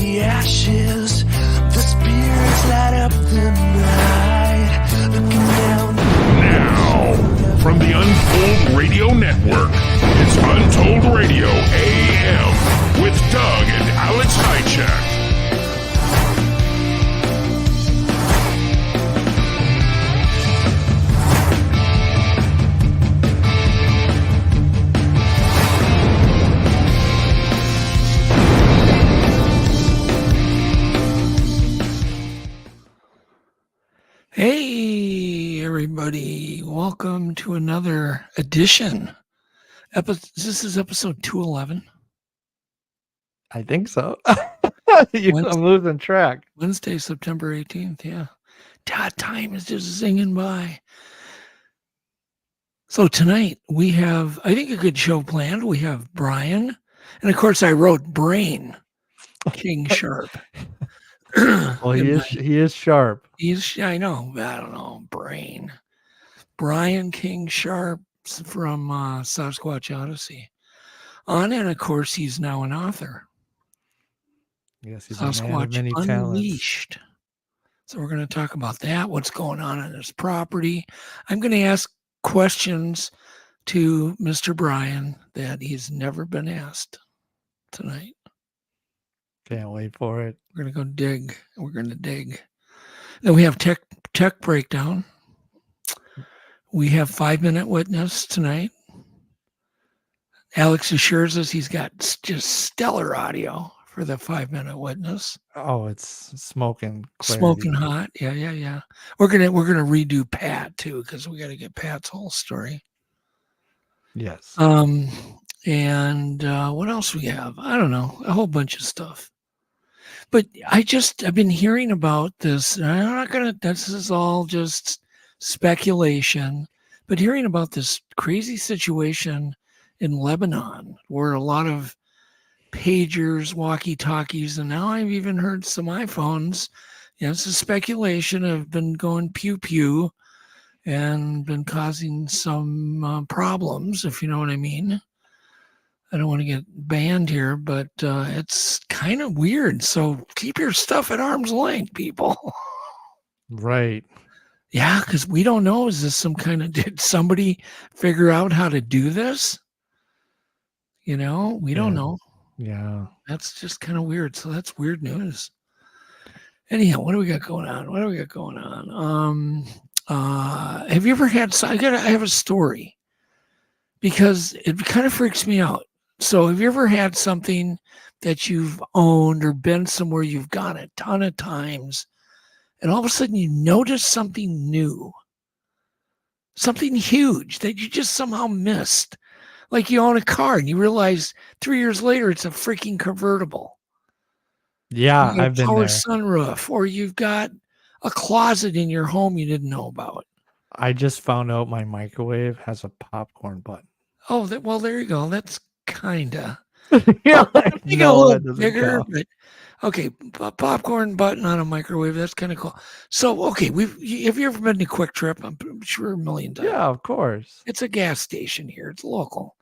the ashes, the spirits light up the night, looking down. Now, from the Untold Radio Network, it's Untold Radio AM with Doug and Alex Hajicek. Hey, everybody. Welcome to another edition. This is episode 211. I think so. I'm losing track. Wednesday, September 18th. Yeah. Time is just zinging by. So tonight we have, I think, a good show planned. We have Brian. And of course, I wrote Brain King Sharp. Well, he is sharp. I know. I don't know. Brian King Sharp from Sasquatch Odyssey. And of course, he's now an author. Yes, he's Sasquatch a man of many Unleashed. talents. So we're going to talk about that, what's going on his property. I'm going to ask questions to Mr. Brian that he's never been asked tonight. Can't wait for it. We're going to go dig. We're going to dig. Then we have tech breakdown. We have 5-minute witness tonight. Alex assures us he's got just stellar audio for the 5-minute witness. Oh, it's smoking clarity. Smoking hot. Yeah. We're gonna redo Pat too, because we got to get Pat's whole story. Yes. And what else we have? I don't know. A whole bunch of stuff. But I've been hearing about this. This is all just speculation, but hearing about this crazy situation in Lebanon where a lot of pagers, walkie-talkies, and now I've even heard some iPhones. It's a speculation, have been going pew-pew and been causing some problems, if you know what I mean. I don't want to get banned here, but it's kind of weird. So keep your stuff at arm's length, people. Right. Yeah, because we don't know. Is this some kind of, did somebody figure out how to do this? We don't know. Yeah. That's just kind of weird. So that's weird news. Anyhow, what do we got going on? Have you ever had, I have a story because it kind of freaks me out. So have you ever had something that you've owned or been somewhere you've gone a ton of times and all of a sudden you notice something new, something huge that you just somehow missed? Like you own a car and you realize 3 years later it's a freaking convertible. Yeah, I've been there. Sunroof, or you've got a closet in your home you didn't know about. I just found out my microwave has a popcorn button. Oh, well, there you go. That's kinda. Yeah, a little bigger, but okay. Popcorn button on a microwave. That's kind of cool. So, okay, have you ever been to Quick Trip? I'm sure a million times. Yeah, of course. It's a gas station here. It's local.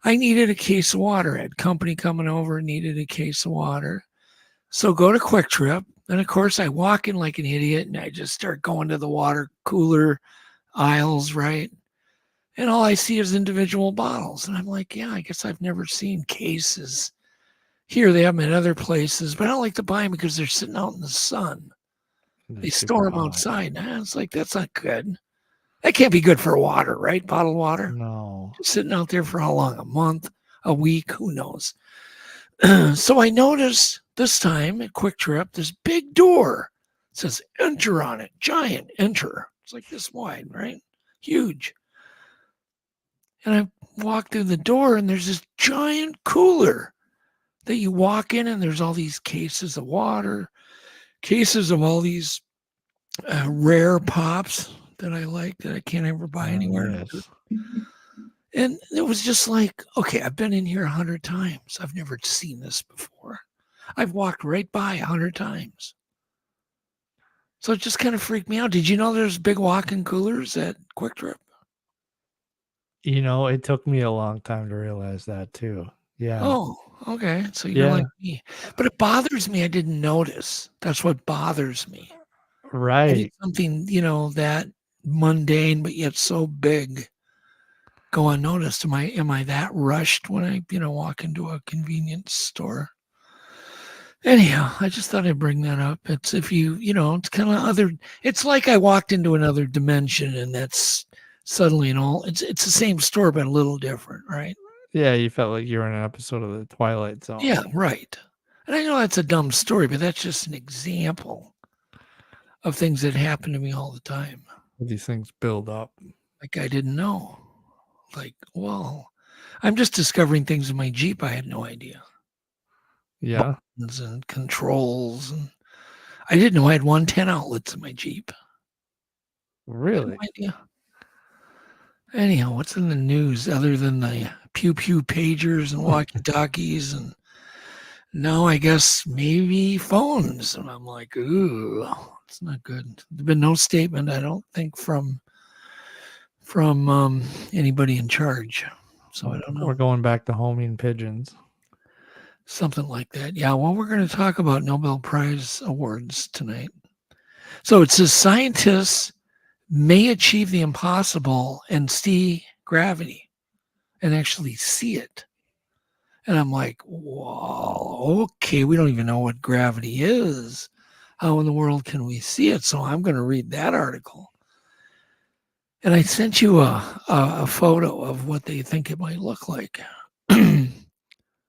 I needed a case of water. I had company coming over, needed a case of water. So go to Quick Trip. And of course, I walk in like an idiot and I just start going to the water cooler aisles, right? And all I see is individual bottles. And I'm like, yeah, I guess I've never seen cases. Here they have them in other places, but I don't like to buy them because they're sitting out in the sun. They store them outside. It's like, that's not good. That can't be good for water, right? Bottled water. No. Sitting out there for how long? A month, a week, who knows? So I noticed this time at Quick Trip, this big door. It says enter on it, giant enter. It's like this wide, right? Huge. And I walk through the door and there's this giant cooler that you walk in and there's all these cases of water, cases of all these rare pops that I like that I can't ever buy anywhere. Yes. And it was just like, okay, I've been in here 100 times. I've never seen this before. I've walked right by 100 times. So it just kind of freaked me out. Did you know there's big walk-in coolers at Quick Trip? It took me a long time to realize that too. Yeah. Oh, Okay, so you're Yeah. like me. But it bothers me I didn't notice. That's what bothers me. I Right. did something, that mundane but yet so big go unnoticed. Am I that rushed when I, walk into a convenience store? Anyhow, I just thought I'd bring that up. It's if it's kind of it's like I walked into another dimension and that's suddenly it's the same store but a little different, right? Yeah, you felt like you were in an episode of the Twilight Zone. Yeah, right. And I know that's a dumb story, but that's just an example of things that happen to me all the time. These things build up. Like I didn't know. Like, well, I'm just discovering things in my Jeep I had no idea. Yeah. Buttons and controls. And I didn't know I had 110 outlets in my Jeep. Really? No idea. Anyhow, what's in the news other than the pew pew pagers and walkie-talkies and now I guess maybe phones? And I'm like, ooh, it's not good. There's been no statement, I don't think, from anybody in charge. So I don't know. We're going back to homing pigeons. Something like that. Yeah, well, we're going to talk about Nobel Prize awards tonight. So it says scientists may achieve the impossible and see gravity and actually see it. And I'm like, whoa, okay, we don't even know what gravity is. How in the world can we see it? So I'm going to read that article. And I sent you a photo of what they think it might look like.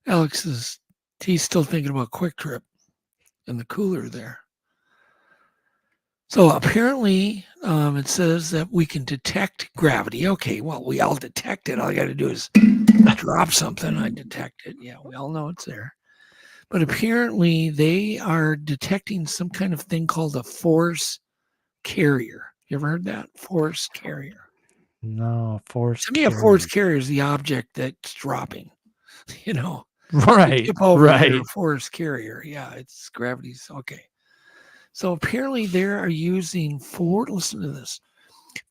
Alex he's still thinking about Quick Trip in the cooler there. So apparently it says that we can detect gravity. Okay, well, we all detect it. All I got to do is drop something. I detect it. Yeah, we all know it's there. But apparently they are detecting some kind of thing called a force carrier. You ever heard that? Force carrier. No, force. To me, a force carrier is the object that's dropping. Right. Right. A force carrier. Yeah, it's gravity's okay. So apparently they are using listen to this,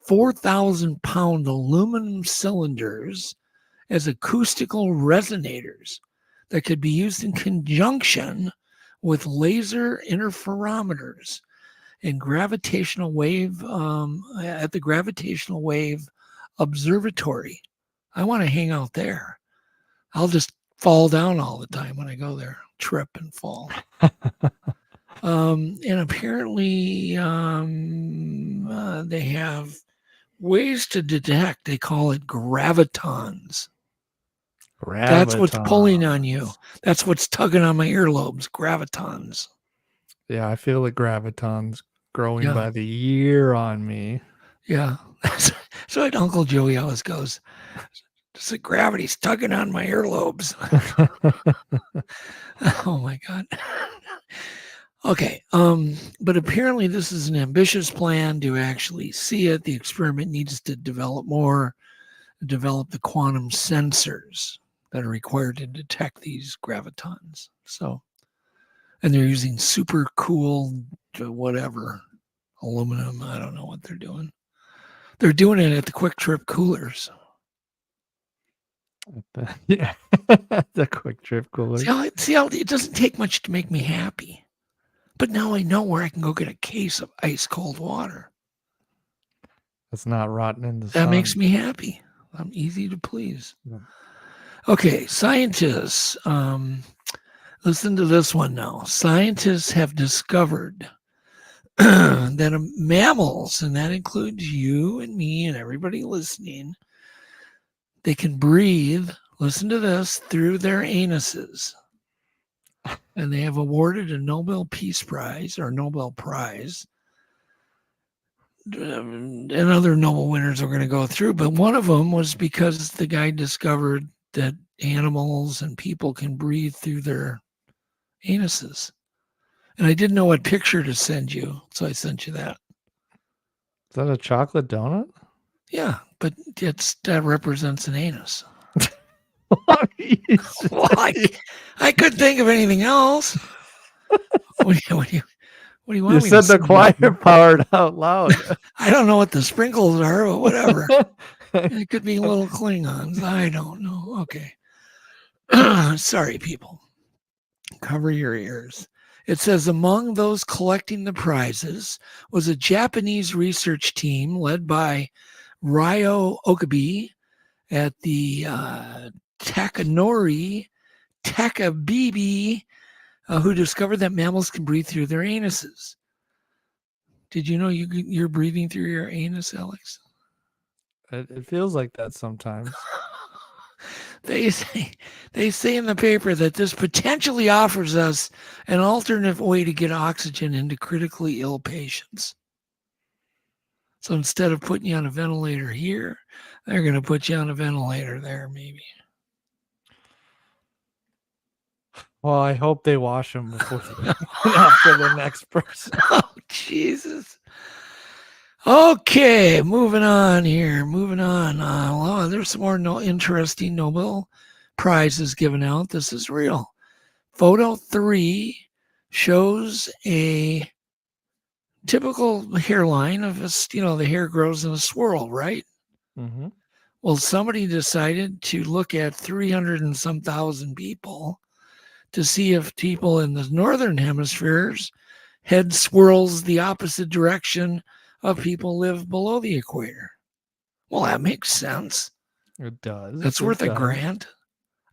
4,000-pound aluminum cylinders as acoustical resonators that could be used in conjunction with laser interferometers and gravitational wave at the Gravitational Wave Observatory. I want to hang out there. I'll just fall down all the time when I go there, trip and fall. And apparently they have ways to detect. They call it gravitons. That's what's pulling on you. That's what's tugging on my earlobes, gravitons. Yeah, I feel the gravitons growing by the year on me. Yeah. So Uncle Joey always goes, the gravity's tugging on my earlobes. Oh my God. Okay. But apparently this is an ambitious plan to actually see it. The experiment needs to develop the quantum sensors that are required to detect these gravitons. So, and they're using super cool, whatever, aluminum. I don't know what they're doing. They're doing it at the Quick Trip coolers. Yeah, the Quick Trip coolers. See how it doesn't take much to make me happy. But now I know where I can go get a case of ice cold water. It's not rotten in the sun. That makes me happy. I'm easy to please. Yeah. Okay, scientists. Listen to this one now. Scientists have discovered that mammals, and that includes you and me and everybody listening, they can breathe, listen to this, through their anuses. And they have awarded a Nobel Peace Prize or Nobel Prize. And other Nobel winners are going to go through, but one of them was because the guy discovered that animals and people can breathe through their anuses. And I didn't know what picture to send you, so I sent you that. Is that a chocolate donut? Yeah, but that represents an anus. Well, I couldn't think of anything else. What do you want? You said the choir part out loud. I don't know what the sprinkles are, but whatever. It could be little Klingons. I don't know. Okay. Sorry, people. Cover your ears. It says among those collecting the prizes was a Japanese research team led by Ryo Okabe at the Takanori Takabibi, who discovered that mammals can breathe through their anuses. Did you know you're breathing through your anus, Alex? It feels like that sometimes. They say in the paper that this potentially offers us an alternate way to get oxygen into critically ill patients. So instead of putting you on a ventilator here, they're going to put you on a ventilator there, maybe. Well, I hope they wash them before they after the next person. Oh, Jesus. Okay, moving on here. Moving on. Well, there's some more interesting Nobel Prizes given out. This is real. Photo 3 shows a typical hairline of the hair grows in a swirl, right? Mm-hmm. Well, somebody decided to look at 300 and some thousand people to see if people in the northern hemispheres head swirls the opposite direction of people live below the equator. Well, that makes sense. It does. That's worth a grant.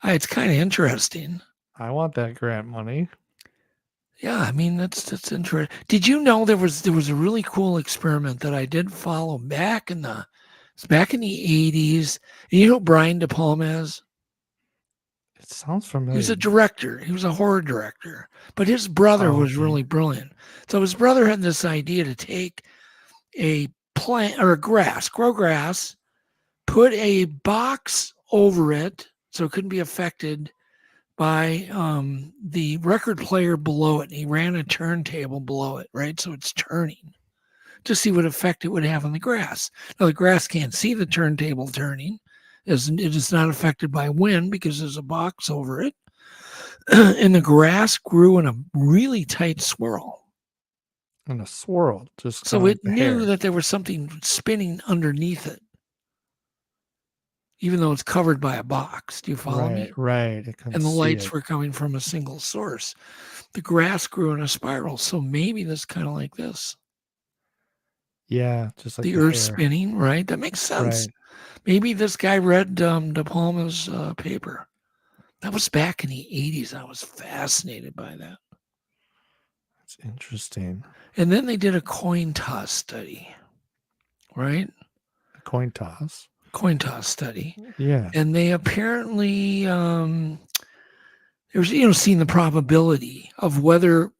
It's kind of interesting. I want that grant money. Yeah, I mean that's interesting. Did you know there was a really cool experiment that I did follow back in the 80s? And you know who Brian De Palma is? It sounds familiar. He was a director. He was a horror director. But his brother was really brilliant. So his brother had this idea to take a plant or grow grass, put a box over it so it couldn't be affected by the record player below it. And he ran a turntable below it, right? So it's turning to see what effect it would have on the grass. Now, the grass can't see the turntable turning. It is not affected by wind because there's a box over it. And the grass grew in a really tight swirl. In a swirl, just so it knew that there was something spinning underneath it, even though it's covered by a box. Do you follow me? Right. And the lights were coming from a single source. The grass grew in a spiral, so maybe that's kind of like this. Yeah, just like the Earth spinning, right? That makes sense. Right. Maybe this guy read De Palma's paper. That was back in the 80s. I was fascinated by that. That's interesting. And then they did a coin toss study, right? A coin toss? Coin toss study. Yeah. And they apparently, there was, seeing the probability of whether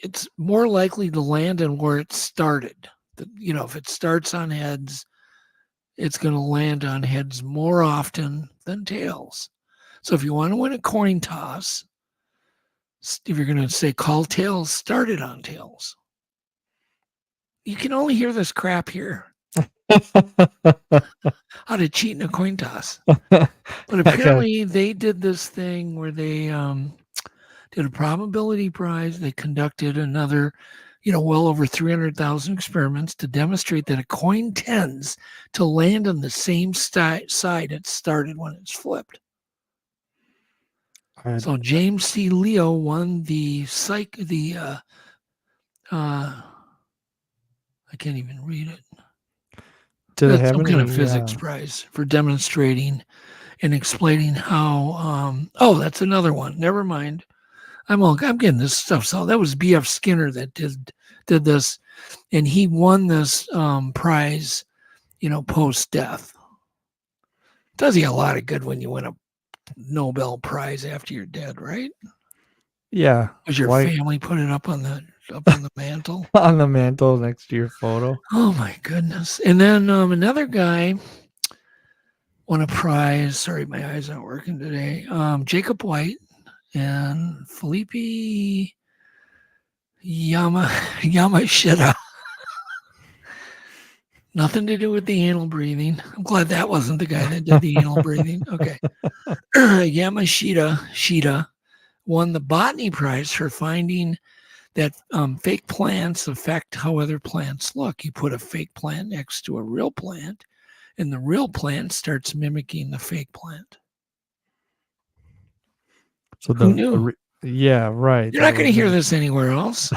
it's more likely to land on where it started. If it starts on heads, it's going to land on heads more often than tails. So if you want to win a coin toss, if you're going to say call tails, start it on tails. You can only hear this crap here. How to cheat in a coin toss. But apparently they did this thing where they did a probability prize. They conducted another, well over 300,000 experiments to demonstrate that a coin tends to land on the same side it started when it's flipped. So James C. Leo won the I can't even read it. That's some kind of physics prize for demonstrating and explaining how. That's another one. Never mind. I'm getting this stuff. So that was B.F. Skinner that did this, and he won this prize, post death. Does you a lot of good when you win a Nobel Prize after you're dead, right? Yeah. Does your family put it up on the mantle? On the mantle next to your photo. Oh my goodness. And then another guy won a prize. Sorry, my eyes aren't working today. Jacob White and Felipe Yamashita. Nothing to do with the anal breathing. I'm glad that wasn't the guy that did the anal breathing. Okay. Yamashita won the botany prize for finding that fake plants affect how other plants look. You put a fake plant next to a real plant, and the real plant starts mimicking the fake plant. So Who knew? yeah, right. You're not going to hear this anywhere else.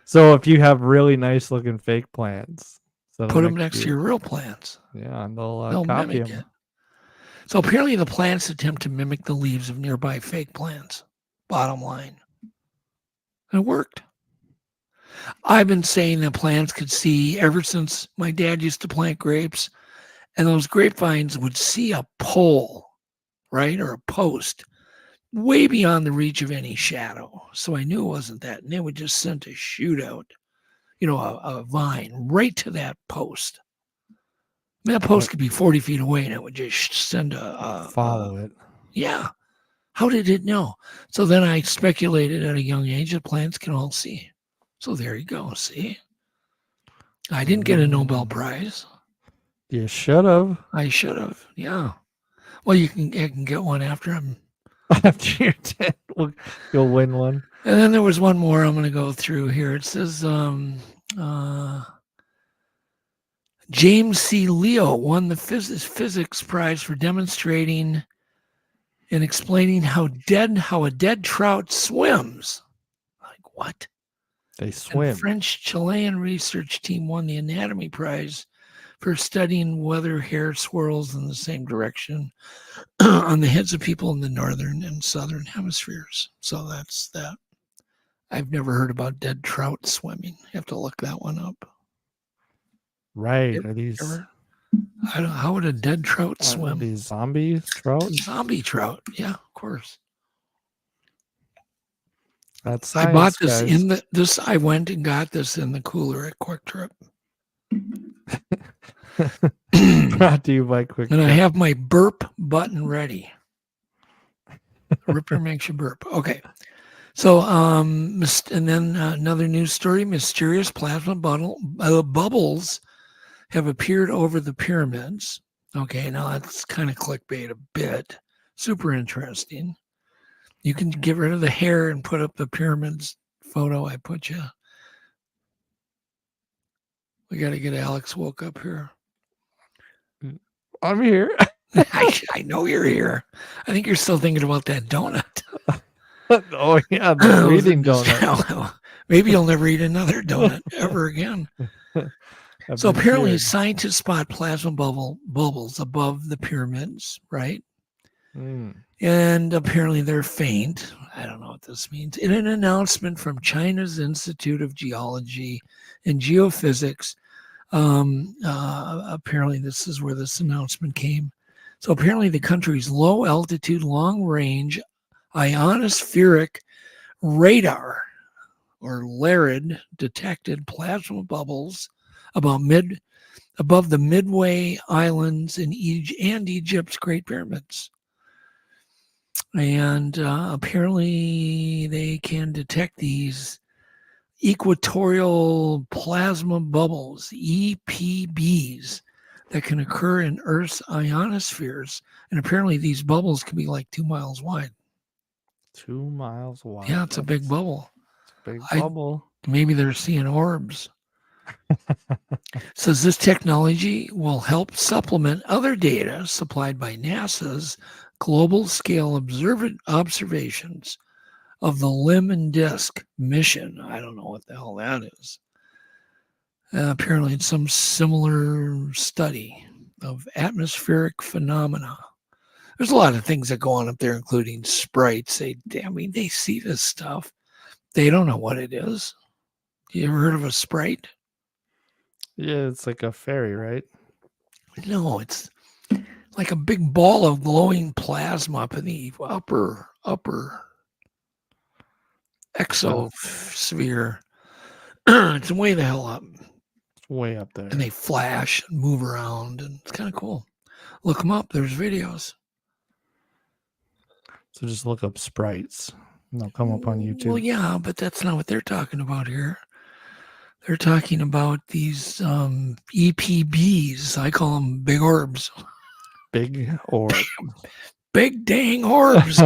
So if you have really nice looking fake plants, Put them next to your real plants. Yeah, and they'll copy mimic them. it. So apparently the plants attempt to mimic the leaves of nearby fake plants. Bottom line. It worked. I've been saying that plants could see ever since my dad used to plant grapes, and those grapevines would see a pole, right, or a post way beyond the reach of any shadow. So I knew it wasn't that. And they would just send a shoot out, a vine right to that post. I mean, that post could be 40 feet away and it would just send follow it. Yeah. How did it know? So then I speculated at a young age that plants can all see. So there you go. See? I didn't get a Nobel Prize. You should have. I should have. Yeah. Well, I can get one after I'm. After you're dead, you'll win one. And then there was one more I'm going to go through here. It says James C. Leo won the physics prize for demonstrating and explaining how a dead trout swims. Like what? They swim. And French-Chilean research team won the anatomy prize for studying whether hair swirls in the same direction on the heads of people in the northern and southern hemispheres. So that's that. I've never heard about dead trout swimming. You have to look that one up. Right. Are these? I don't know. How would a dead trout swim? These zombie trout? Zombie trout. Yeah, of course. That's science, I bought this guys. I went and got this in the cooler at Quick Trip. Brought to you by Quick And Trip. I have my burp button ready. Ripper makes you burp. Okay. So, and then another news story, mysterious plasma bubbles have appeared over the pyramids. Okay, now that's kind of clickbait a bit. Super interesting. You can get rid of the hair and put up the pyramids photo I put you. We got to get Alex woke up here. I'm here. I know you're here. I think you're still thinking about that donut. Oh, yeah, the breathing donut. Maybe you'll never eat another donut ever again. So apparently cured. scientists spot plasma bubbles above the pyramids, right? And apparently they're faint. I don't know what this means. In an announcement from China's Institute of Geology and Geophysics, apparently this is where this announcement came. So apparently the country's low altitude, long range ionospheric radar or LARID detected plasma bubbles above the Midway Islands and Egypt's Great Pyramids. And apparently they can detect these equatorial plasma bubbles, EPBs, that can occur in Earth's ionospheres. And apparently these bubbles can be like 2 miles wide. 2 miles wide. Yeah, it's a big bubble. It's a big bubble. Maybe they're seeing orbs. Says this technology will help supplement other data supplied by NASA's global scale observations of the Limb and Disk mission. I don't know what the hell that is. Apparently it's some similar study of atmospheric phenomena. There's a lot of things that go on up there, including sprites. They see this stuff. They don't know what it is. You ever heard of a sprite? Yeah, it's like a fairy, right? No, it's like a big ball of glowing plasma up in the upper exosphere. It's way the hell up. It's way up there. And they flash and move around, and it's kind of cool. Look them up. There's videos. So just look up sprites. And they'll come up on YouTube. Well, yeah, but that's not what they're talking about here. They're talking about these EPBs. I call them big orbs. Big orbs. Big dang orbs.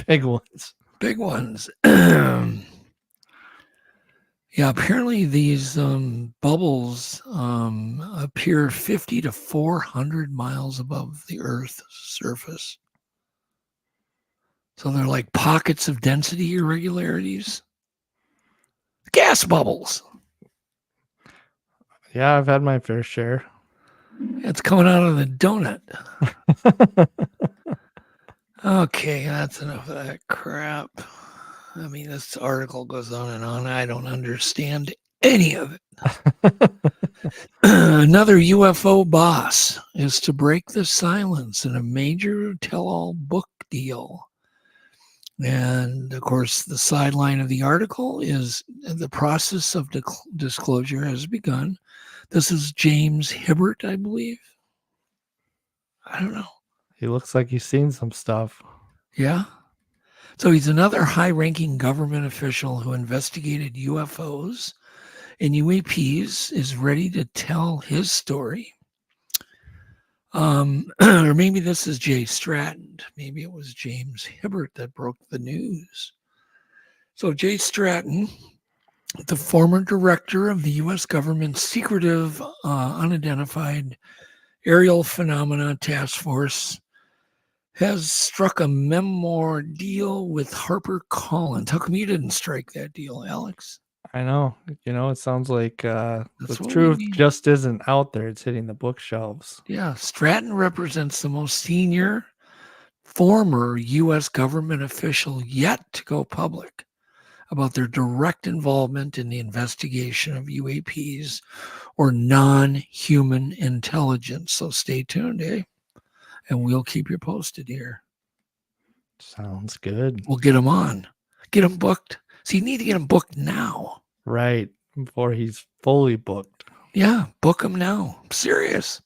Big ones. Big ones. Yeah, apparently these bubbles appear 50 to 400 miles above the Earth's surface. So they're like pockets of density irregularities. Gas bubbles. Yeah, I've had my fair share. It's coming out of the donut. Okay, that's enough of that crap. I mean, this article goes on and on. I don't understand any of it. Another UFO boss is to break the silence in a major tell-all book deal. And of course, the sideline of the article is the process of disclosure has begun. This is James Hibbert, I believe. I don't know. He looks like he's seen some stuff. Yeah. So he's another high-ranking government official who investigated UFOs and UAPs, is ready to tell his story. Or maybe this is Jay Stratton. Maybe it was James Hibbert that broke the news. So Jay Stratton, the former director of the U.S. government's secretive, unidentified aerial phenomena task force, has struck a memoir deal with HarperCollins. How come you didn't strike that deal, Alex? I know. It sounds like the what truth we need. just isn't out there. It's hitting the bookshelves. Yeah, Stratton represents the most senior former U.S. government official yet to go public about their direct involvement in the investigation of UAPs or non-human intelligence. So stay tuned, eh? And we'll keep you posted here. Sounds good. We'll get him on. Get him booked. So you need to get him booked now. Right. Before he's fully booked. Yeah, book him now. I'm serious.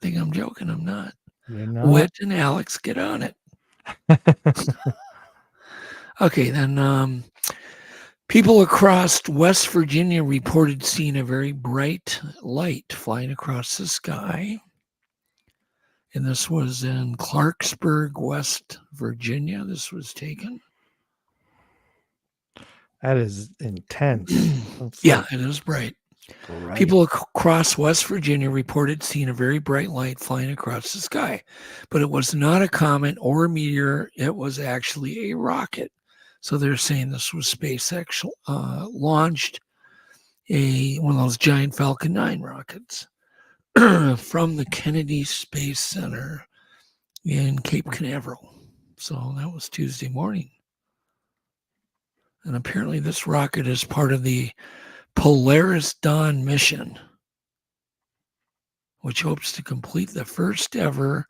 Think I'm joking. I'm not. You're not. Wit and Alex, get on it. Okay, then people across West Virginia reported seeing a very bright light flying across the sky. And this was in Clarksburg, West Virginia. This was taken. That is intense. That's Yeah, it is bright. right. People across West Virginia reported seeing a very bright light flying across the sky, but it was not a comet or a meteor. It was actually a rocket. So they're saying this was SpaceX launched one of those giant Falcon 9 rockets from the Kennedy Space Center in Cape Canaveral. So that was Tuesday morning. And apparently this rocket is part of the Polaris Dawn mission, which hopes to complete the first ever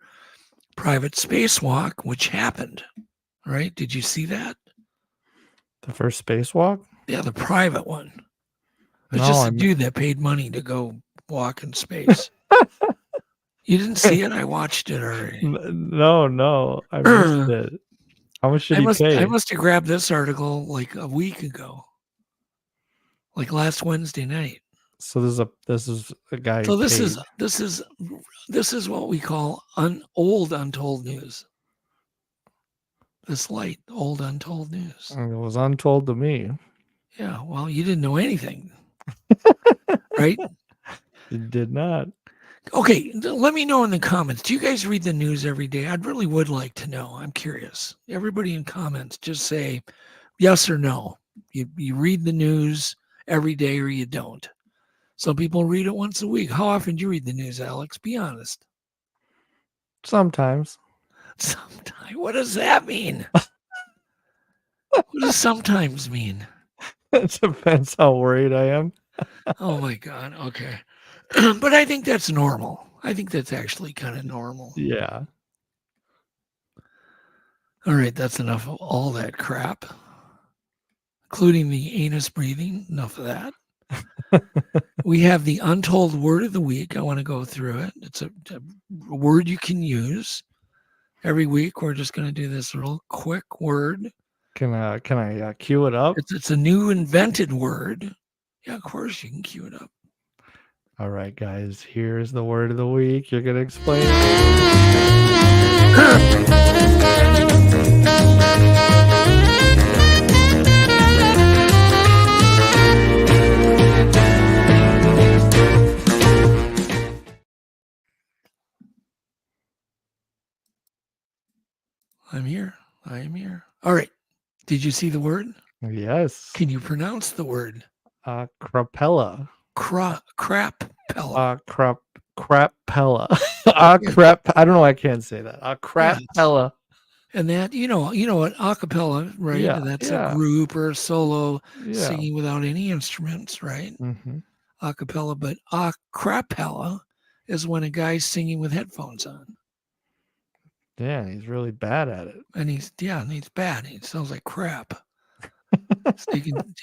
private spacewalk, which happened, right? Did you see that? The first spacewalk? Yeah, the private one. It's No, just a dude that paid money to go walk in space. You didn't see it? I watched it already. No. I missed it. How much did he pay? I must have grabbed this article like a week ago. Like last Wednesday night. So this is a guy. So who paid. this is what we call old untold news. This light, old untold news. It was untold to me. Yeah, well, you didn't know anything, right? It did not. Okay, let me know in the comments. Do you guys read the news every day? I really would like to know. I'm curious. Everybody in comments, just say yes or no. You read the news every day or you don't. Some people read it once a week. How often do you read the news, Alex? Be honest. Sometimes. Sometimes. What does that mean? What does sometimes mean? It depends how worried I am. Oh my God. Okay. But I think that's normal. I think that's actually kind of normal. Yeah. All right. That's enough of all that crap, including the anus breathing. Enough of that. We have the untold word of the week. I want to go through it. It's a word you can use every week. We're just going to do this real quick word. Can I cue it up? It's a new invented word. Yeah, of course you can cue it up. All right, guys. Here's the word of the week. You're gonna explain. I'm here. I am here. All right. Did you see the word? Yes. Can you pronounce the word? Crapella. Crapella. Crapella. Yeah. Crap. I don't know why I can't say that. Yes. Crapella. And that, you know what, a cappella, right? Yeah. That's a Yeah. group or a solo Yeah. singing without any instruments, right? Mm-hmm. A cappella, but a crapella is when a guy's singing with headphones on. Yeah, he's really bad at it. And he's bad. He sounds like crap. So you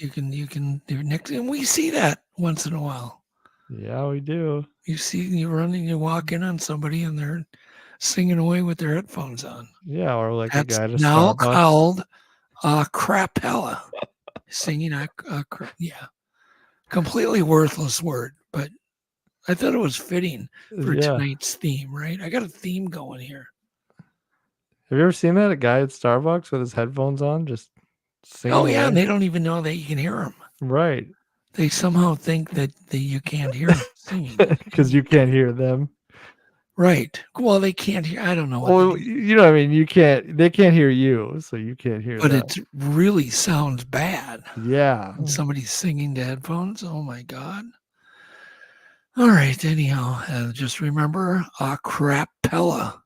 can and we see that once in a while. Yeah, we do. You walk in on somebody and they're singing away with their headphones on. Yeah, or like That's a guy to now Starbucks. called a crapella. Singing yeah. Completely worthless word, but I thought it was fitting for Yeah. tonight's theme, right? I got a theme going here. Have you ever seen that? A guy at Starbucks with his headphones on, just singing Oh yeah, away? and they don't even know that you can hear them. Right. They somehow think that you can't hear them singing. Because you can't hear them. Right. Well, they can't hear. I don't know what Well, they do, you know what I mean? They can't hear you, so you can't hear but them. it really sounds bad Yeah. when somebody's singing to headphones. Oh my God. All right. Anyhow, just remember a crapella.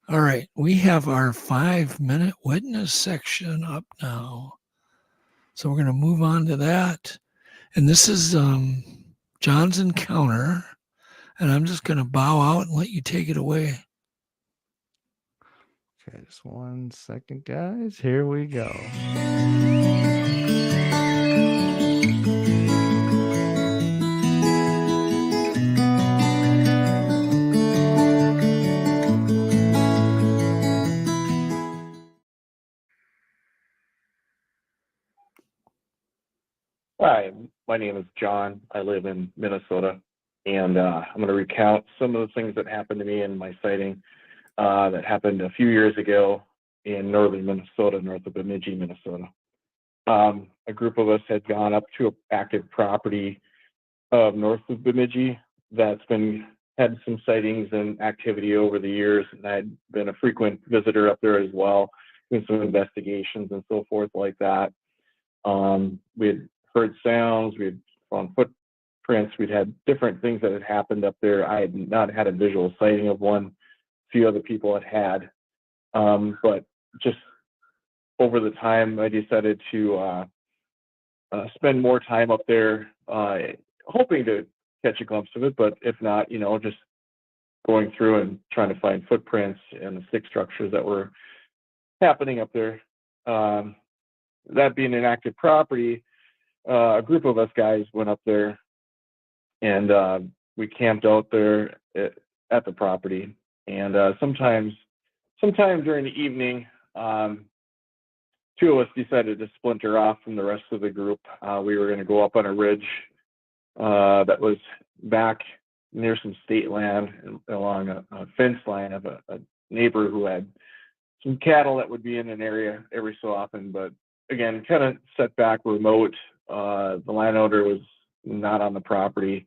All right. We have our 5-minute witness section up now. So we're going to move on to that. And this is John's encounter. And I'm just going to bow out and let you take it away. Okay, just 1 second, guys. Here we go. Hi, my name is John. I live in Minnesota, and I'm going to recount some of the things that happened to me in my sighting that happened a few years ago in northern Minnesota, north of Bemidji, Minnesota. A group of us had gone up to an active property north of Bemidji that's had some sightings and activity over the years, and I'd been a frequent visitor up there as well, doing some investigations and so forth like that. We had heard sounds, we had found footprints, we'd had different things that had happened up there. I had not had a visual sighting of one, a few other people had, but just over the time, I decided to spend more time up there, hoping to catch a glimpse of it, but if not, just going through and trying to find footprints and the stick structures that were happening up there. That being an active property, a group of us guys went up there and we camped out there at the property. And sometime during the evening, two of us decided to splinter off from the rest of the group. We were going to go up on a ridge that was back near some state land along a fence line of a neighbor who had some cattle that would be in an area every so often, but again, kind of set back, remote. The landowner was not on the property,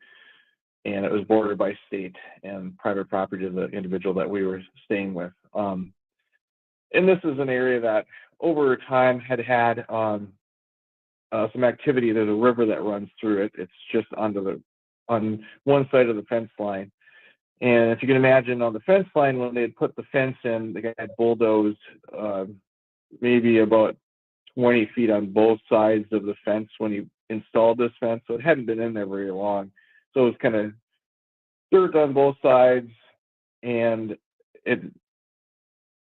and it was bordered by state and private property of the individual that we were staying with. And this is an area that over time had some activity. There's a river that runs through it. It's just on one side of the fence line. And if you can imagine, on the fence line, when they had put the fence in, the guy had bulldozed maybe about 20 feet on both sides of the fence when he installed this fence. So it hadn't been in there very long. So it was kind of dirt on both sides, and it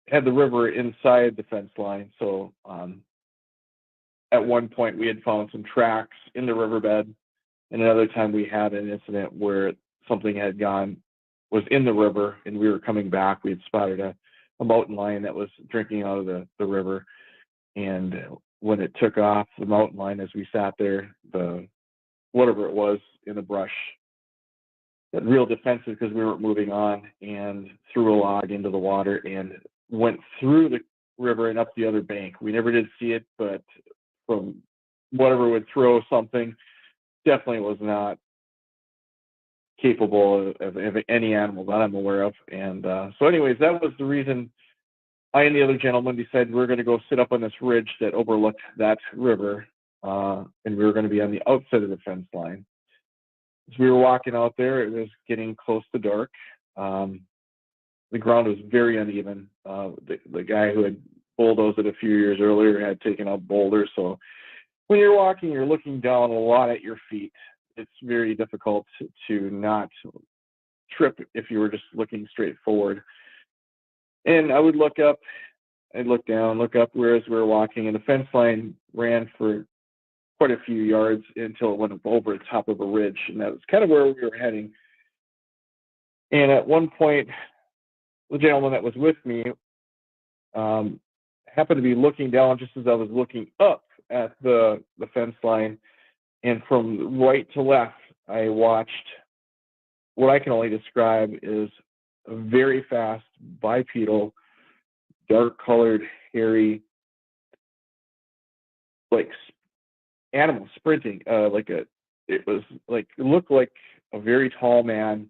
had the river inside the fence line. So at one point we had found some tracks in the riverbed, and another time we had an incident where something was in the river, and we were coming back. We had spotted a mountain lion that was drinking out of the river. And when it took off, the mountain lion, as we sat there, whatever it was in the brush, got real defensive because we weren't moving on, and threw a log into the water and went through the river and up the other bank. We never did see it, but from whatever would throw something, definitely was not capable of any animal that I'm aware of. And so anyways, that was the reason I and the other gentleman decided we were going to go sit up on this ridge that overlooked that river, and we were going to be on the outside of the fence line. As we were walking out there, it was getting close to dark. The ground was very uneven. The guy who had bulldozed it a few years earlier had taken out boulders. So when you're walking, you're looking down a lot at your feet. It's very difficult to not trip if you were just looking straight forward. And I would look up, I'd look down, look up whereas we were walking, and the fence line ran for quite a few yards until it went up over the top of a ridge. And that was kind of where we were heading. And at one point, the gentleman that was with me happened to be looking down just as I was looking up at the fence line. And from right to left, I watched what I can only describe is a very fast, bipedal, dark-colored, hairy, like animal sprinting. It looked like a very tall man,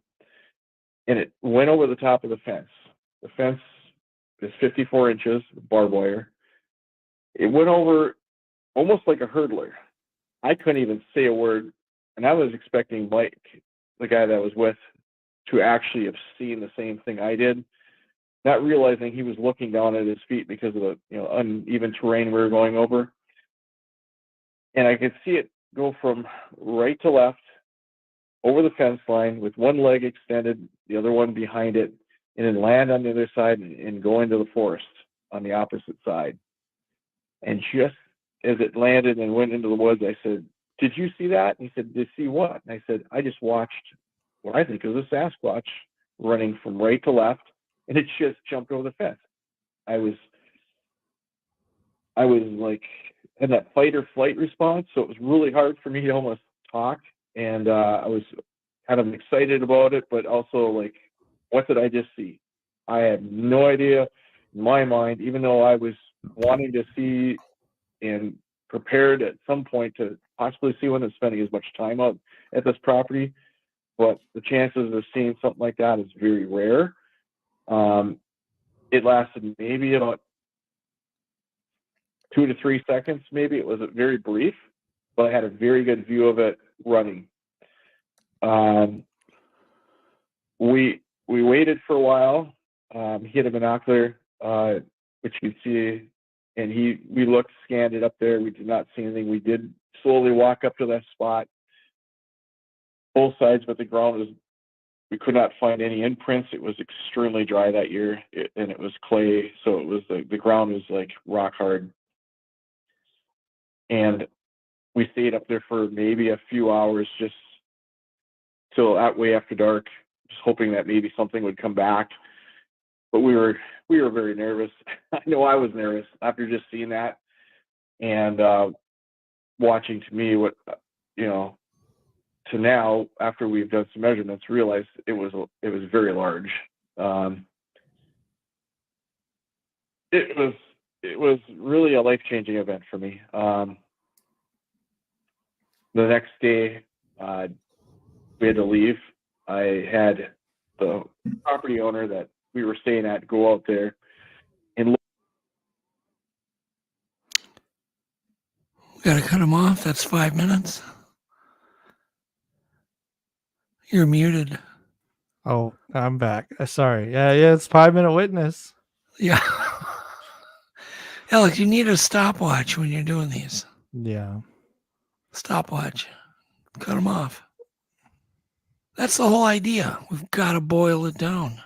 and it went over the top of the fence. The fence is 54 inches, barbed wire. It went over almost like a hurdler. I couldn't even say a word, and I was expecting Mike, the guy that I was with, to actually have seen the same thing I did, not realizing he was looking down at his feet because of the uneven terrain we were going over. And I could see it go from right to left over the fence line with one leg extended, the other one behind it, and then land on the other side and go into the forest on the opposite side. And just as it landed and went into the woods, I said, "Did you see that?" And he said, "Did you see what?" And I said, "I just watched what I think is a Sasquatch running from right to left, and it just jumped over the fence." I was like, had that fight or flight response, so it was really hard for me to almost talk. And I was kind of excited about it, but also like, what did I just see? I had no idea in my mind, even though I was wanting to see and prepared at some point to possibly see one and spending as much time out at this property. But the chances of seeing something like that is very rare. It lasted maybe about 2 to 3 seconds. Maybe it was very brief, but I had a very good view of it running. We waited for a while. He had a binocular, which you could see, and we looked, scanned it up there. We did not see anything. We did slowly walk up to that spot. Both sides, but the ground was, we could not find any imprints. It was extremely dry that year, and it was clay, so it was the ground was like rock hard. And we stayed up there for maybe a few hours, just till way after dark, just hoping that maybe something would come back. But we were very nervous. I know I was nervous after just seeing that and watching. To me, what to now, after we've done some measurements, realized it was very large. It was really a life-changing event for me. The next day, we had to leave. I had the property owner that we were staying at go out there and look. Got to cut him off. That's 5 minutes. You're muted. Oh, I'm back. Sorry. Yeah, it's 5-minute witness. Yeah. Alex, you need a stopwatch when you're doing these. Yeah. Stopwatch. Cut them off. That's the whole idea. We've got to boil it down.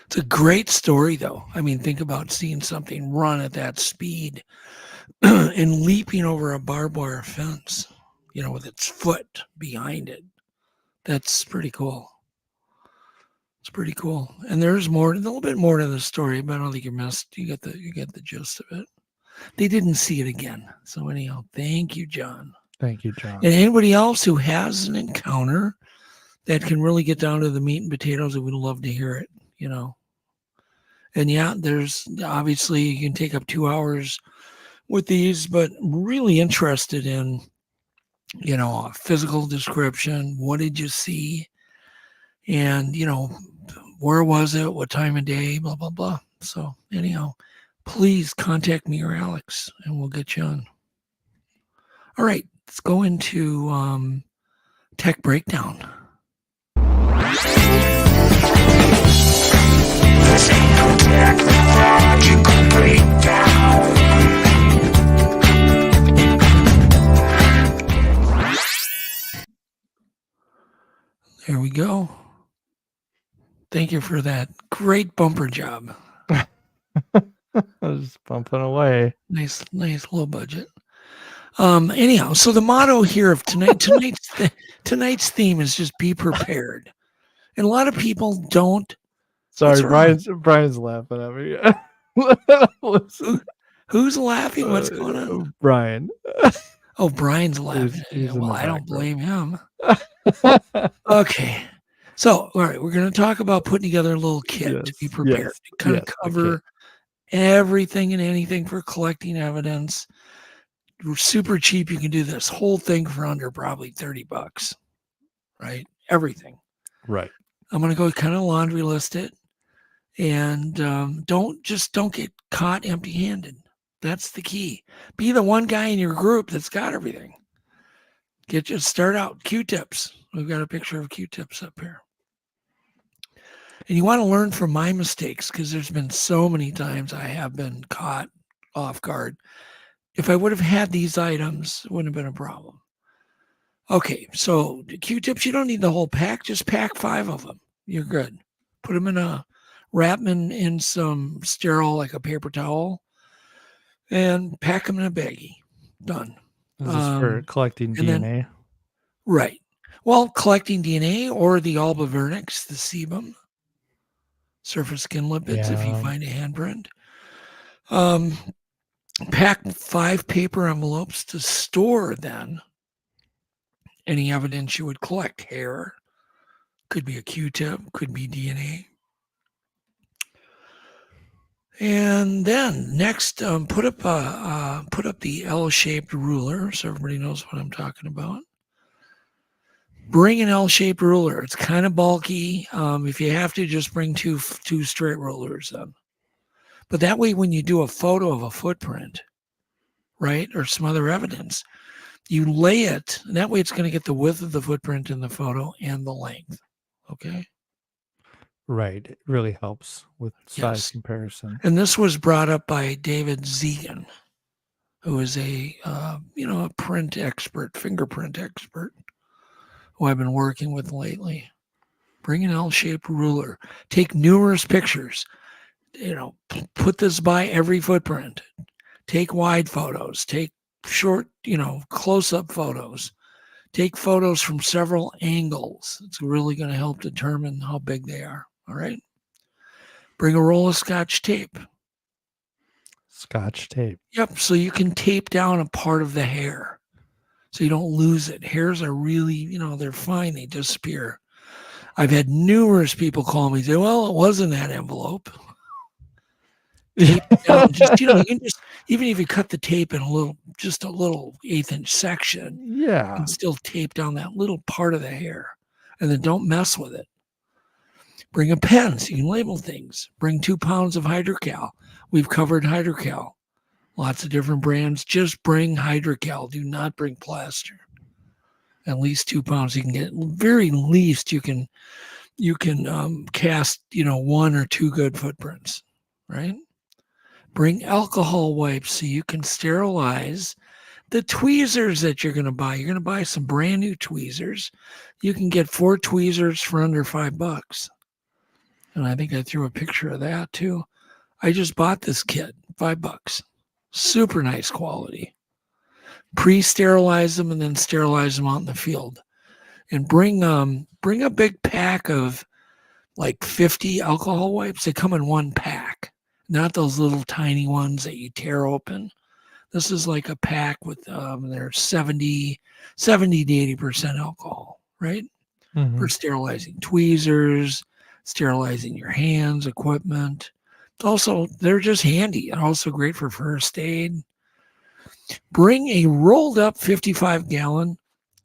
It's a great story, though. I mean, think about seeing something run at that speed and leaping over a barbed wire fence, with its foot behind it. That's pretty cool. It's pretty cool. And there's a little bit more to the story, but I don't think you missed. You get the gist of it. They didn't see it again. So anyhow, thank you, John. Thank you, John. And anybody else who has an encounter that can really get down to the meat and potatoes, we'd love to hear it, And yeah, there's obviously, you can take up 2 hours with these, but really interested in, a physical description. What did you see? And, where was it? What time of day? Blah, blah, blah. So anyhow, please contact me or Alex, and we'll get you on. All right, let's go into tech breakdown. There we go. Thank you for that great bumper job. I was just bumping away. Nice low budget. Anyhow, so the motto here of tonight's theme is just be prepared. And a lot of people don't. Sorry, What's Brian's laughing at me. Who's laughing? What's going on? Brian. Oh, Brian's laughing. He's in Well, the I don't blame him. background. Okay. So, all right, we're going to talk about putting together a little kit to be prepared. yes, To kind of yes, cover everything and anything for collecting evidence. Super cheap. You can do this whole thing for under probably $30, right? Everything. Right. I'm going to go kind of laundry list it, and don't get caught empty-handed. That's the key. Be the one guy in your group that's got everything. Start out Q-tips. We've got a picture of Q-tips up here. And you want to learn from my mistakes, because there's been so many times I have been caught off guard. If I would have had these items, it wouldn't have been a problem. Okay, so the Q-tips, you don't need the whole pack. Just pack 5 of them. You're good. Put them wrap them in some sterile, like a paper towel, and pack them in a baggie. Done. This is for collecting DNA. Then, right. Well, collecting DNA or the albivernix, the sebum, surface skin lipids, if you find a handprint. Pack 5 paper envelopes to store then any evidence you would collect. Hair, could be a Q-tip, could be DNA. And then next, put up the L-shaped ruler, so everybody knows what I'm talking about. Bring an L-shaped ruler. It's kind of bulky. If you have to, just bring two straight rulers then. But that way, when you do a photo of a footprint, right, or some other evidence, you lay it, and that way it's going to get the width of the footprint in the photo and the length. Okay? Right. It really helps with size Yes. comparison. And this was brought up by David Zegan, who is a print expert, fingerprint expert, who I've been working with lately. Bring an L-shaped ruler. Take numerous pictures. Put this by every footprint. Take wide photos. Take short, close-up photos. Take photos from several angles. It's really going to help determine how big they are. All right. Bring a roll of Scotch tape. Scotch tape. Yep. So you can tape down a part of the hair so you don't lose it. Hairs are really, they're fine. They disappear. I've had numerous people call me and say, well, it wasn't that envelope. Tape down, you can just, even if you cut the tape in a little 1/8-inch section, you can still tape down that little part of the hair, and then don't mess with it. Bring a pen so you can label things. Bring 2 pounds of hydrocal. We've covered hydrocal. Lots of different brands. Just bring hydrocal. Do not bring plaster. At least 2 pounds. You can get, very least, you can cast 1 or 2 good footprints, right? Bring alcohol wipes so you can sterilize the tweezers that you're going to buy. You're going to buy some brand new tweezers. You can get 4 tweezers for under $5. And I think I threw a picture of that too. I just bought this kit, $5. Super nice quality. Pre-sterilize them and then sterilize them out in the field. And bring a big pack of like 50 alcohol wipes. They come in 1 pack. Not those little tiny ones that you tear open. This is like a pack with they're 70 to 80% alcohol, right? Mm-hmm. For sterilizing tweezers, sterilizing your hands, equipment. Also, they're just handy and also great for first aid. Bring a rolled up 55-gallon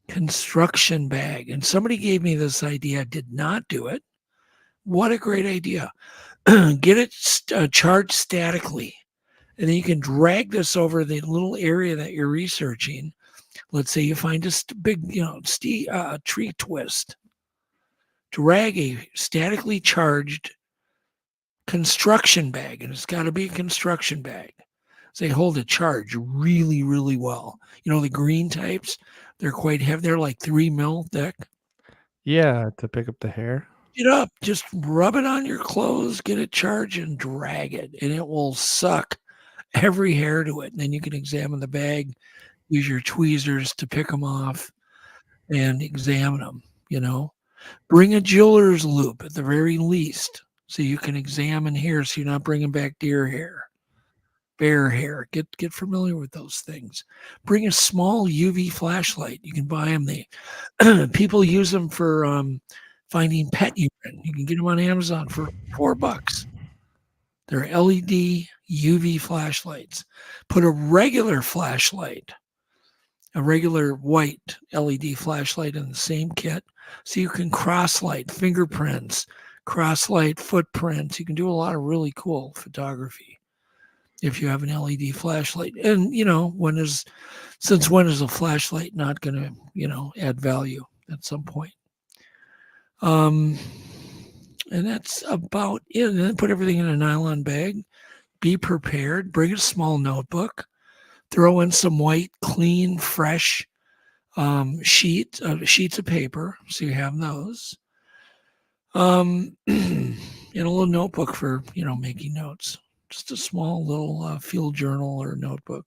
construction bag. And somebody gave me this idea. I did not do it. What a great idea. get it charged statically. And then you can drag this over the little area that you're researching. Let's say you find a big, tree twist. Drag a statically charged construction bag, and it's got to be a construction bag. So they hold a charge really, really well. You know, the green types, they're quite heavy. They're like 3 mil thick. Yeah, to pick up the hair. Get up, just rub it on your clothes, get it charged, and drag it, and it will suck every hair to it. And then you can examine the bag, use your tweezers to pick them off and examine them, you know. Bring a jeweler's loop at the very least so you can examine hair so you're not bringing back deer hair, bear hair. Get familiar with those things. Bring a small UV flashlight. You can buy them. People use them for finding pet urine. You can get them on Amazon for $4. They're LED UV flashlights. Put a regular flashlight, a regular white LED flashlight in the same kit so you can cross-light fingerprints, cross-light footprints. You can do a lot of really cool photography if you have an LED flashlight. And, you know, since when is a flashlight not going to, add value at some point? And that's about it. And then put everything in a nylon bag. Be prepared. Bring a small notebook. Throw in some white, clean, fresh sheets of paper, so you have those. And a little notebook for making notes. Just a small little field journal or notebook.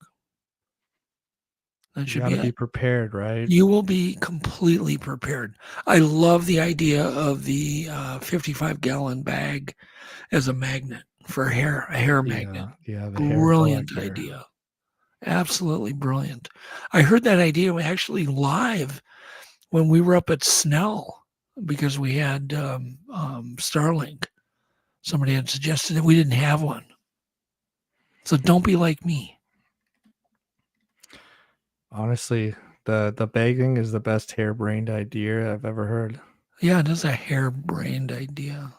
That should be prepared, right? You will be completely prepared. I love the idea of the 55-gallon bag as a magnet for a hair magnet. Yeah, brilliant idea. Absolutely brilliant. I heard that idea actually live when we were up at Snell because we had Starlink. Somebody had suggested that we didn't have one. So don't be like me. Honestly, the bagging is the best harebrained idea I've ever heard. Yeah, it is a harebrained idea.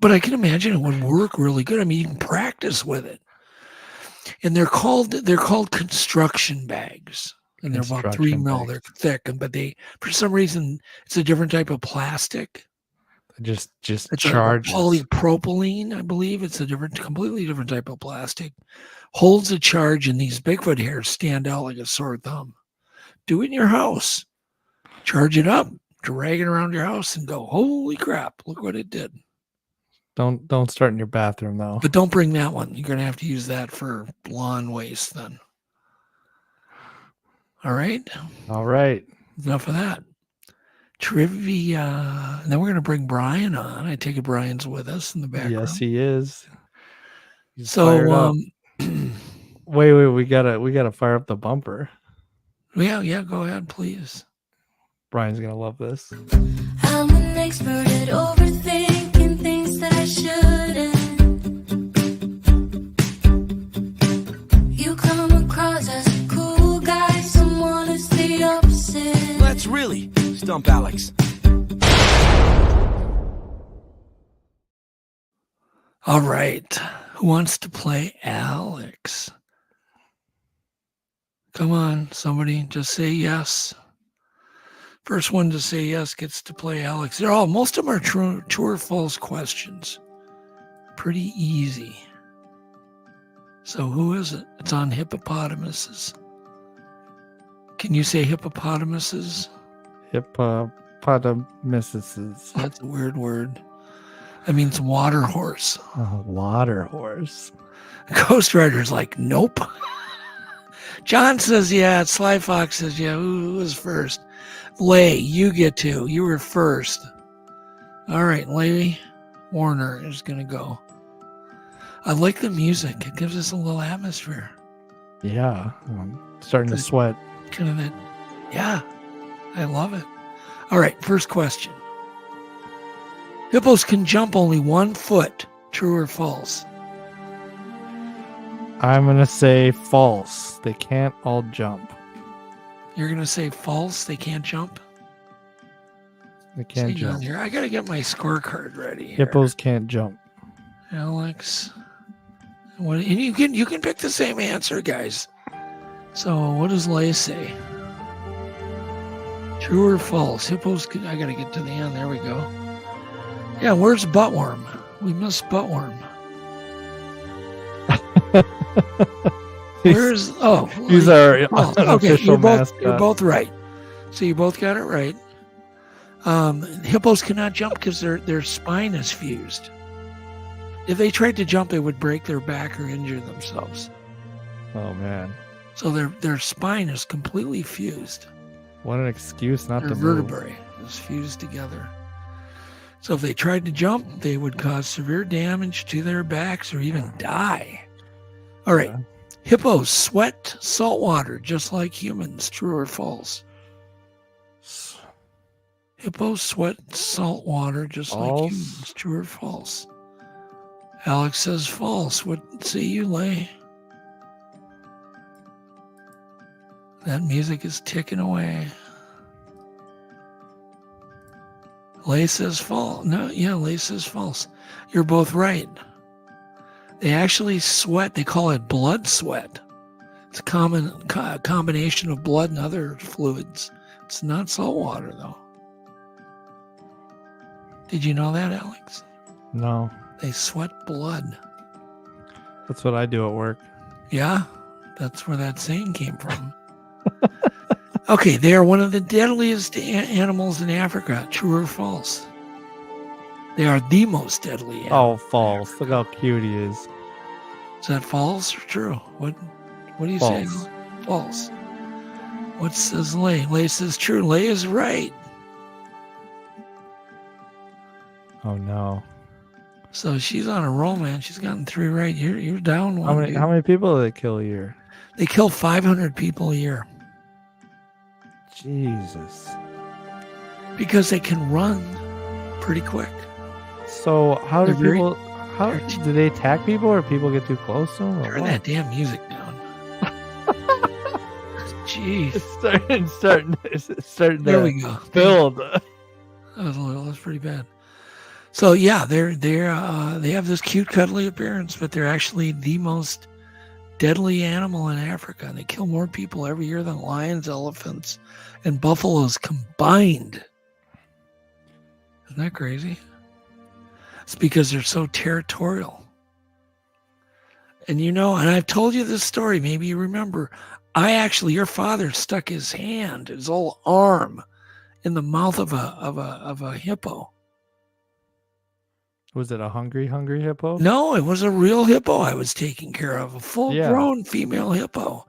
But I can imagine it would work really good. I mean, you can practice with it. And they're called construction bags. And they're about 3 mil. They're thick, but for some reason it's a different type of plastic. It's charges. Polypropylene, I believe. It's a completely different type of plastic. Holds a charge, and these Bigfoot hairs stand out like a sore thumb. Do it in your house. Charge it up, drag it around your house, and go, holy crap, look what it did. Don't start in your bathroom, though. But don't bring that one. You're going to have to use that for lawn waste then. All right? All right. Enough of that. Trivia. And then we're going to bring Brian on. I take it Brian's with us in the background. Yes, he is. He's so, wait, we gotta fire up the bumper. Yeah, go ahead, please. Brian's gonna love this. I'm an expert at overthinking things that I shouldn't. You come across as a cool guy, someone who's the opposite. Let's really stump Alex. All right. Who wants to play Alex? Come on, somebody, just say yes. First one to say yes gets to play Alex. Most of them are true or false questions. Pretty easy. So who is it? It's on hippopotamuses. Can you say hippopotamuses? Hippopotamuses. That's a weird word. That means water horse. Oh, water horse. Ghost Rider's like, nope. John says, yeah. Sly Fox says, yeah. Who was first? Lay, you get to. You were first. All right, Lay Warner is going to go. I like the music. It gives us a little atmosphere. Yeah. I'm starting to sweat. Kind of that. Yeah, I love it. All right, first question. Hippos can jump only 1 foot. True or false? I'm going to say false. They can't all jump. You're going to say false? They can't jump? They can't jump. Here. I got to get my scorecard ready. Hippos can't jump. Alex. What? And you can pick the same answer, guys. So what does Lay say? True or false? Hippos. I gotta get to the end. There we go. Yeah, where's Buttworm? We missed Buttworm. Where's He's our okay, unofficial mascot. You're both right. So you both got it right. Hippos cannot jump because their spine is fused. If they tried to jump, they would break their back or injure themselves. Oh man. So their spine is completely fused. What an excuse not Their to move. vertebrae is fused together. So if they tried to jump, they would cause severe damage to their backs or even die. All right. Yeah. Hippos sweat salt water just like humans. True or false? Hippos sweat salt water just like False. humans. True or false? Alex says false. What say you, Lay? That music is ticking away. Lay says false. No, yeah, Lay says false. You're both right. They actually sweat. They call it blood sweat. It's a combination of blood and other fluids. It's not salt water, though. Did you know that, Alex? No. They sweat blood. That's what I do at work. Yeah, that's where that saying came from. Okay, they are one of the deadliest animals in Africa. True or false? They are the most deadly animal. Oh, false. Look how cute he is. Is that false or true? What do you say? False. False. What says Lay? Lay says true. Lay is right. Oh no. So she's on a roll, man. She's gotten 3 right. You're down one. How many people do they kill a year? They kill 500 people a year Jesus. because they can run pretty quick. So how do They're very- people? How do they attack people, or people get too close to them? Or Turn what? that damn music down. Jeez. It's starting There to we go. build. That's pretty bad. So yeah, they have this cute, cuddly appearance, but they're actually the most deadly animal in Africa. And they kill more people every year than lions, elephants, and buffaloes combined. Isn't that crazy? It's because they're so territorial. And and I've told you this story, maybe you remember. Your father stuck his hand, his whole arm, in the mouth of a hippo. Was it a hungry hippo? No, it was a real hippo I was taking care of, a full-grown female hippo.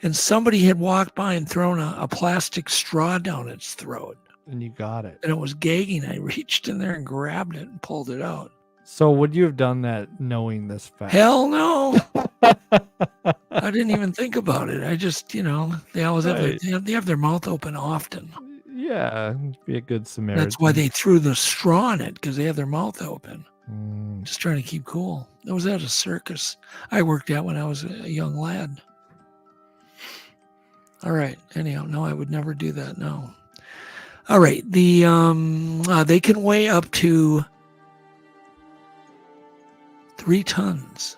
And somebody had walked by and thrown a plastic straw down its throat. And you got it. And it was gagging. I reached in there and grabbed it and pulled it out. So would you have done that knowing this fact? Hell no. I didn't even think about it. I just, they always have their mouth open often. Yeah, it'd be a good Samaritan. That's why they threw the straw in it, because they have their mouth open. Mm. Just trying to keep cool. I was at a circus I worked at when I was a young lad. All right. Anyhow, no, I would never do that. No. All right. They can weigh up to 3 tons.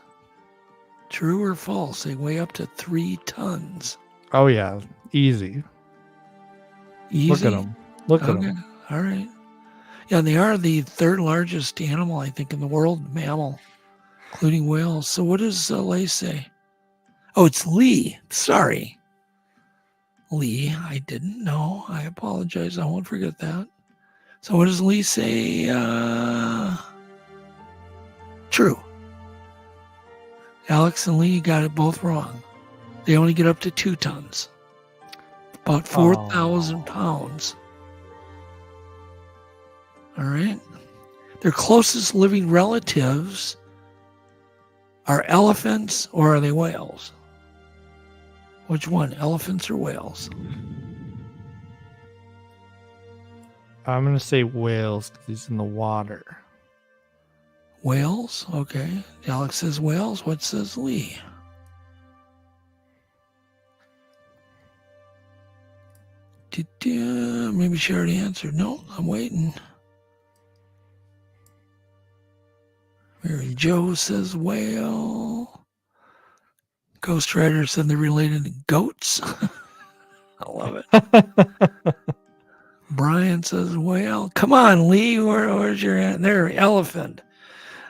True or false? They weigh up to 3 tons. Oh yeah, easy. Easy. Look at them. Look at Okay. them. All right. Yeah, they are the 3rd largest animal, I think, in the world, mammal, including whales. So what does Lay say? Oh, it's Lee. Sorry. Lee, I didn't know. I apologize. I won't forget that. So what does Lee say? True. Alex and Lee got it both wrong. They only get up to 2 tons. About 4,000 pounds. All right. Their closest living relatives are elephants, or are they whales? Which one, elephants or whales? I'm gonna say whales because he's in the water. Whales? Okay. Alex says whales. What says Lee? Maybe she already answered. No, I'm waiting. Mary Jo says whale. Ghost Rider said they're related to goats. I love it. Brian says whale. Come on, Lee. Where's your there? Elephant.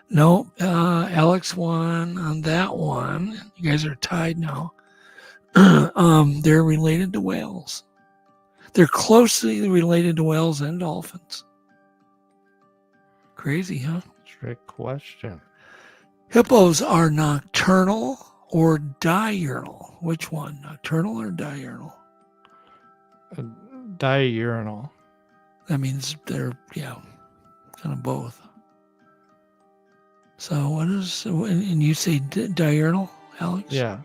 No, Alex won on that one. You guys are tied now. They're related to whales. They're closely related to whales and dolphins. Crazy, huh? Trick question. Hippos are nocturnal or diurnal. Which one? Nocturnal or diurnal? Diurnal. That means they're, kind of both. So what is, and you say diurnal, Alex? Yeah.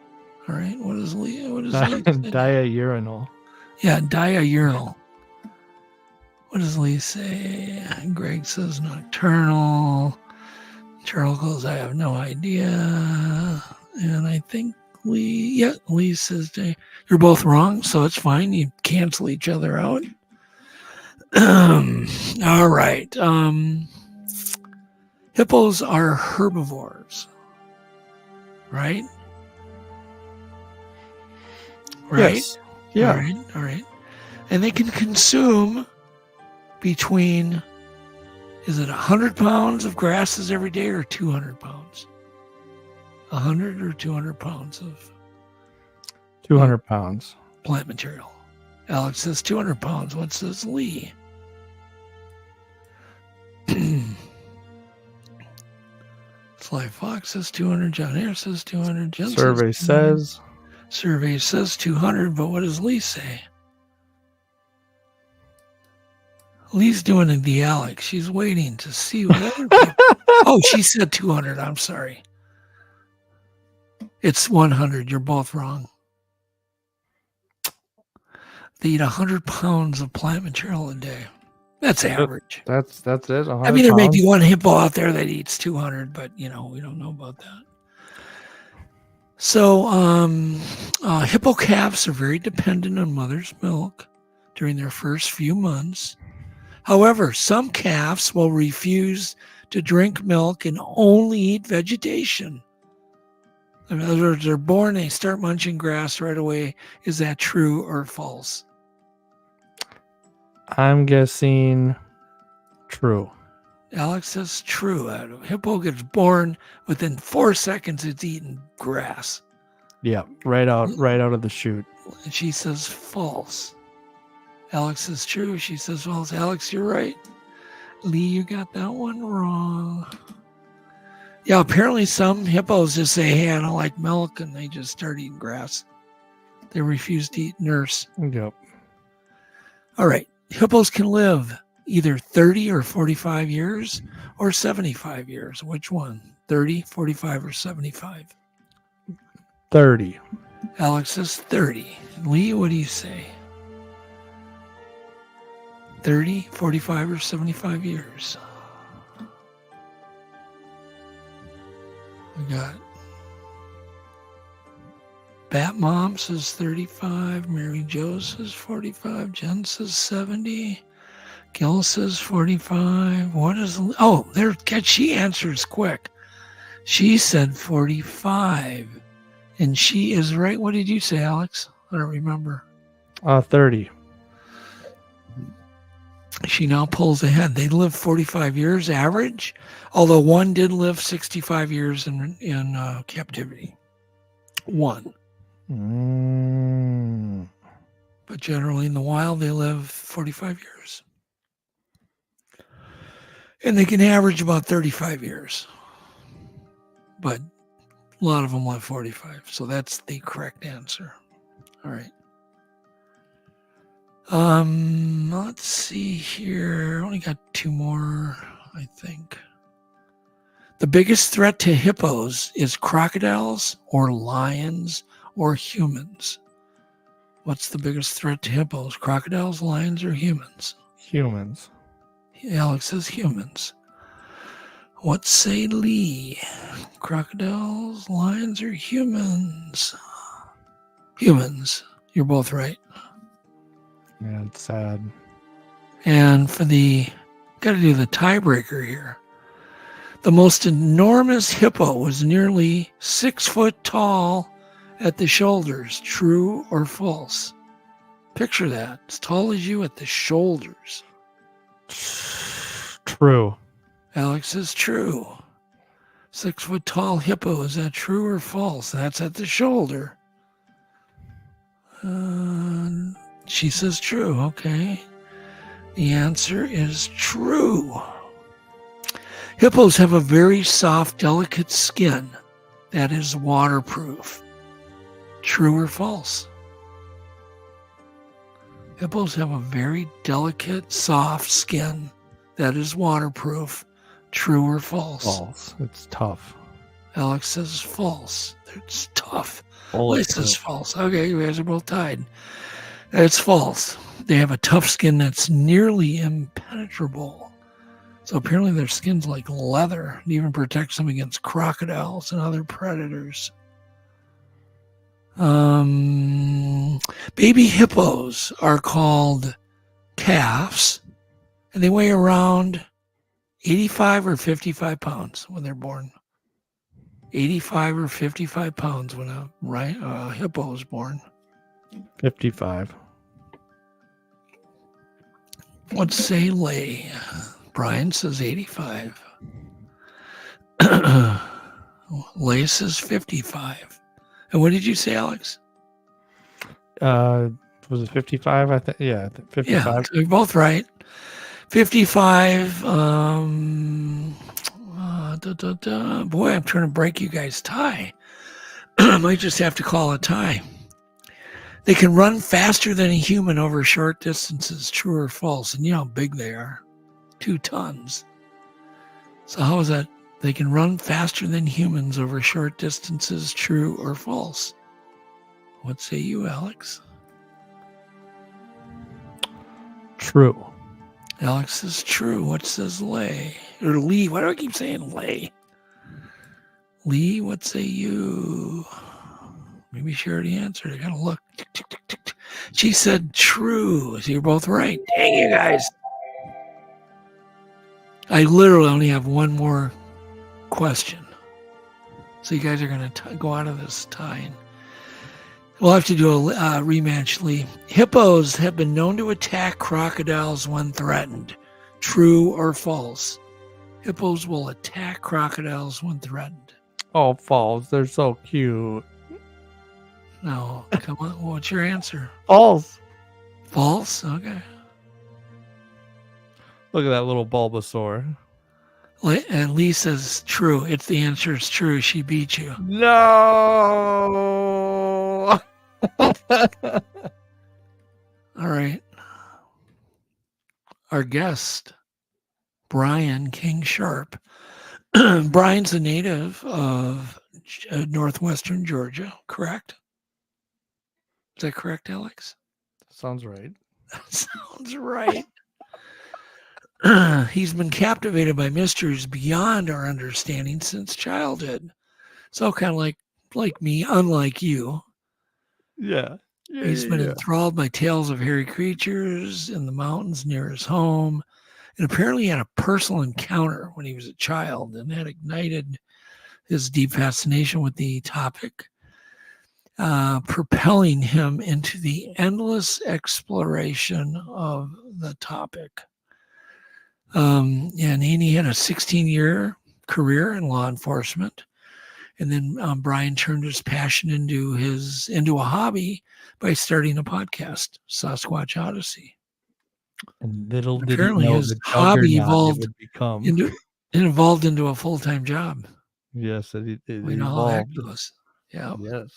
All right. What is Lee? What is Lee? Diurnal. Yeah, diurnal. What does Lee say? Greg says nocturnal. Charles goes, I have no idea. And I think Lee says you're both wrong, so it's fine. You cancel each other out. All right. Hippos are herbivores, right? Right? Yes. Yeah. All right. And they can consume between, is it 100 pounds of grasses every day or 200 pounds? 100 or 200 pounds of 200 pounds. plant material. Alex says 200 pounds. What says Lee? Sly Fox says 200. John Hare says 200. Jen Survey says. Survey says 200, but what does Lee say? Lee's doing the Alex. She's waiting to see what other people. Oh, she said 200. I'm sorry. It's 100. You're both wrong. They eat 100 pounds of plant material a day. That's average. That's it. I mean, there may be one hippo out there that eats 200, but we don't know about that. So, hippo calves are very dependent on mother's milk during their first few months. However, some calves will refuse to drink milk and only eat vegetation. In other words, they're born, they start munching grass right away. Is that true or false? I'm guessing true. Alex says true. A hippo gets born within 4 seconds. It's eating grass. Yeah, right out of the chute. And she says false. Alex says true. She says false. Alex, you're right. Lee, you got that one wrong. Yeah, apparently some hippos just say, hey, I don't like milk, and they just start eating grass. They refuse to eat nurse. Yep. All right. Hippos can live either 30 or 45 years or 75 years. Which one? 30, 45, or 75? 30. Alex says 30. Lee, what do you say? 30, 45, or 75 years? We got Bat Mom says 35. Mary Jo says 45. Jen says 70. Gil says 45. What is... Oh, there. She answers quick. She said 45. And she is right. What did you say, Alex? I don't remember. 30. She now pulls ahead. They live 45 years average, although one did live 65 years in captivity. One. But generally in the wild, they live 45 years. And they can average about 35 years. But a lot of them live 45. So that's the correct answer. All right. Let's see here. Only got two more, I think. The biggest threat to hippos is crocodiles or lions or humans. What's the biggest threat to hippos? Crocodiles, lions, or humans? Humans. Alex says humans. What say Lee? Crocodiles, lions, or humans? Humans. You're both right. Yeah, it's sad. And for got to do the tiebreaker here. The most enormous hippo was nearly 6 foot tall at the shoulders. True or false? Picture that. As tall as you at the shoulders. True. Alex says true. 6 foot tall hippo. Is that true or false? That's at the shoulder. She says true. Okay. The answer is true. Hippos have a very soft, delicate skin that is waterproof. True or false? Hippos have a very delicate, soft skin that is waterproof. True or false? False. It's tough. Alex says false. It's tough. Bullet This is false. Okay, you guys are both tied. It's false. They have a tough skin that's nearly impenetrable. So apparently their skin's like leather. It even protects them against crocodiles and other predators. Baby hippos are called calves, and they weigh around 85 or 55 pounds when they're born. 85 or 55 pounds when a hippo is born. 55. Let's say lay. Brian says 85. Lay says 55. And what did you say, Alex? Was it 55? I think. Yeah, 55. Yeah, you're both right. 55. Boy, I'm trying to break you guys' tie. I might just have to call a tie. They can run faster than a human over short distances. True or false? And you know how big they are. 2 tons. So how is that? They can run faster than humans over short distances. True or false? What say you, Alex? True. Alex says true. What says Lay? Or Lee. Why do I keep saying Lay? Lee, what say you? Maybe she already answered. I gotta look. Tick, tick, tick, tick, tick. She said true. So you're both right. Dang you guys. I literally only have one more question. So you guys are going to go out of this tying. We'll have to do a rematch, Lee. Hippos have been known to attack crocodiles when threatened. True or false? Hippos will attack crocodiles when threatened. Oh, false. They're so cute. No, come on. What's your answer? False. False? Okay. Look at that little Bulbasaur. And Lee says true. It's the answer is true. She beat you. No. All right. Our guest, Brian King Sharp. Brian's a native of northwestern Georgia, correct? Is that correct, Alex? Sounds right. That sounds right. He's been captivated by mysteries beyond our understanding since childhood. So kind of like me, unlike you. Yeah. He's been enthralled by tales of hairy creatures in the mountains near his home, and apparently had a personal encounter when he was a child, and that ignited his deep fascination with the topic, propelling him into the endless exploration of the topic. And he had a 16-year career in law enforcement. And then Brian turned his passion into a hobby by starting a podcast, Sasquatch Odyssey. And little did Apparently he know his the hobby juggernaut evolved evolved into a full-time job. Yes, it We know how that evolved. goes. Yeah. Yes.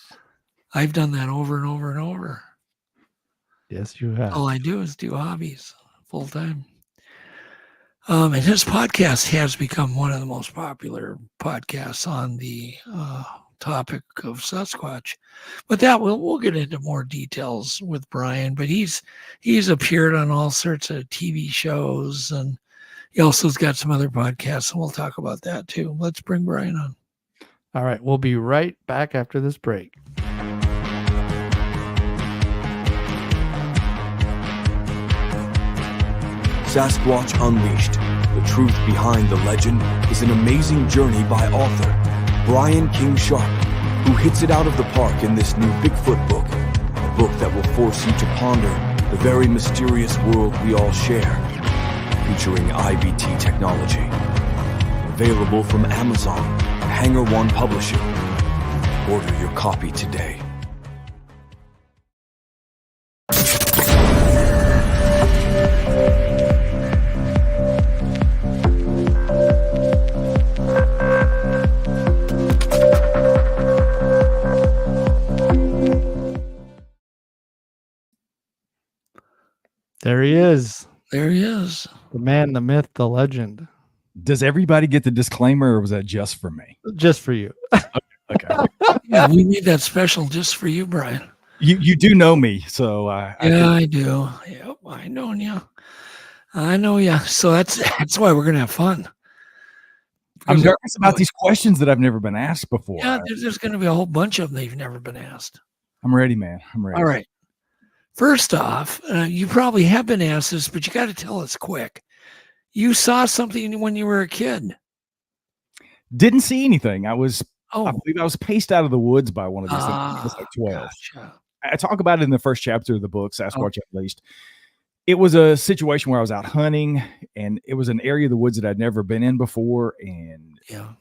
I've done that over and over and over. Yes, you have. All I do is do hobbies full-time. And his podcast has become one of the most popular podcasts on the topic of Sasquatch. But that we'll get into more details with Brian. But he's appeared on all sorts of TV shows, and he also has got some other podcasts, and we'll talk about that too. Let's bring Brian on. All right, we'll be right back after this break. Sasquatch Unleashed. The truth behind the legend is an amazing journey by author Brian King Sharp, who hits it out of the park in this new Bigfoot book, a book that will force you to ponder the very mysterious world we all share, featuring IBT technology. Available from Amazon, Hanger One Publishing. Order your copy today. There he is. There he is. The man, the myth, the legend. Does everybody get the disclaimer, or was that just for me? Just for you. Okay. Yeah, we need that special just for you, Brian. You do know me, so I do. Yep, I know you. I know you. So that's why we're gonna have fun. I'm nervous about these questions that I've never been asked before. Yeah, there's gonna be a whole bunch of them that you've never been asked. I'm ready, man. I'm ready. All right. First off, you probably have been asked this, but you got to tell us quick. You saw something when you were a kid. Didn't see anything. I believe I was paced out of the woods by one of these things. I was like 12. Gotcha. I talk about it in the first chapter of the book, Sasquatch Unleashed. It was a situation where I was out hunting, and it was an area of the woods that I'd never been in before. And Yeah.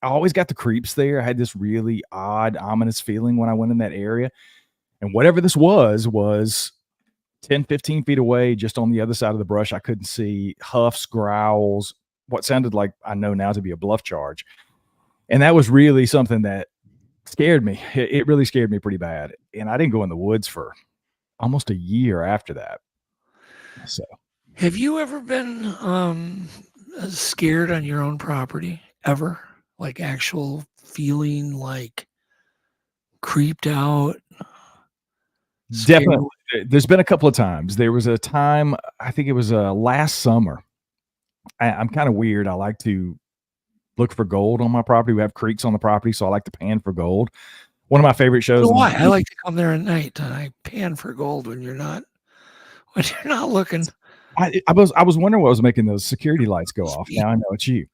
I always got the creeps there. I had this really odd, ominous feeling when I went in that area. And whatever this was 10, 15 feet away, just on the other side of the brush. I couldn't see. Huffs, growls, what sounded like I know now to be a bluff charge. And that was really something that scared me. It really scared me pretty bad. And I didn't go in the woods for almost a year after that. So, have you ever been scared on your own property ever? Like actual feeling like creeped out? definitely. There's been a couple of times. There was a time, I think it was last summer. I'm kind of weird. I like to look for gold on my property. We have creeks on the property, so I like to pan for gold. One of my favorite shows. So why? I like to come there at night and I pan for gold when you're not looking. I was wondering what was making those security lights go off. Now I know it's you.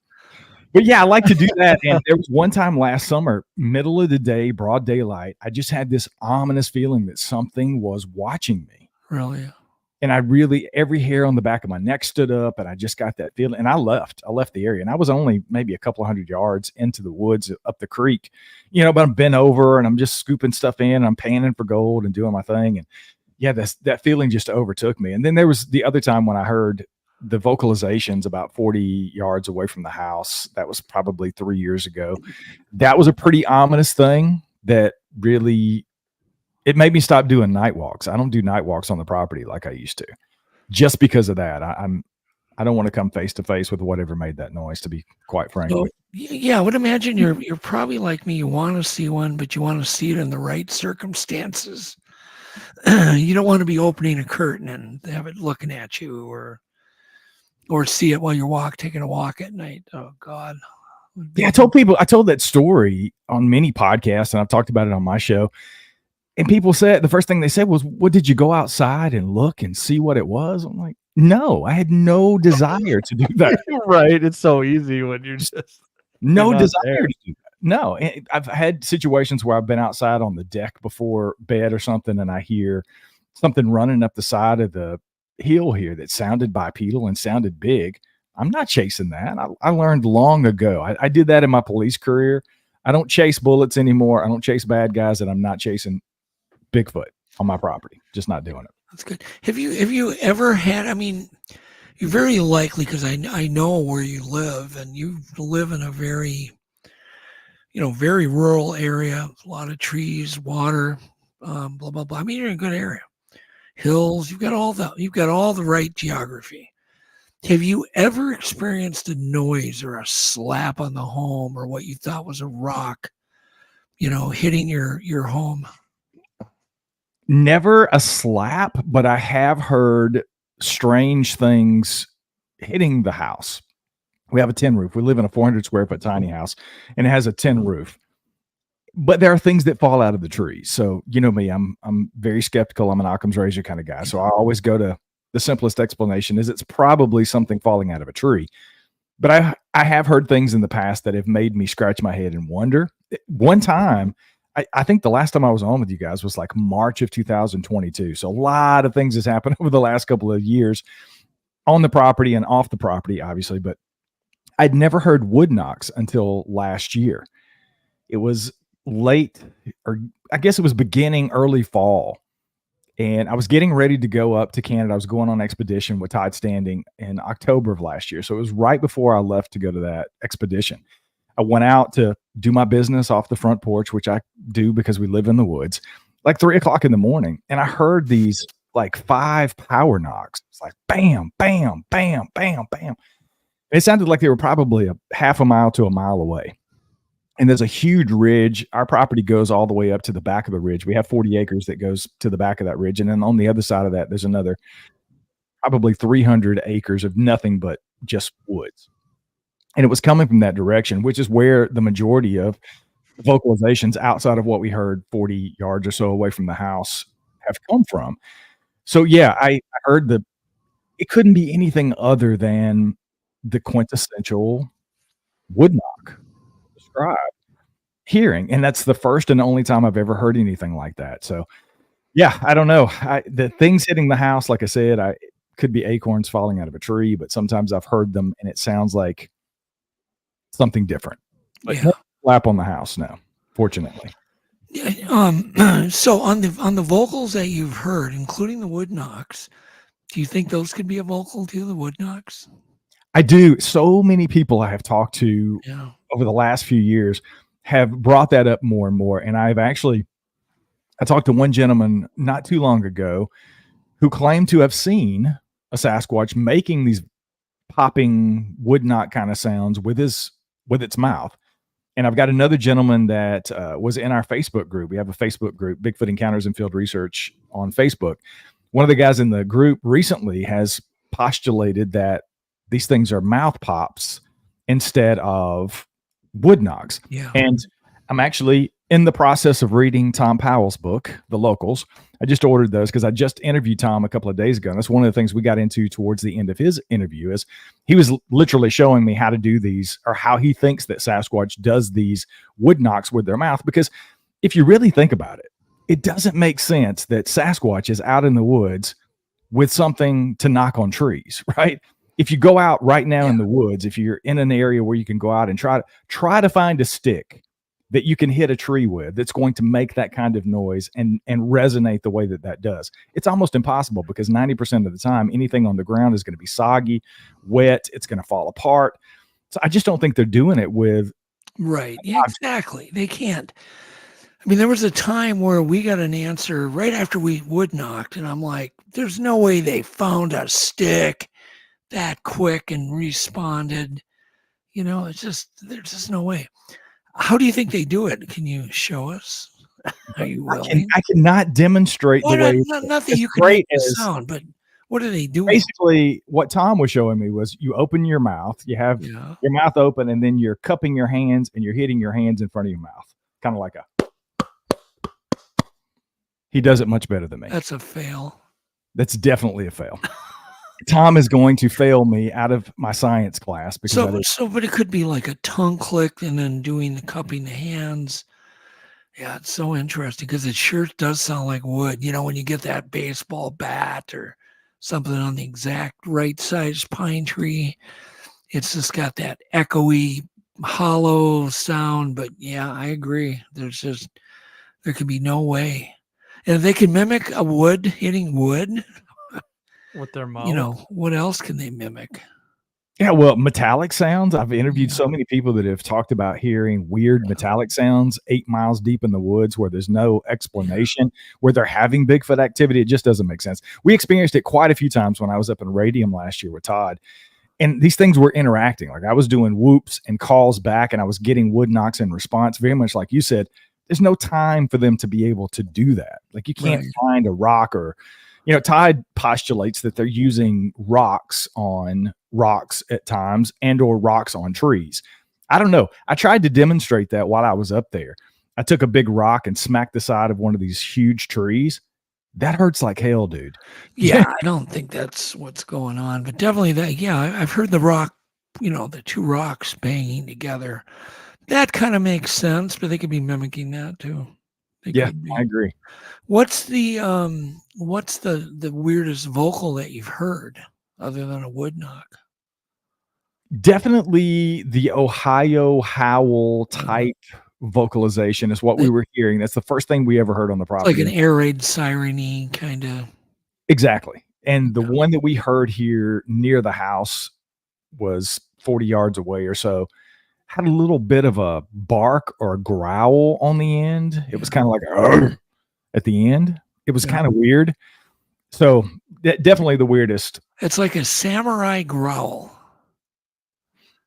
But yeah, I like to do that. And there was one time last summer, middle of the day, broad daylight, I just had this ominous feeling that something was watching me. Really? And every hair on the back of my neck stood up, and I just got that feeling. And I left the area, and I was only maybe a couple 100 yards into the woods up the creek, but I'm bent over and I'm just scooping stuff in, and I'm panning for gold and doing my thing. And yeah, that feeling just overtook me. And then there was the other time when I heard the vocalizations about 40 yards away from the house. That was probably 3 years ago. That was a pretty ominous thing that really, it made me stop doing night walks. I don't do night walks on the property like I used to, just because of that. I don't want to come face to face with whatever made that noise, to be quite frank. So, yeah, I would imagine you're probably like me. You want to see one, but you want to see it in the right circumstances. You don't want to be opening a curtain and have it looking at you, or see it while you're taking a walk at night. Oh God. Yeah, I told that story on many podcasts, and I've talked about it on my show. And people said, the first thing they said was, "What, did you go outside and look and see what it was?" I'm like, no, I had no desire to do that. Right. It's so easy when you're just no desire there. to do that. No, I've had situations where I've been outside on the deck before bed or something, and I hear something running up the side of the hill here that sounded bipedal and sounded big. I'm not chasing that. I learned long ago. I did that in my police career. I don't chase bullets anymore. I don't chase bad guys, and I'm not chasing Bigfoot on my property. Just not doing it. That's good. Have you ever had, you're very likely, because I know where you live, and you live in a very, very rural area, a lot of trees, water, blah, blah, blah. You're in a good area. Hills, you've got all the right geography. Have you ever experienced a noise or a slap on the home, or what you thought was a rock, hitting your home? Never a slap, but I have heard strange things hitting the house. We have a tin roof. We live in a 400 square foot tiny house, and it has a tin roof. But there are things that fall out of the trees. So, me, I'm very skeptical. I'm an Occam's razor kind of guy. So I always go to the simplest explanation is it's probably something falling out of a tree. But I have heard things in the past that have made me scratch my head and wonder. One time, I think the last time I was on with you guys was like March of 2022. So a lot of things has happened over the last couple of years on the property and off the property, obviously. But I'd never heard wood knocks until last year. It was late, or I guess it was beginning early fall. And I was getting ready to go up to Canada. I was going on expedition with Todd Standing in October of last year. So it was right before I left to go to that expedition. I went out to do my business off the front porch, which I do because we live in the woods, like 3 o'clock in the morning. And I heard these like 5 power knocks. It's like bam, bam, bam, bam, bam. It sounded like they were probably a half a mile to a mile away. And there's a huge ridge. Our property goes all the way up to the back of the ridge. We have 40 acres that goes to the back of that ridge. And then on the other side of that, there's another probably 300 acres of nothing but just woods. And it was coming from that direction, which is where the majority of vocalizations outside of what we heard 40 yards or so away from the house have come from. So yeah, I heard it couldn't be anything other than the quintessential wood knock described hearing. And that's the first and only time I've ever heard anything like that. So yeah, I don't know. The things hitting the house, like I said, it could be acorns falling out of a tree, but sometimes I've heard them and it sounds like something different. But no slap on the house, no, fortunately. So on the vocals that you've heard, including the wood knocks, do you think those could be a vocal too, the wood knocks? I do. So many people I have talked to over the last few years have brought that up more and more. And I talked to one gentleman not too long ago who claimed to have seen a Sasquatch making these popping wood knock kind of sounds with its mouth. And I've got another gentleman that was in our Facebook group. We have a Facebook group, Bigfoot Encounters and Field Research on Facebook. One of the guys in the group recently has postulated that these things are mouth pops instead of wood knocks. Yeah. And I'm actually in the process of reading Tom Powell's book, The Locals. I just ordered those because I just interviewed Tom a couple of days ago. And that's one of the things we got into towards the end of his interview is he was literally showing me how to do these, or how he thinks that Sasquatch does these wood knocks with their mouth. Because if you really think about it, it doesn't make sense that Sasquatch is out in the woods with something to knock on trees, right? If you go out right now in the woods, if you're in an area where you can go out and try to find a stick that you can hit a tree with that's going to make that kind of noise and resonate the way that does. It's almost impossible because 90% of the time, anything on the ground is going to be soggy, wet, it's going to fall apart. So I just don't think they're doing it with. Right. Yeah, exactly. They can't. I mean, there was a time where we got an answer right after we wood knocked, and I'm like, there's no way they found a stick that quick and responded. You know, there's just no way. How do you think they do it? Can you show us? Are you willing? I cannot demonstrate the way. Not that you can make the sound, but what are they doing? Basically, what Tom was showing me was you open your mouth, you have your mouth open, and then you're cupping your hands and you're hitting your hands in front of your mouth. Kind of like he does it much better than me. That's a fail. That's definitely a fail. Tom is going to fail me out of my science class because but it could be like a tongue click and then doing the cupping the hands. Yeah, it's so interesting because it sure does sound like wood. You know, when you get that baseball bat or something on the exact right size pine tree, it's just got that echoey, hollow sound. But yeah, I agree. There could be no way. And if they can mimic a wood hitting wood with their mouth, you know, what else can they mimic? Yeah, well, metallic sounds. I've interviewed so many people that have talked about hearing weird metallic sounds 8 miles deep in the woods where there's no explanation, where they're having Bigfoot activity. It just doesn't make sense. We experienced it quite a few times when I was up in Radium last year with Todd. And these things were interacting. Like I was doing whoops and calls back, and I was getting wood knocks in response, very much like you said. There's no time for them to be able to do that. Like you can't find a rock or, you know, Todd postulates that they're using rocks on rocks at times and or rocks on trees. I don't know. I tried to demonstrate that while I was up there. I took a big rock and smacked the side of one of these huge trees. That hurts like hell, dude. Yeah, I don't think that's what's going on, but definitely that. Yeah, I've heard the rock the two rocks banging together. That kind of makes sense, but they could be mimicking that too. They Yeah, could be. I agree. What's the weirdest vocal that you've heard other than a wood knock? Definitely the Ohio howl type vocalization is what we were hearing. That's the first thing we ever heard on the It's property. like an air raid siren-y kind of. Exactly. And the one that we heard here near the house was 40 yards away or so. Had a little bit of a bark or a growl on the end. It was kind of like a at the end. It was kind of weird. So definitely the weirdest. It's like a samurai growl,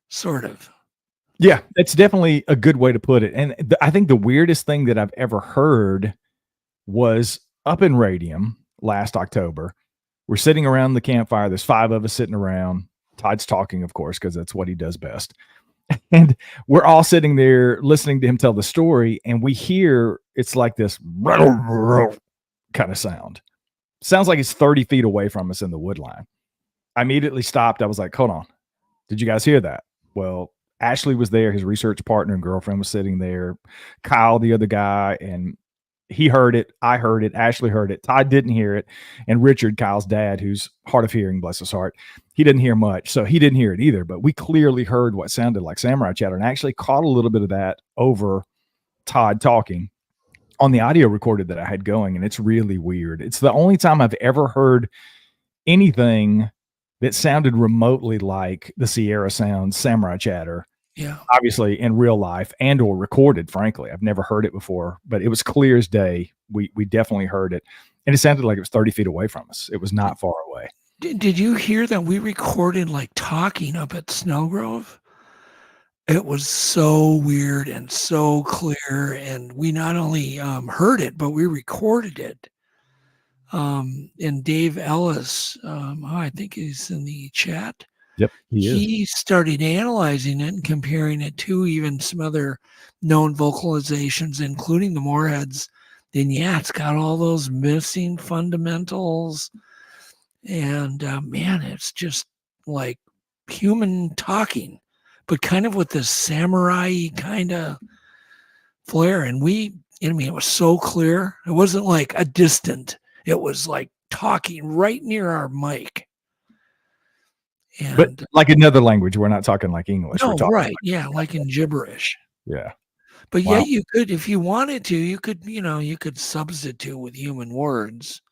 sort of. Yeah, that's definitely a good way to put it. And I think the weirdest thing that I've ever heard was up in Radium last October. We're sitting around the campfire. There's 5 of us sitting around. Todd's talking, of course, because that's what he does best. And we're all sitting there listening to him tell the story, and we hear it's like this kind of sound. Sounds like it's 30 feet away from us in the wood line. I immediately stopped. I was like, hold on. Did you guys hear that? Well, Ashley was there. His research partner and girlfriend was sitting there. Kyle, the other guy, and he heard it. I heard it. Ashley heard it. Todd didn't hear it. And Richard, Kyle's dad, who's hard of hearing, bless his heart, he didn't hear much. So he didn't hear it either. But we clearly heard what sounded like samurai chatter and actually caught a little bit of that over Todd talking on the audio recorded that I had going. And it's really weird. It's the only time I've ever heard anything that sounded remotely like the Sierra Sounds samurai chatter. Yeah. Obviously in real life and or recorded, frankly. I've never heard it before, but it was clear as day. We definitely heard it. And it sounded like it was 30 feet away from us. It was not far away. Did you hear that we recorded like talking up at Snowgrove? It was so weird and so clear. And we not only heard it, but we recorded it. And Dave Ellis, I think he's in the chat. Yep, he started analyzing it and comparing it to even some other known vocalizations, including the Moorheads. Then, yeah, it's got all those missing fundamentals. And, man, it's just like human talking, but kind of with this samurai kind of flair. And it was so clear. It wasn't like a distant. It was like talking right near our mic. And, but like another language, we're not talking like English. No, we're talking right. Like in gibberish. Yeah. But yet you could, if you wanted to, you could substitute with human words.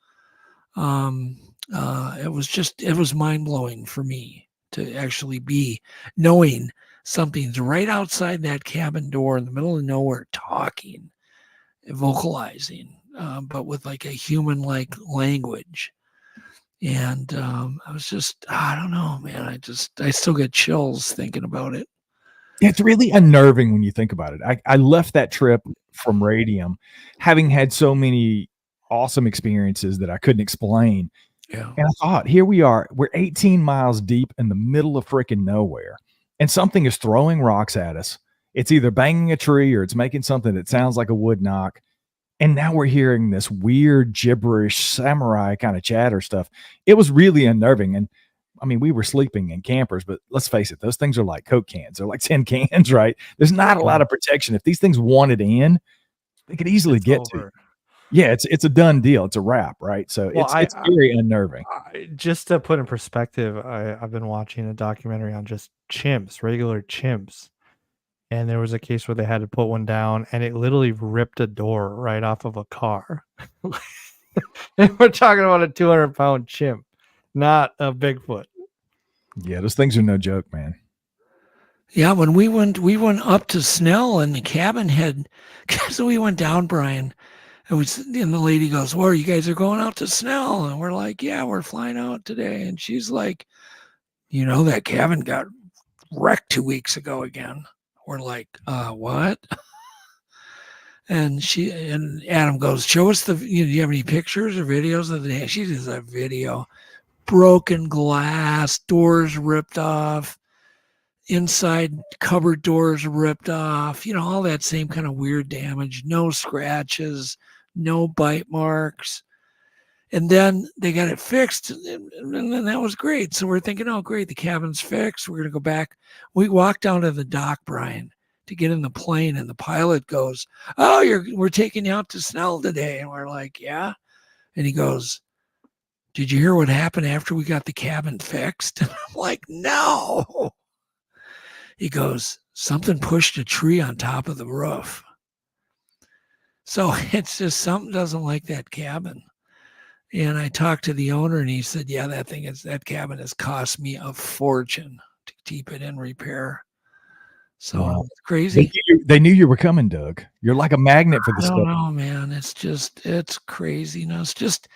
It was mind blowing for me to actually be knowing something's right outside that cabin door in the middle of nowhere talking, vocalizing, but with like a human like language. And I was just, I don't know, man. I still get chills thinking about it. It's really unnerving when you think about it. I left that trip from Radium having had so many awesome experiences that I couldn't explain. Yeah. And I thought, here we are. We're 18 miles deep in the middle of freaking nowhere. And something is throwing rocks at us. It's either banging a tree or it's making something that sounds like a wood knock. And now we're hearing this weird gibberish samurai kind of chatter stuff. It was really unnerving. And I mean, we were sleeping in campers, but let's face it, those things are like Coke cans. They're like 10 cans, right? There's not a lot of protection. If these things wanted in, they could easily get to. Yeah, it's a done deal. It's a wrap, right? So it's very unnerving. Just to put in perspective, I've been watching a documentary on just chimps, regular chimps. And there was a case where they had to put one down and it literally ripped a door right off of a car. And we're talking about a 200-pound chimp, not a Bigfoot. Yeah, those things are no joke, man. Yeah, when we went up to Snell and the cabin had, so we went down, Brian. And the lady goes, "Well, you guys are going out to Snell?" And we're like, "Yeah, we're flying out today." And she's like, "That cabin got wrecked 2 weeks ago again." We're like, what? And Adam goes, "Show us do you have any pictures or videos of the day?" She does a video, broken glass, doors ripped off, inside cupboard doors ripped off, all that same kind of weird damage, no scratches, no bite marks. And then they got it fixed, and then that was great. So we're thinking, oh, great, the cabin's fixed. We're going to go back. We walked down to the dock, Brian, to get in the plane, and the pilot goes, oh, we're taking you out to Snell today. And we're like, yeah. And he goes, did you hear what happened after we got the cabin fixed? And I'm like, no. He goes, something pushed a tree on top of the roof. So it's just something doesn't like that cabin. And I talked to the owner, and he said, yeah, that cabin has cost me a fortune to keep it in repair. So Wow. It's crazy. They knew you were coming, Doug. You're like a magnet for this I don't stuff. know, man. It's craziness. Just,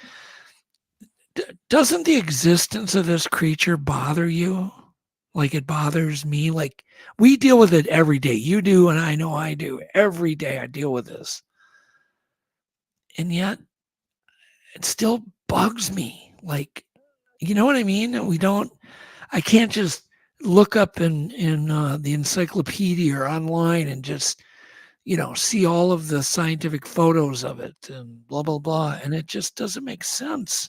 doesn't the existence of this creature bother you? Like it bothers me? Like we deal with it every day. You do, and I know I do. Every day I deal with this. And yet it still bugs me. Like, you know what I mean? I can't just look up in the encyclopedia or online and just, see all of the scientific photos of it and blah, blah, blah. And it just doesn't make sense.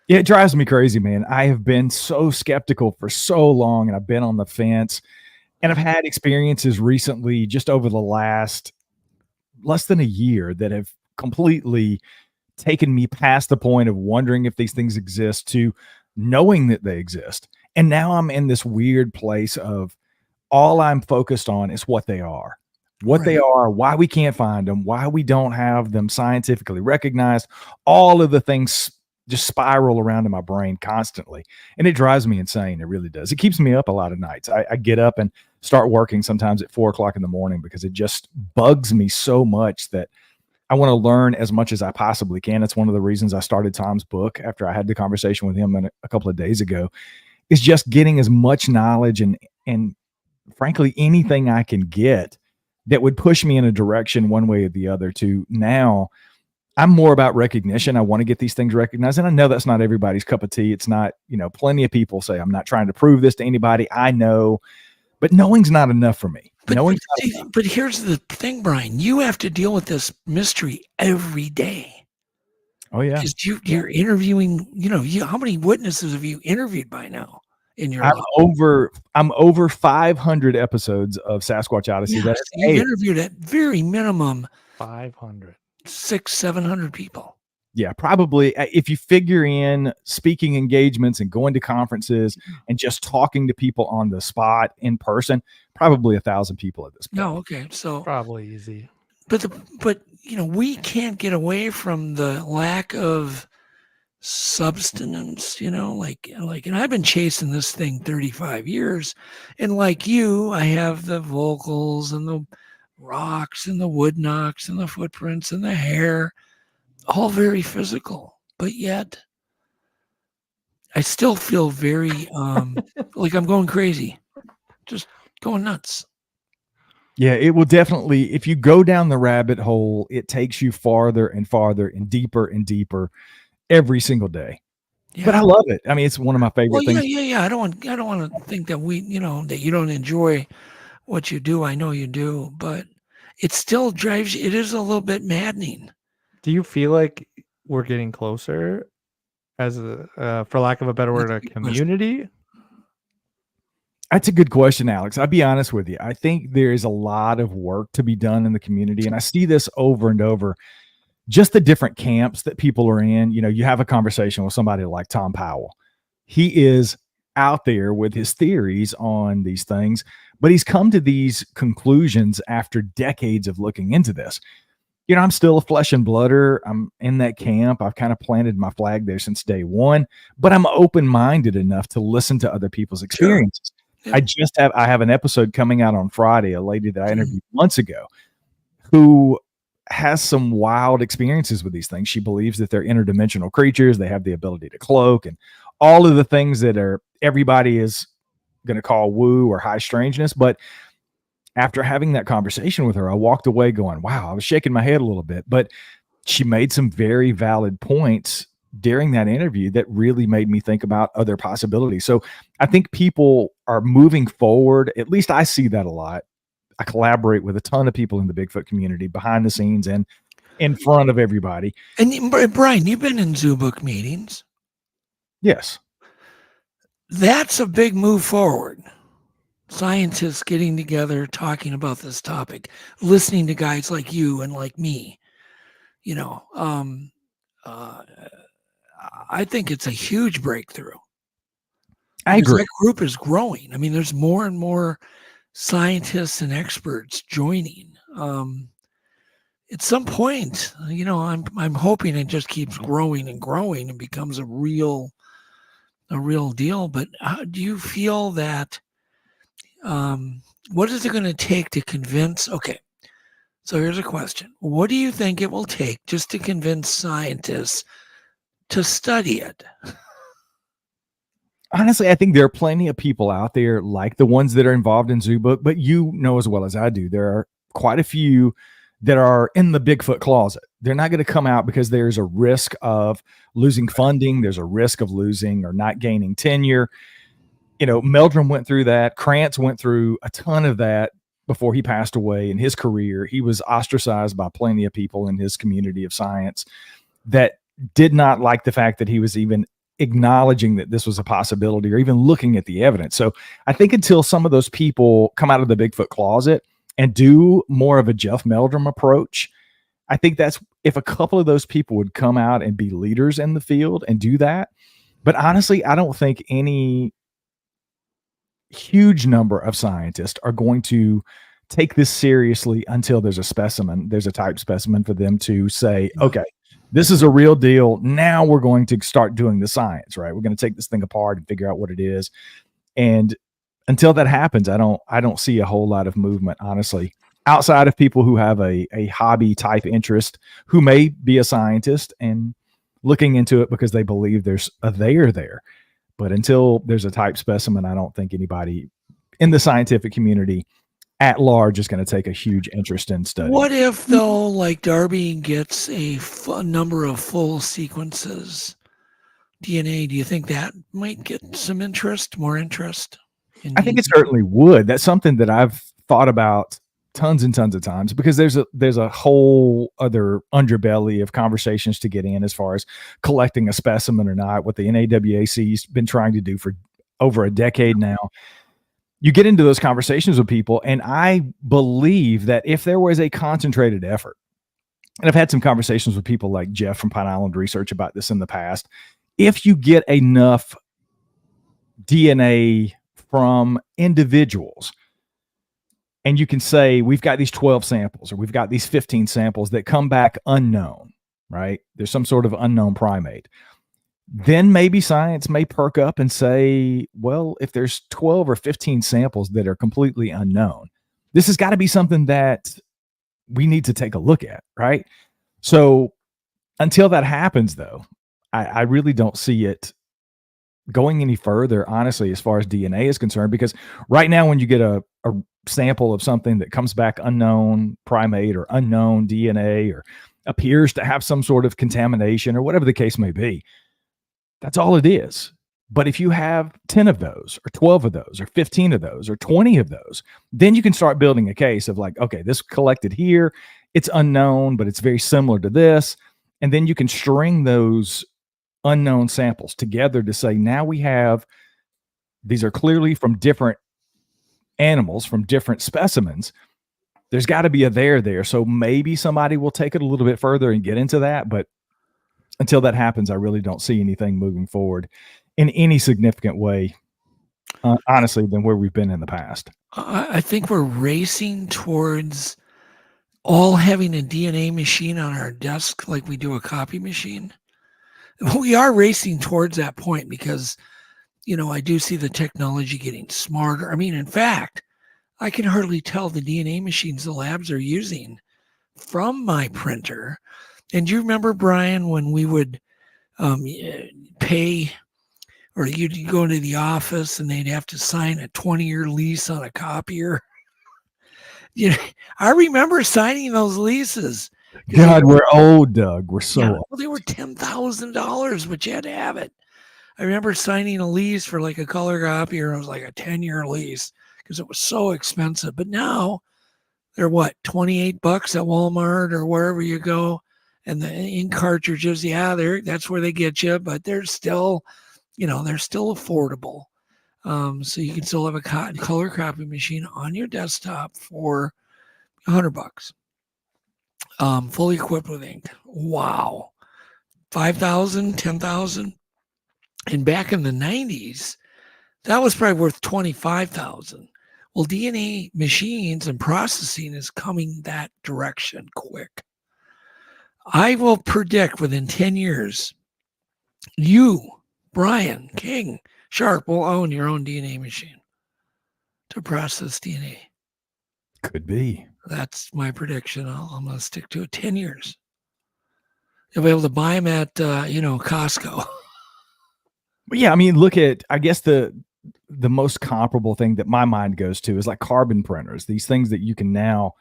Yeah, it drives me crazy, man. I have been so skeptical for so long, and I've been on the fence, and I've had experiences recently just over the last less than a year that have completely taken me past the point of wondering if these things exist to knowing that they exist. And now I'm in this weird place of all I'm focused on is what they are, why we can't find them, why we don't have them scientifically recognized. All of the things just spiral around in my brain constantly. And it drives me insane. It really does. It keeps me up a lot of nights. I get up and start working sometimes at 4:00 in the morning because it just bugs me so much that I want to learn as much as I possibly can. It's one of the reasons I started Tom's book after I had the conversation with him a couple of days ago, is just getting as much knowledge and frankly, anything I can get that would push me in a direction one way or the other. To now I'm more about recognition. I want to get these things recognized. And I know that's not everybody's cup of tea. It's not, plenty of people say, I'm not trying to prove this to anybody. I know, but knowing's not enough for me. But here's the thing, Brian, you have to deal with this mystery every day. Oh yeah. Because you're interviewing, how many witnesses have you interviewed by now in your life? I'm over 500 episodes of Sasquatch Odyssey. Yeah, you've interviewed at very minimum 500. 600-700 people. Yeah, probably. If you figure in speaking engagements and going to conferences and just talking to people on the spot in person, probably 1,000 people at this point. No, okay, so Probably easy. But we can't get away from the lack of substance. And I've been chasing this thing 35 years, and like you, I have the vocals and the rocks and the wood knocks and the footprints and the hair. All very physical, but yet I still feel very like I'm going crazy, just going nuts. Yeah, it will definitely, if you go down the rabbit hole, it takes you farther and farther and deeper every single day. Yeah. But I love it. I mean, it's one of my favorite things. Yeah. I don't want to think that that you don't enjoy what you do. I know you do, but it still drives you. It is a little bit maddening. Do you feel like we're getting closer as for lack of a better word, a community? That's a good question, Alex. I'll be honest with you. I think there is a lot of work to be done in the community. And I see this over and over, just the different camps that people are in. You have a conversation with somebody like Tom Powell. He is out there with his theories on these things, but he's come to these conclusions after decades of looking into this. I'm still a flesh and blooder. I'm in that camp. I've kind of planted my flag there since day one, but I'm open-minded enough to listen to other people's experiences. Sure. Yeah. I have an episode coming out on Friday, a lady that I interviewed months ago who has some wild experiences with these things. She believes that they're interdimensional creatures. They have the ability to cloak and all of the things that everybody is going to call woo or high strangeness. But after having that conversation with her, I walked away going, wow, I was shaking my head a little bit, but she made some very valid points during that interview that really made me think about other possibilities. So I think people are moving forward. At least I see that a lot. I collaborate with a ton of people in the Bigfoot community behind the scenes and in front of everybody. And Brian, you've been in zoo book meetings. Yes. That's a big move forward. Scientists getting together, talking about this topic, listening to guys like you and like me. You know, I think it's a huge breakthrough. I agree. That group is growing. I mean, there's more and more scientists and experts joining. At some point, you know, I'm hoping it just keeps growing and growing and becomes a real deal. But how do you feel that? What is it going to take to convince? Okay, so here's a question: what do you think it will take just to convince scientists to study it? Honestly, I think there are plenty of people out there like the ones that are involved in zoo book, but you know as well as I do, there are quite a few that are in the Bigfoot closet. They're not going to come out because there's a risk of losing funding. There's a risk of losing or not gaining tenure. You know, Meldrum went through that. Krantz went through a ton of that before he passed away in his career. He was ostracized by plenty of people in his community of science that did not like the fact that he was even acknowledging that this was a possibility or even looking at the evidence. So I think until some of those people come out of the Bigfoot closet and do more of a Jeff Meldrum approach, I think that's if a couple of those people would come out and be leaders in the field and do that. But honestly, I don't think any huge number of scientists are going to take this seriously until there's a type specimen for them to say, okay, this is a real deal. Now we're going to start doing the science, right? We're going to take this thing apart and figure out what it is. And until that happens, I don't see a whole lot of movement, honestly, outside of people who have a hobby type interest, who may be a scientist and looking into it because they believe there's a there. But until there's a type specimen, I don't think anybody in the scientific community at large is going to take a huge interest in studying. What if, though, like Darby gets a number of full sequences, DNA? Do you think that might get some more interest? I think it certainly would. That's something that I've thought about tons and tons of times because there's a whole other underbelly of conversations to get in as far as collecting a specimen or not, what the NAWAC's been trying to do for over a decade now. You get into those conversations with people, and I believe that if there was a concentrated effort, and I've had some conversations with people like Jeff from Pine Island Research about this in the past, if you get enough DNA from individuals, and you can say, we've got these 12 samples, or we've got these 15 samples that come back unknown, right? There's some sort of unknown primate. Then maybe science may perk up and say, well, if there's 12 or 15 samples that are completely unknown, this has got to be something that we need to take a look at, right? So until that happens, though, I really don't see it going any further, honestly, as far as DNA is concerned, because right now when you get a sample of something that comes back unknown primate or unknown DNA or appears to have some sort of contamination or whatever the case may be, that's all it is. But if you have 10 of those or 12 of those or 15 of those or 20 of those, then you can start building a case of like, okay, this collected here, it's unknown, but it's very similar to this. And then you can string those unknown samples together to say, now we have, these are clearly from different animals, from different specimens. There's got to be a there. So maybe somebody will take it a little bit further and get into that. But until that happens, I really don't see anything moving forward in any significant way, honestly, than where we've been in the past. I think we're racing towards all having a DNA machine on our desk like we do a copy machine. We are racing towards that point because, you know, I do see the technology getting smarter. I mean, in fact, I can hardly tell the DNA machines the labs are using from my printer. And do you remember, Brian, when we would pay, or you'd go into the office and they'd have to sign a 20-year lease on a copier? You know, I remember signing those leases. God, we're old, Doug. We're so old. Well, they were $10,000, but you had to have it. I remember signing a lease for like a color copier. It was like a 10-year lease because it was so expensive. But now they're what, $28 at Walmart or wherever you go. And the ink cartridges, yeah, that's where they get you, but they're still, they're still affordable. So you can still have a color copy machine on your desktop for $100, fully equipped with ink. Wow. 5,000, 10,000. And back in the 90s, that was probably worth 25,000. Well, DNA machines and processing is coming that direction quick. I will predict within 10 years, you, Brian King Sharp, will own your own DNA machine to process DNA. Could be. That's my prediction. I'm going to stick to it. 10 years. You'll be able to buy them at, Costco. Yeah, I mean, look at, I guess the most comparable thing that my mind goes to is like carbon printers, these things that you can now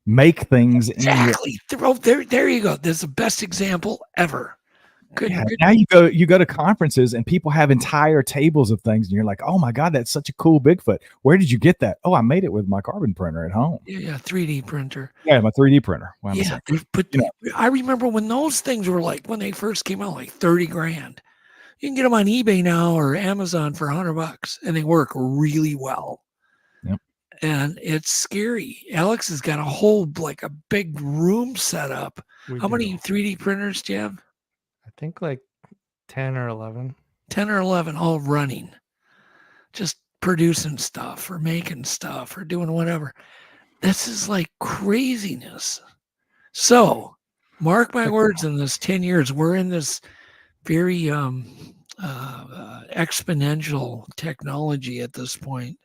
make things. Exactly. There you go. That's the best example ever. Good. Now you go to conferences and people have entire tables of things and you're like, oh my God, that's such a cool Bigfoot. Where did you get that? Oh, I made it with my carbon printer at home. Yeah. 3D printer. Yeah, my 3D printer. Wow, yeah. But I remember when those things were when they first came out, like $30,000. You can get them on eBay now or Amazon for $100 and they work really well. Yep. And it's scary. Alex has got a big room set up. How many 3D printers do you have? I think like 10 or 11. 10 or 11 all running, just producing stuff or making stuff or doing whatever. This is like craziness. So mark my words, in this 10 years, we're in this very exponential technology at this point.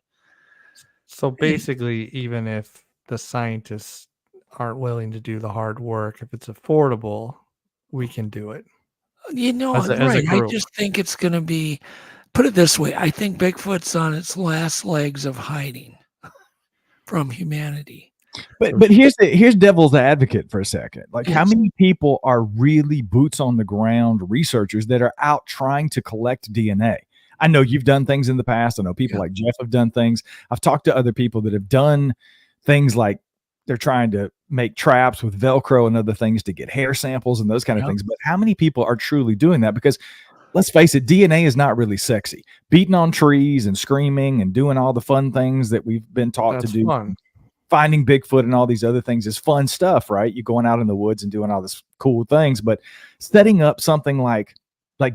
So basically, even if the scientists aren't willing to do the hard work, if it's affordable, we can do it. Right. I just think it's going to be, put it this way. I think Bigfoot's on its last legs of hiding from humanity. But here's devil's advocate for a second. Like, how many people are really boots on the ground researchers that are out trying to collect DNA? I know you've done things in the past. I know people like Jeff have done things. I've talked to other people that have done things like they're trying to make traps with Velcro and other things to get hair samples and those kind of things. But how many people are truly doing that? Because let's face it, DNA is not really sexy. Beating on trees and screaming and doing all the fun things that we've been taught to do. Fun. Finding Bigfoot and all these other things is fun stuff, right? You're going out in the woods and doing all this cool things, but setting up something like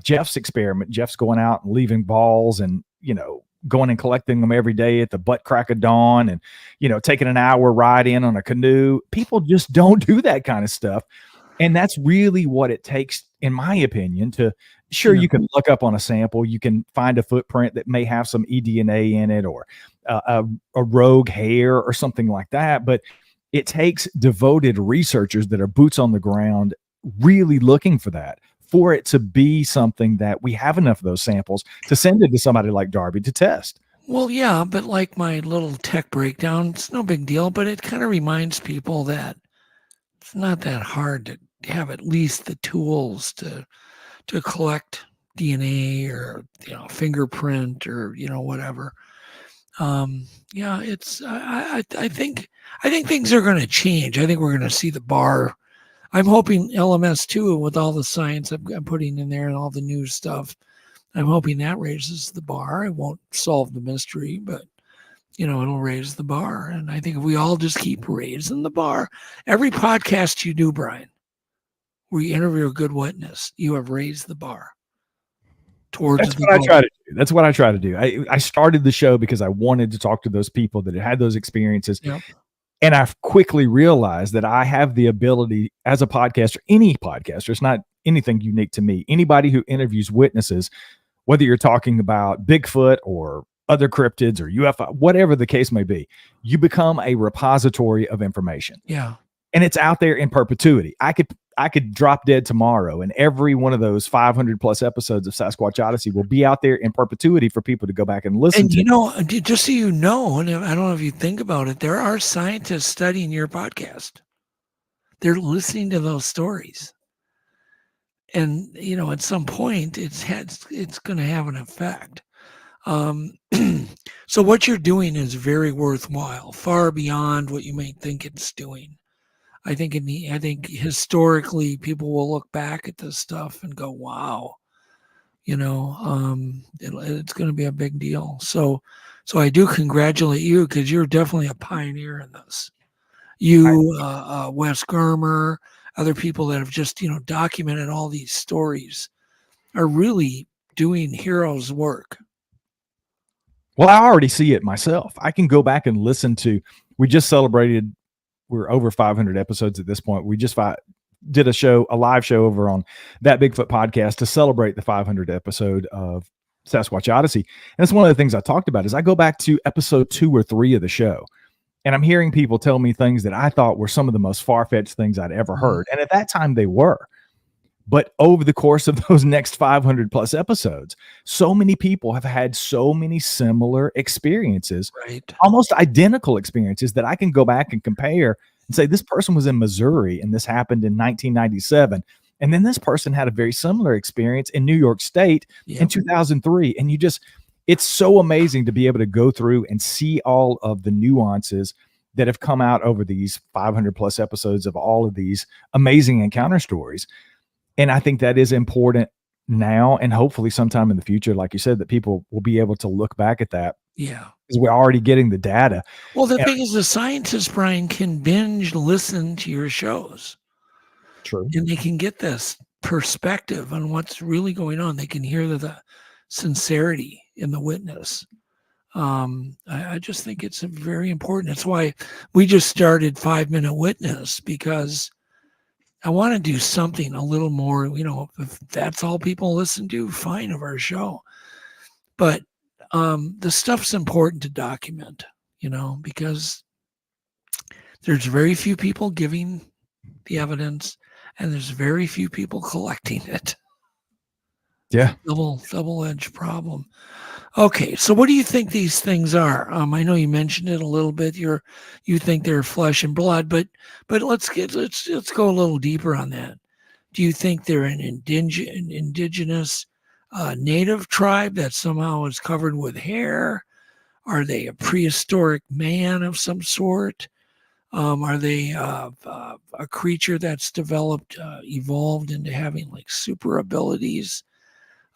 Jeff's experiment, Jeff's going out and leaving balls and, going and collecting them every day at the butt crack of dawn and, taking an hour ride in on a canoe. People just don't do that kind of stuff. And that's really what it takes, in my opinion, you can look up on a sample, you can find a footprint that may have some eDNA in it or a rogue hair or something like that. But it takes devoted researchers that are boots on the ground really looking for that, for it to be something that we have enough of those samples to send it to somebody like Darby to test. Well, yeah, but like my little tech breakdown, it's no big deal, but it kind of reminds people that it's not that hard to have at least the tools to collect DNA or, fingerprint or, whatever. It's, I think things are going to change. I think we're going to see the bar. I'm hoping LMS too, with all the science I'm putting in there and all the new stuff, I'm hoping that raises the bar. It won't solve the mystery, but it'll raise the bar. And I think if we all just keep raising the bar, every podcast you do, Brian, where you interview a good witness, you have raised the bar towards. That's what I try to do. That's what I try to do. I started the show because I wanted to talk to those people that had those experiences. Yep. And I've quickly realized that I have the ability as a podcaster, any podcaster, it's not anything unique to me. Anybody who interviews witnesses, whether you're talking about Bigfoot or other cryptids or UFO, whatever the case may be, you become a repository of information. Yeah. And it's out there in perpetuity. I could drop dead tomorrow and every one of those 500 plus episodes of Sasquatch Odyssey will be out there in perpetuity for people to go back and listen to. And just so you know, and I don't know if you think about it, there are scientists studying your podcast. They're listening to those stories. And, at some point it's going to have an effect. So what you're doing is very worthwhile, far beyond what you may think it's doing. I think I think historically people will look back at this stuff and go, wow, it's going to be a big deal. So I do congratulate you, because you're definitely a pioneer in this. You, Wes Germer, other people that have just, documented all these stories are really doing heroes work. Well, I already see it myself. I can go back and listen to, we just celebrated, we're over 500 episodes at this point. We just did a live show over on That Bigfoot podcast to celebrate the 500th episode of Sasquatch Odyssey. And it's one of the things I talked about is I go back to episode 2 or 3 of the show, and I'm hearing people tell me things that I thought were some of the most far-fetched things I'd ever heard. And at that time they were. But over the course of those next 500 plus episodes, so many people have had so many similar experiences, right? Almost identical experiences that I can go back and compare and say, this person was in Missouri and this happened in 1997. And then this person had a very similar experience in New York State in 2003. And it's so amazing to be able to go through and see all of the nuances that have come out over these 500 plus episodes of all of these amazing encounter stories. And I think that is important now, and hopefully sometime in the future, like you said, that people will be able to look back at that. Yeah. Because we're already getting the data. Well, the thing is, the scientists, Brian, can binge listen to your shows. True. And they can get this perspective on what's really going on. They can hear the sincerity in the witness. I just think it's very important. That's why we just started 5 Minute Witness, because I want to do something a little more, if that's all people listen to, fine, of our show. But the stuff's important to document, because there's very few people giving the evidence, and there's very few people collecting it. Yeah. Double-edged problem. Okay, so what do you think these things are? I know you mentioned it a little bit. You think they're flesh and blood, but let's go a little deeper on that. Do you think they're an indigenous native tribe that somehow is covered with hair? Are they a prehistoric man of some sort? Are they a creature that's evolved into having like super abilities?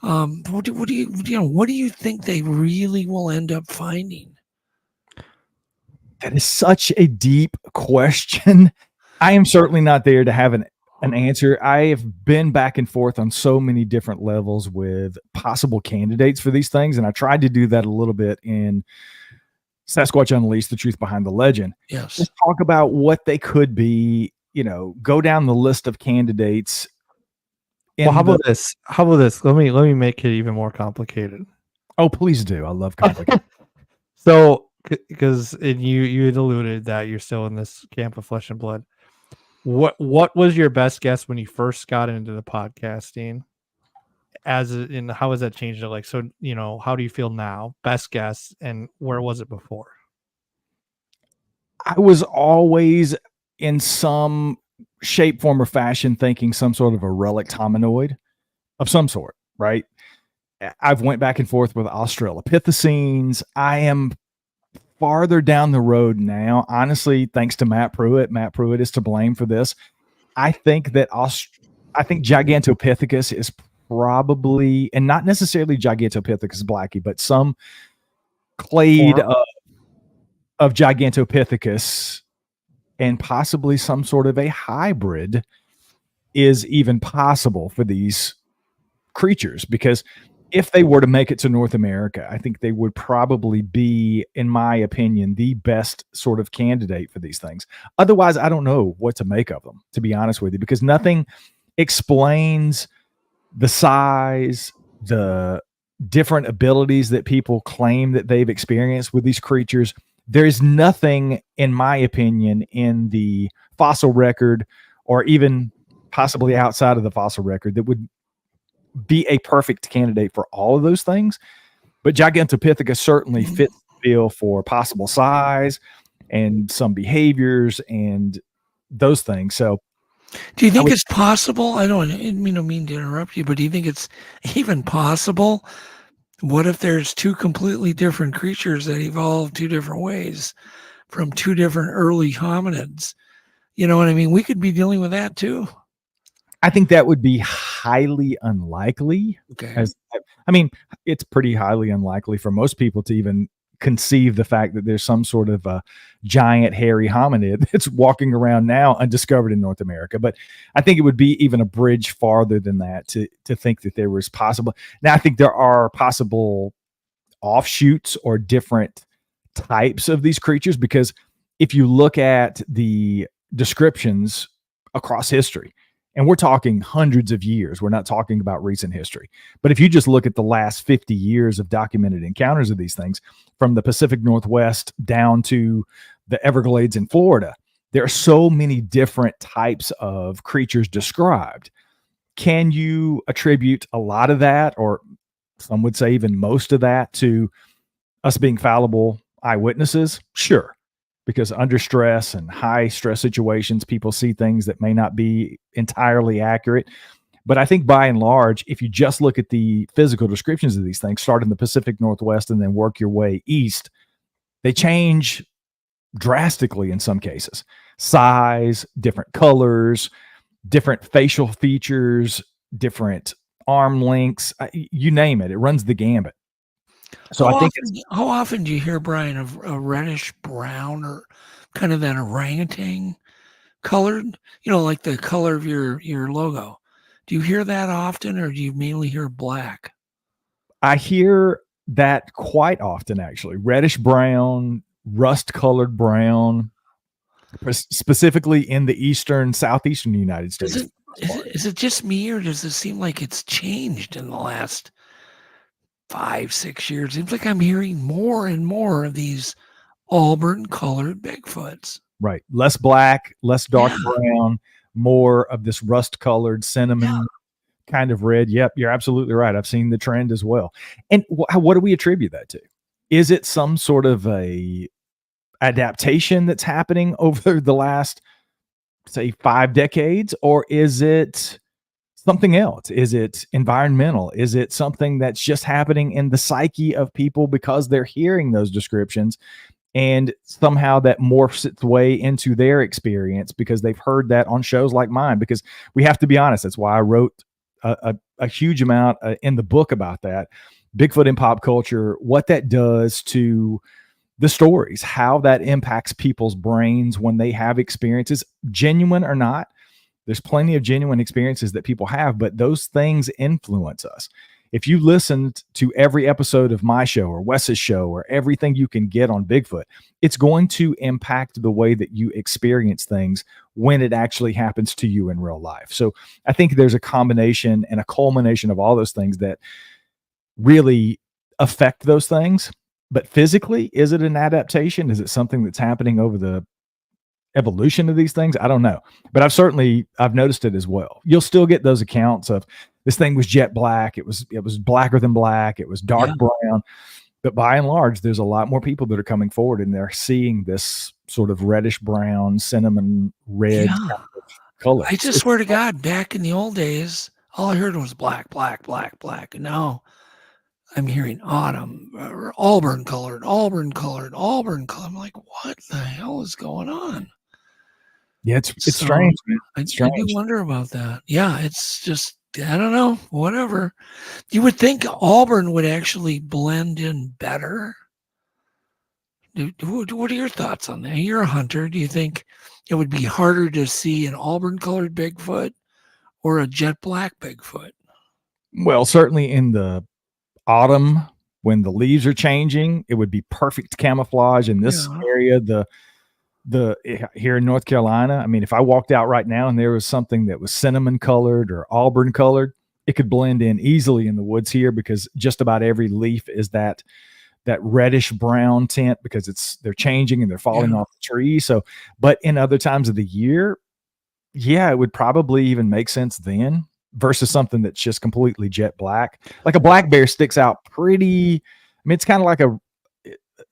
What do you think they really will end up finding? That is such a deep question. I am certainly not there to have an answer. I have been back and forth on so many different levels with possible candidates for these things, and I tried to do that a little bit in Sasquatch Unleashed, The Truth Behind the Legend. Yes. Just talk about what they could be, go down the list of candidates. Well, how about this? Let me make it even more complicated. Oh, please do. I love complicated. So, because you had alluded that you're still in this camp of flesh and blood. What was your best guess when you first got into the podcasting? How has that changed it? Like, so, how do you feel now? Best guess, and where was it before? I was always in some shape, form, or fashion thinking some sort of a relic hominoid of some sort, right? I've went back and forth with Australopithecines. I am farther down the road now, honestly, thanks to Matt Pruitt. Matt Pruitt is to blame for this. I think Gigantopithecus is probably, and not necessarily Gigantopithecus blackie, but some clade of Gigantopithecus, and possibly some sort of a hybrid is even possible for these creatures. Because if they were to make it to North America, I think they would probably be, in my opinion, the best sort of candidate for these things. Otherwise, I don't know what to make of them, to be honest with you, because nothing explains the size, the different abilities that people claim that they've experienced with these creatures. There's nothing, in my opinion, in the fossil record, or even possibly outside of the fossil record, that would be a perfect candidate for all of those things. But Gigantopithecus certainly fits the bill for possible size and some behaviors and those things. So, do you think it's possible? I don't mean to interrupt you, but do you think it's even possible? What if there's two completely different creatures that evolved two different ways from two different early hominids? You know what I mean? We could be dealing with that too. I think that would be highly unlikely. Okay. I mean, it's pretty highly unlikely for most people to even conceive the fact that there's some sort of a giant hairy hominid that's walking around now undiscovered in North America. But I think it would be even a bridge farther than that to think that there was possible. Now, I think there are possible offshoots or different types of these creatures, because if you look at the descriptions across history, and we're talking hundreds of years, we're not talking about recent history, but if you just look at the last 50 years of documented encounters of these things, from the Pacific Northwest down to the Everglades in Florida, there are so many different types of creatures described. Can you attribute a lot of that, or some would say even most of that, to us being fallible eyewitnesses? Sure. Because under stress and high stress situations, people see things that may not be entirely accurate. But I think by and large, if you just look at the physical descriptions of these things, start in the Pacific Northwest and then work your way east, they change drastically in some cases. Size, different colors, different facial features, different arm lengths, you name it. It runs the gambit. So how often do you hear, Brian, of a reddish brown or kind of that orangutan colored, like the color of your logo? Do you hear that often, or do you mainly hear black? I hear that quite often, actually. Reddish brown, rust colored brown, specifically in the southeastern United States. Is it just me, or does it seem like it's changed in the last 5-6 years? It seems like I'm hearing more and more of these auburn colored Bigfoots. Right. Less black, less dark brown, more of this rust colored cinnamon kind of red. Yep. You're absolutely right. I've seen the trend as well. And what do we attribute that to? Is it some sort of a adaptation that's happening over the last, say, 5 decades, or is it something else? Is it environmental? Is it something that's just happening in the psyche of people because they're hearing those descriptions, and somehow that morphs its way into their experience because they've heard that on shows like mine? Because we have to be honest, that's why I wrote a huge amount in the book about that. Bigfoot in pop culture, what that does to the stories, how that impacts people's brains when they have experiences, genuine or not. There's plenty of genuine experiences that people have, but those things influence us. If you listened to every episode of my show or Wes's show or everything you can get on Bigfoot, it's going to impact the way that you experience things when it actually happens to you in real life. So I think there's a combination and a culmination of all those things that really affect those things. But physically, is it an adaptation? Is it something that's happening over the evolution of these things? I don't know, but I've noticed it as well. You'll still get those accounts of this thing was jet black. It was blacker than black. It was dark brown. But by and large, there's a lot more people that are coming forward and they're seeing this sort of reddish brown, cinnamon red kind of color. I just swear to God, back in the old days, all I heard was black, black, black, black. And now I'm hearing autumn, auburn colored. I'm like, what the hell is going on? Yeah, it's strange. I do wonder about that. Yeah, it's just, I don't know, whatever. You would think auburn would actually blend in better. What are your thoughts on that? You're a hunter. Do you think it would be harder to see an auburn colored Bigfoot or a jet black Bigfoot? Well, certainly in the autumn when the leaves are changing, it would be perfect camouflage in this area. The here in North Carolina, I mean, if I walked out right now and there was something that was cinnamon colored or auburn colored, it could blend in easily in the woods here because just about every leaf is that reddish brown tint because they're changing and they're falling off the tree. So, but in other times of the year, it would probably even make sense then versus something that's just completely jet black. Like a black bear sticks out pretty. I mean, it's kind of like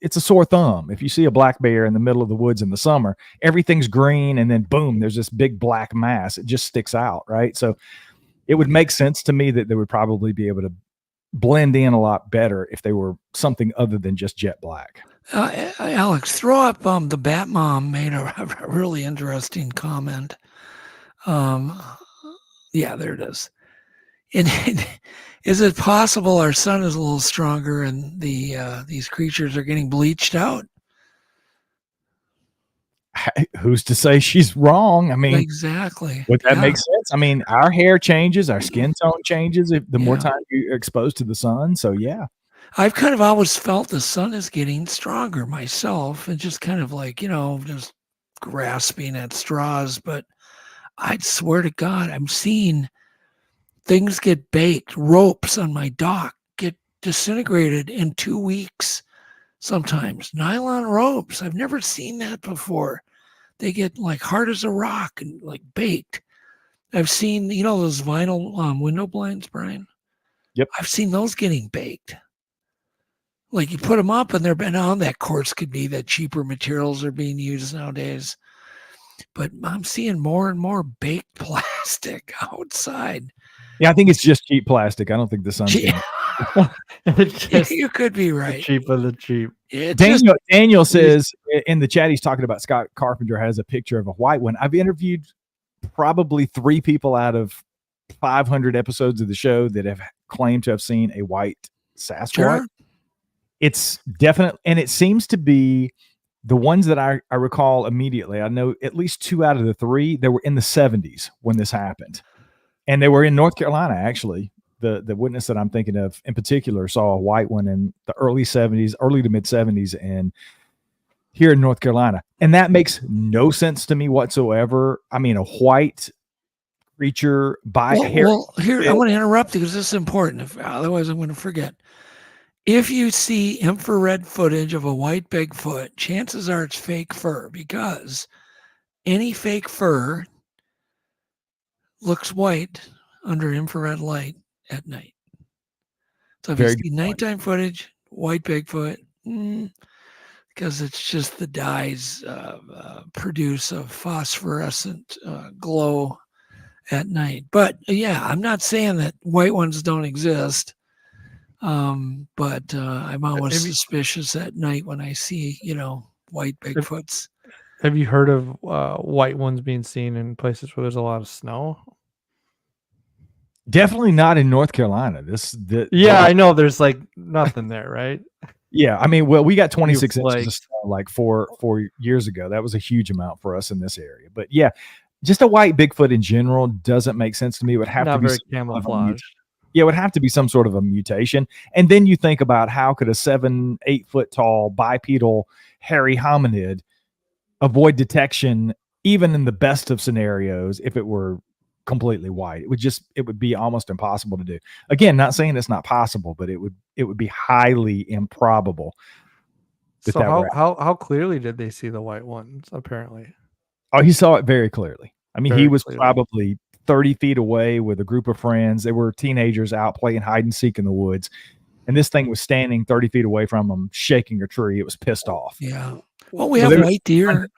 it's a sore thumb. If you see a black bear in the middle of the woods in the summer, everything's green and then boom, there's this big black mass. It just sticks out, right? So it would make sense to me that they would probably be able to blend in a lot better if they were something other than just jet black. Alex, throw up the Bat Mom made a really interesting comment. Yeah, there it is. And is it possible our sun is a little stronger and these creatures are getting bleached out? Who's to say she's wrong? I mean, exactly. Would that make sense? I mean, our hair changes, our skin tone changes the more time you're exposed to the sun. So yeah. I've kind of always felt the sun is getting stronger myself, and just kind of like, just grasping at straws. But I'd swear to God, I'm seeing things get baked. Ropes on my dock get disintegrated in 2 weeks. Sometimes nylon ropes. I've never seen that before. They get like hard as a rock and like baked. I've seen, those vinyl window blinds, Brian. Yep. I've seen those getting baked. Like you put them up and they're been on that course could be that cheaper materials are being used nowadays. But I'm seeing more and more baked plastic outside. Yeah, I think it's just cheap plastic. I don't think the sun's You could be right. Cheap of the cheap. Daniel says in the chat, he's talking about Scott Carpenter has a picture of a white one. I've interviewed probably 3 people out of 500 episodes of the show that have claimed to have seen a white Sasquatch. Sure. It's definitely, and it seems to be the ones that I recall immediately. I know at least 2 out of the 3 that were in the 70s when this happened. And they were in North Carolina, actually. The witness that I'm thinking of in particular saw a white one in the early to mid 70s and here in North Carolina. And that makes no sense to me whatsoever. I mean, a white creature here, I want to interrupt because this is important. Otherwise, I'm going to forget. If you see infrared footage of a white Bigfoot, chances are it's fake fur, because any fake fur looks white under infrared light at night. So if you see nighttime footage, white Bigfoot, because it's just the dyes produce a phosphorescent glow at night. But yeah, I'm not saying that white ones don't exist. But I'm always suspicious at night when I see, white Bigfoots. Have you heard of white ones being seen in places where there's a lot of snow? Definitely not in North Carolina. I know there's like nothing there, right? Yeah, I mean, well, we got 26 inches of snow like four years ago. That was a huge amount for us in this area. But yeah, just a white Bigfoot in general doesn't make sense to me. It would have to be camouflage. Yeah, it would have to be some sort of a mutation. And then you think about how could a 7-8 foot tall bipedal hairy hominid avoid detection, even in the best of scenarios, if it were completely white? It would be almost impossible to do. Again, not saying it's not possible, but it would be highly improbable. So how clearly did they see the white ones? Apparently, he saw it very clearly. I mean, he was clearly. Probably 30 feet away with a group of friends. They were teenagers out playing hide and seek in the woods. And this thing was standing 30 feet away from them, shaking a tree. It was pissed off. Yeah. Well, we have white deer.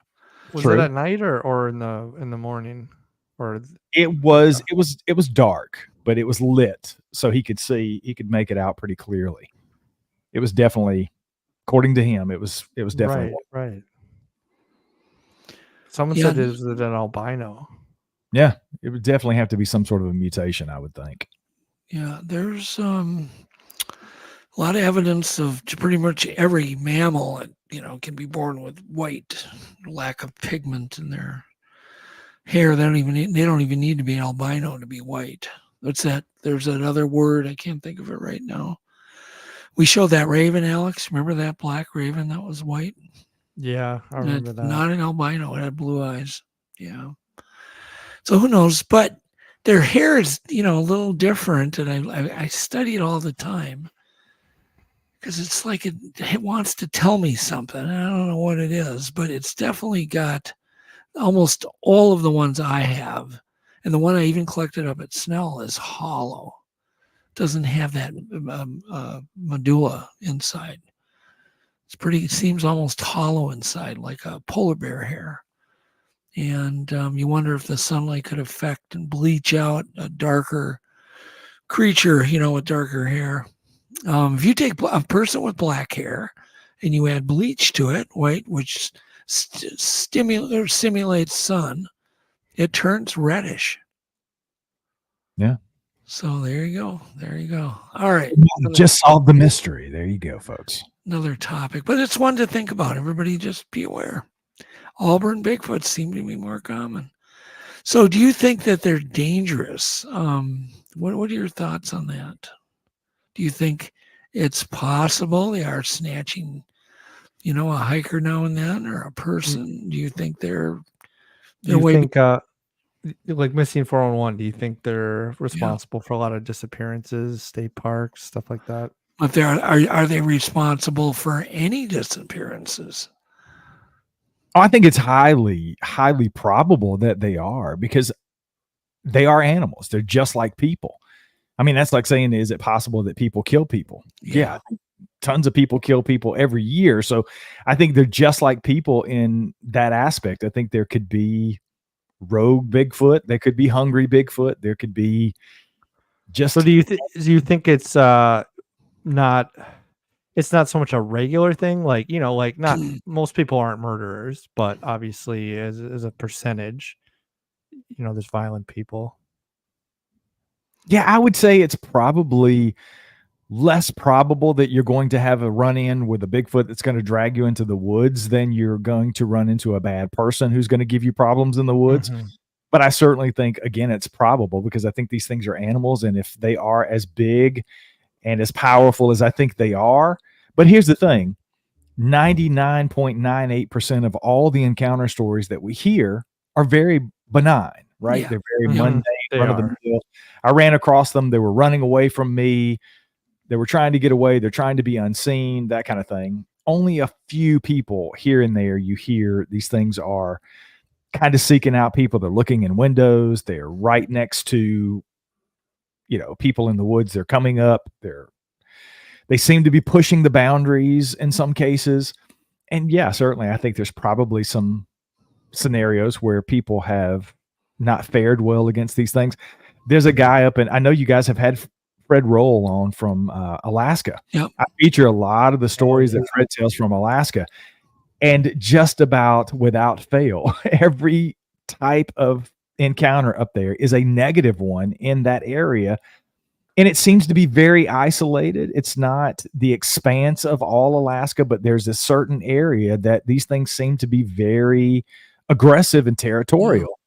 Was it at night or in the morning? Or it was dark, but it was lit. So he could make it out pretty clearly. It was definitely, according to him, it was definitely right. Someone said it was an albino. Yeah, it would definitely have to be some sort of a mutation, I would think. Yeah, there's a lot of evidence of pretty much every mammal that, can be born with white, lack of pigment in their hair. They don't even need to be albino to be white. What's that? There's that other word. I can't think of it right now. We showed that raven, Alex. Remember that black raven that was white? Yeah, I remember that. Not an albino. It had blue eyes. Yeah. So who knows? But their hair is, a little different, and I study it all the time because it's like it wants to tell me something. I don't know what it is, but it's definitely got almost all of the ones I have, and the one I even collected up at Snell is hollow. Doesn't have that medulla inside. It seems almost hollow inside, like a polar bear hair. And you wonder if the sunlight could affect and bleach out a darker creature, with darker hair. If you take a person with black hair and you add bleach to it, right, which simulates sun, it turns reddish. Yeah. So there you go. There you go. All right. Just solve the mystery. There you go, folks. Another topic, but it's one to think about. Everybody just be aware. Auburn Bigfoot seem to be more common. So do you think that they're dangerous? What are your thoughts on that? Do you think it's possible they are snatching, a hiker now and then, or a person? Do you think they're think like missing 411, do you think they're responsible for a lot of disappearances, state parks, stuff like that? But are they responsible for any disappearances? I think it's highly, highly probable that they are, because they are animals. They're just like people. I mean, that's like saying, is it possible that people kill people? Yeah. Tons of people kill people every year. So I think they're just like people in that aspect. I think there could be rogue Bigfoot. There could be hungry Bigfoot. There could be just. So do you think it's not so much a regular thing? Like, like not most people aren't murderers, but obviously as a percentage, there's violent people. Yeah, I would say it's probably less probable that you're going to have a run-in with a Bigfoot that's going to drag you into the woods than you're going to run into a bad person who's going to give you problems in the woods. Mm-hmm. But I certainly think, again, it's probable, because I think these things are animals, and if they are as big and as powerful as I think they are. But here's the thing, 99.98% of all the encounter stories that we hear are very benign, right? Yeah. They're very mundane, run of the mill. I ran across them. They were running away from me. They were trying to get away. They're trying to be unseen, that kind of thing. Only a few people here and there you hear these things are kind of seeking out people. They're looking in windows. They're right next to, people in the woods. They're coming up. They seem to be pushing the boundaries in some cases. And yeah, certainly I think there's probably some scenarios where people have not fared well against these things. There's a guy I know you guys have had Fred Roll on from Alaska. Yep. I feature a lot of the stories that Fred tells from Alaska, and just about without fail, every type of encounter up there is a negative one in that area. And it seems to be very isolated. It's not the expanse of all Alaska, but there's a certain area that these things seem to be very aggressive and territorial.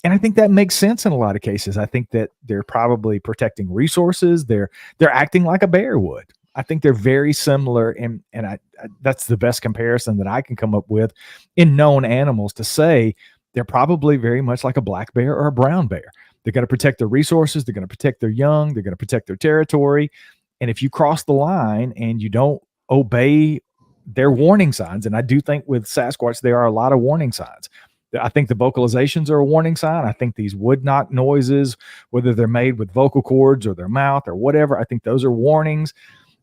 And I think that makes sense in a lot of cases. I think that they're probably protecting resources. They're acting like a bear would. I think they're very similar, and that's the best comparison that I can come up with in known animals to say they're probably very much like a black bear or a brown bear. They're going to protect their resources. They're going to protect their young. They're going to protect their territory. And if you cross the line and you don't obey their warning signs, and I do think with Sasquatch there are a lot of warning signs. I think the vocalizations are a warning sign. I think these wood knock noises, whether they're made with vocal cords or their mouth or whatever, I think those are warnings.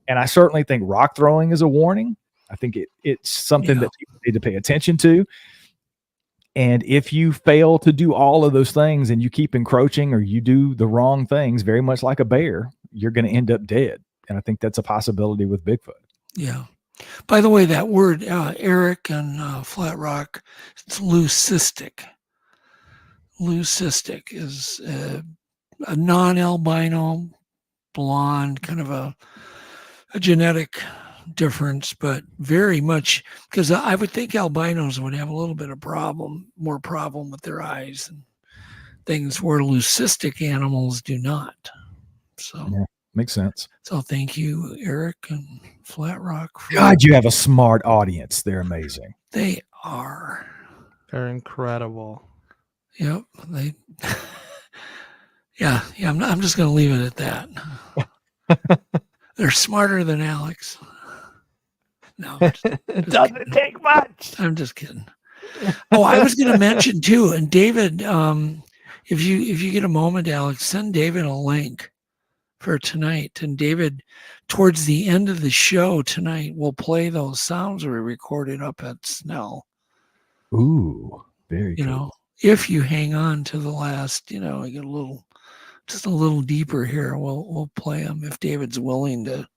And I certainly think rock throwing is a warning. I think it's something that people need to pay attention to. And if you fail to do all of those things and you keep encroaching or you do the wrong things, very much like a bear, you're going to end up dead. And I think that's a possibility with Bigfoot. Yeah. By the way, that word, Eric and Flat Rock, it's leucistic. Leucistic is a non-albino, blonde, kind of a genetic difference, but very much, because I would think albinos would have a little bit of more problem with their eyes and things, where leucistic animals do not. So yeah, makes sense. So thank you, Eric and Flat Rock. God, you have a smart audience. They're amazing. They are. They're incredible. Yep. Yeah. I'm just going to leave it at that. They're smarter than Alex. No, it doesn't take much. I'm just kidding. Oh, I was going to mention too, and David, if you get a moment, Alex, send David a link for tonight. And David, towards the end of the show tonight, we'll play those sounds we recorded up at Snell. Ooh, very cool. If you hang on to the last, you get a little deeper here. We'll play them if David's willing to.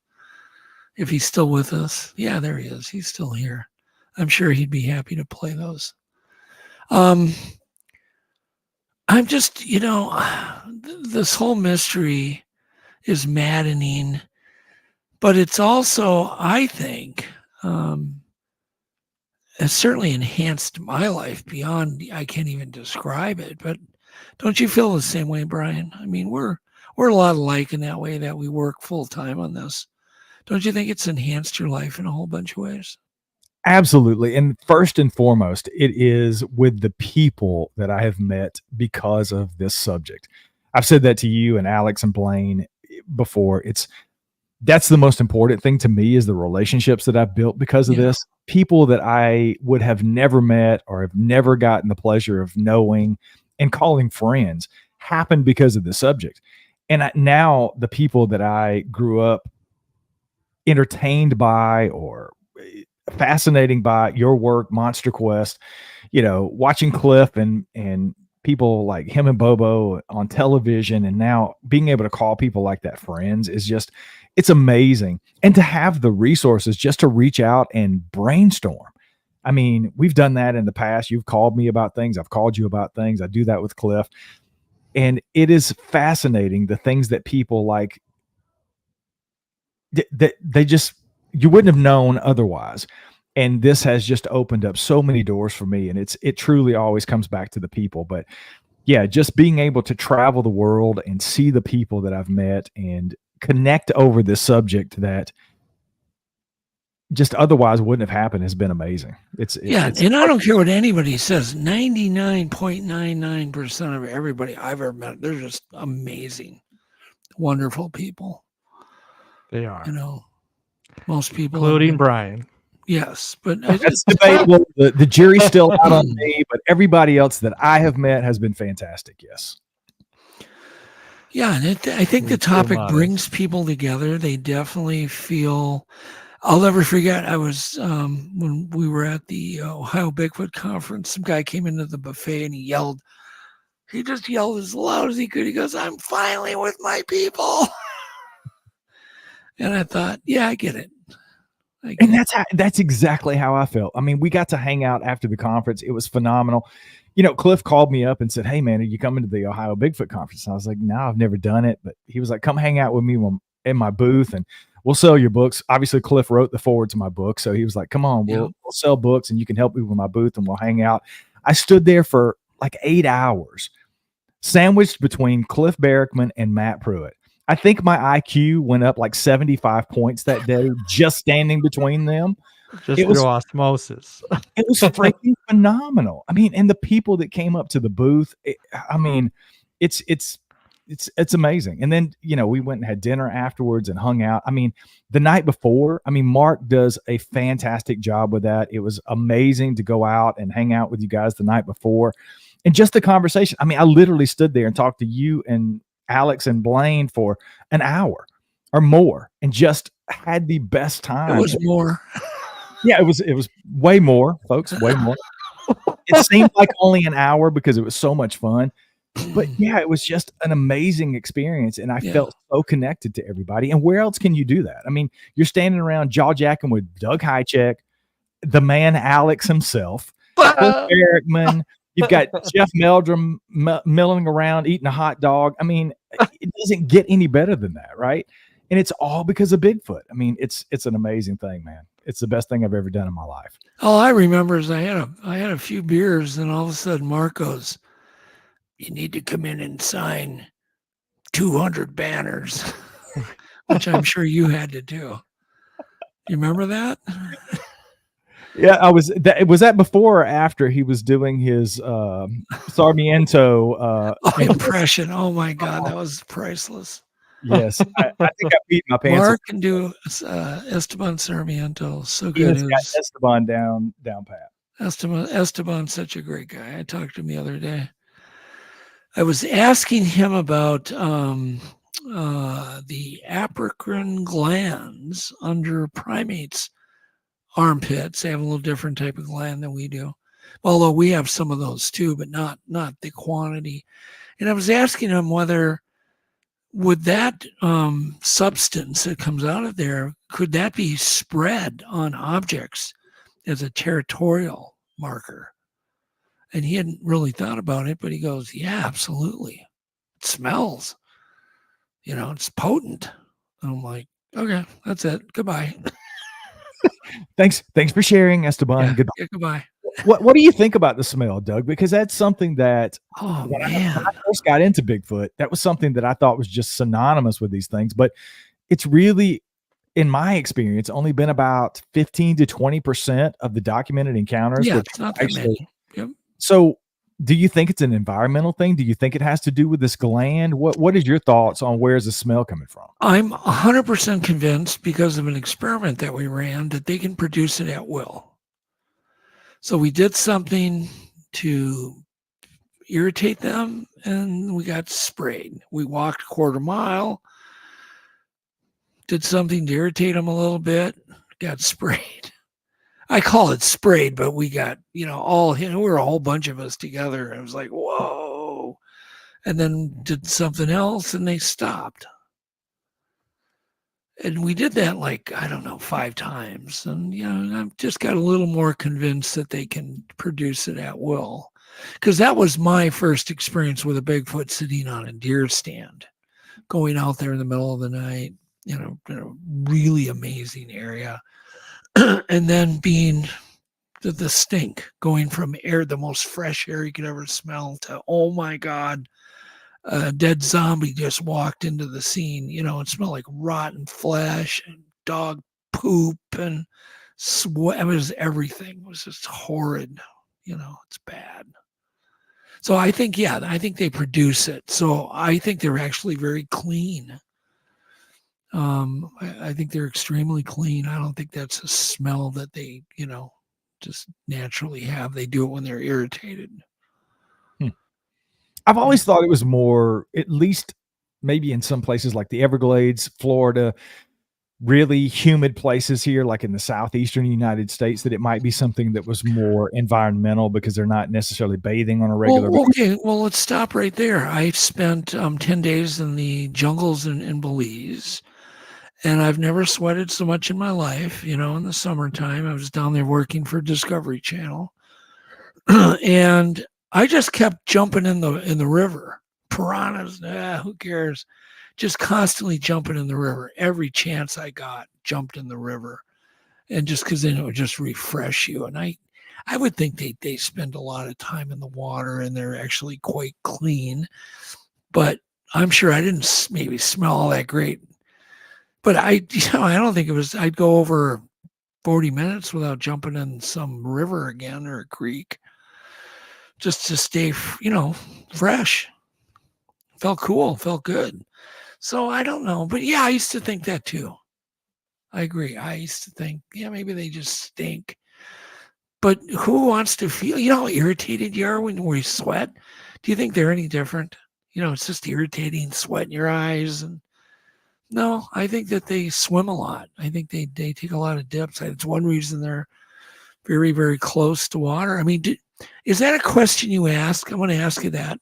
if he's still with us. Yeah, there he is. He's still here. I'm sure he'd be happy to play those. I'm just, this whole mystery is maddening, but it's also, I think, has certainly enhanced my life beyond, I can't even describe it. But don't you feel the same way, Brian? I mean, we're a lot alike in that way, that we work full time on this. Don't you think it's enhanced your life in a whole bunch of ways? Absolutely. And first and foremost, it is with the people that I have met because of this subject. I've said that to you and Alex and Blaine before. That's the most important thing to me, is the relationships that I've built because of this. People that I would have never met or have never gotten the pleasure of knowing and calling friends happened because of the subject. And now the people that I grew up entertained by or fascinating by, your work, Monster Quest, watching Cliff and people like him and Bobo on television, and now being able to call people like that friends is just, it's amazing. And to have the resources just to reach out and brainstorm. I mean, we've done that in the past. You've called me about things. I've called you about things. I do that with Cliff. And it is fascinating, the things that people like, that they just, you wouldn't have known otherwise. And this has just opened up so many doors for me. And it truly always comes back to the people. But yeah, just being able to travel the world and see the people that I've met and connect over this subject that just otherwise wouldn't have happened has been amazing. And I don't care what anybody says. 99.99% of everybody I've ever met, they're just amazing, wonderful people. They are. Most people, including Brian. Yes, but that's debatable. The jury's still out on me, but everybody else that I have met has been fantastic. Yes. Yeah, and I think the topic brings people together. They definitely feel. I'll never forget. I was when we were at the Ohio Bigfoot conference. Some guy came into the buffet and he yelled. He just yelled as loud as he could. He goes, "I'm finally with my people." And I thought, yeah, I get it. And that's exactly how I felt. I mean, we got to hang out after the conference. It was phenomenal. Cliff called me up and said, "Hey man, are you coming to the Ohio Bigfoot conference?" And I was like, "No, I've never done it." But he was like, "Come hang out with me in my booth and we'll sell your books." Obviously Cliff wrote the forward to my book. So he was like, "Come on, we'll sell books and you can help me with my booth and we'll hang out." I stood there for like 8 hours, sandwiched between Cliff Barrickman and Matt Pruitt. I think my IQ went up like 75 points that day, just standing between them. Just through osmosis. It was freaking phenomenal. I mean, and the people that came up to the booth, it's amazing. And then, we went and had dinner afterwards and hung out. I mean, the night before, Mark does a fantastic job with that. It was amazing to go out and hang out with you guys the night before. And just the conversation. I mean, I literally stood there and talked to you and Alex and Blaine for an hour or more and just had the best time. It was more. Yeah, it was way more, folks, way more. It seemed like only an hour because it was so much fun. But yeah, it was just an amazing experience. And I felt so connected to everybody. And where else can you do that? I mean, you're standing around jaw-jacking with Doug Hajicek, the man Alex himself, Barrickman. You've got Jeff Meldrum milling around eating a hot dog. I mean, it doesn't get any better than that, right? And it's all because of Bigfoot. I mean, it's an amazing thing, man. It's the best thing I've ever done in my life. All I remember is I had a few beers, and all of a sudden Mark goes, "You need to come in and sign 200 banners," which I'm sure you had to do. You remember that? Yeah, was that before or after he was doing his Sarmiento impression? Oh my God, that was priceless. Yes, I think I beat my pants. Mark can do Esteban Sarmiento. So good. He's got Esteban down pat. Esteban's such a great guy. I talked to him the other day. I was asking him about the apocrine glands under primates' armpits. They have a little different type of gland than we do, although we have some of those too, but not the quantity. And I was asking him whether would that substance that comes out of there, could that be spread on objects as a territorial marker? And he hadn't really thought about it, but he goes, yeah, absolutely. It smells. It's potent. And I'm like, okay, that's it. Goodbye. Thanks for sharing, Esteban. Yeah, Goodbye. yeah, goodbye. What do you think about the smell, Doug? Because that's something that when man. I first got into Bigfoot, that was something that I thought was just synonymous with these things. But it's really, in my experience, only been about 15 to 20% of the documented encounters. Yeah, it's not that many. Yep. So do you think it's an environmental thing? Do you think it has to do with this gland? What is your thoughts on where's the smell coming from? I'm 100% convinced, because of an experiment that we ran, that they can produce it at will. So we did something to irritate them, and we got sprayed. We walked a quarter mile, did something to irritate them a little bit, got sprayed. I call it sprayed, but we got, all, we were a whole bunch of us together. It was like, whoa. And then did something else, and they stopped. And we did that 5 times. And, I've just got a little more convinced that they can produce it at will. Because that was my first experience with a Bigfoot sitting on a deer stand, going out there in the middle of the night, in a really amazing area. And then being the stink, going from air, the most fresh air you could ever smell, to, oh my God, a dead zombie just walked into the scene. It smelled like rotten flesh and dog poop and sweat. It was everything. It was just horrid. It's bad. So I think they produce it. So I think they're actually very clean. I think they're extremely clean. I don't think that's a smell that they, just naturally have. They do it when they're irritated. I've always thought it was more, at least maybe in some places like the Everglades, Florida, really humid places here, like in the southeastern United States, that it might be something that was more environmental because they're not necessarily bathing on a regular basis. Okay, well, let's stop right there. I spent 10 days in the jungles in Belize, and I've never sweated so much in my life. In the summertime, I was down there working for Discovery Channel, and I just kept jumping in the river. Piranhas, who cares? Just constantly jumping in the river. Every chance I got, jumped in the river. And just because then it would just refresh you. And I would think they spend a lot of time in the water, and they're actually quite clean. But I'm sure I didn't maybe smell all that great. But I don't think it was, I'd go over 40 minutes without jumping in some river again or a creek, just to stay, fresh. Felt cool, felt good. So I don't know. But yeah, I used to think that too. I agree. I used to think, maybe they just stink. But who wants to feel, how irritated you are when you sweat? Do you think they're any different? It's just irritating, sweat in your eyes. And no, I think that they swim a lot. I think they take a lot of dips. It's one reason they're very, very close to water. I mean, is that a question you ask? I want to ask you that.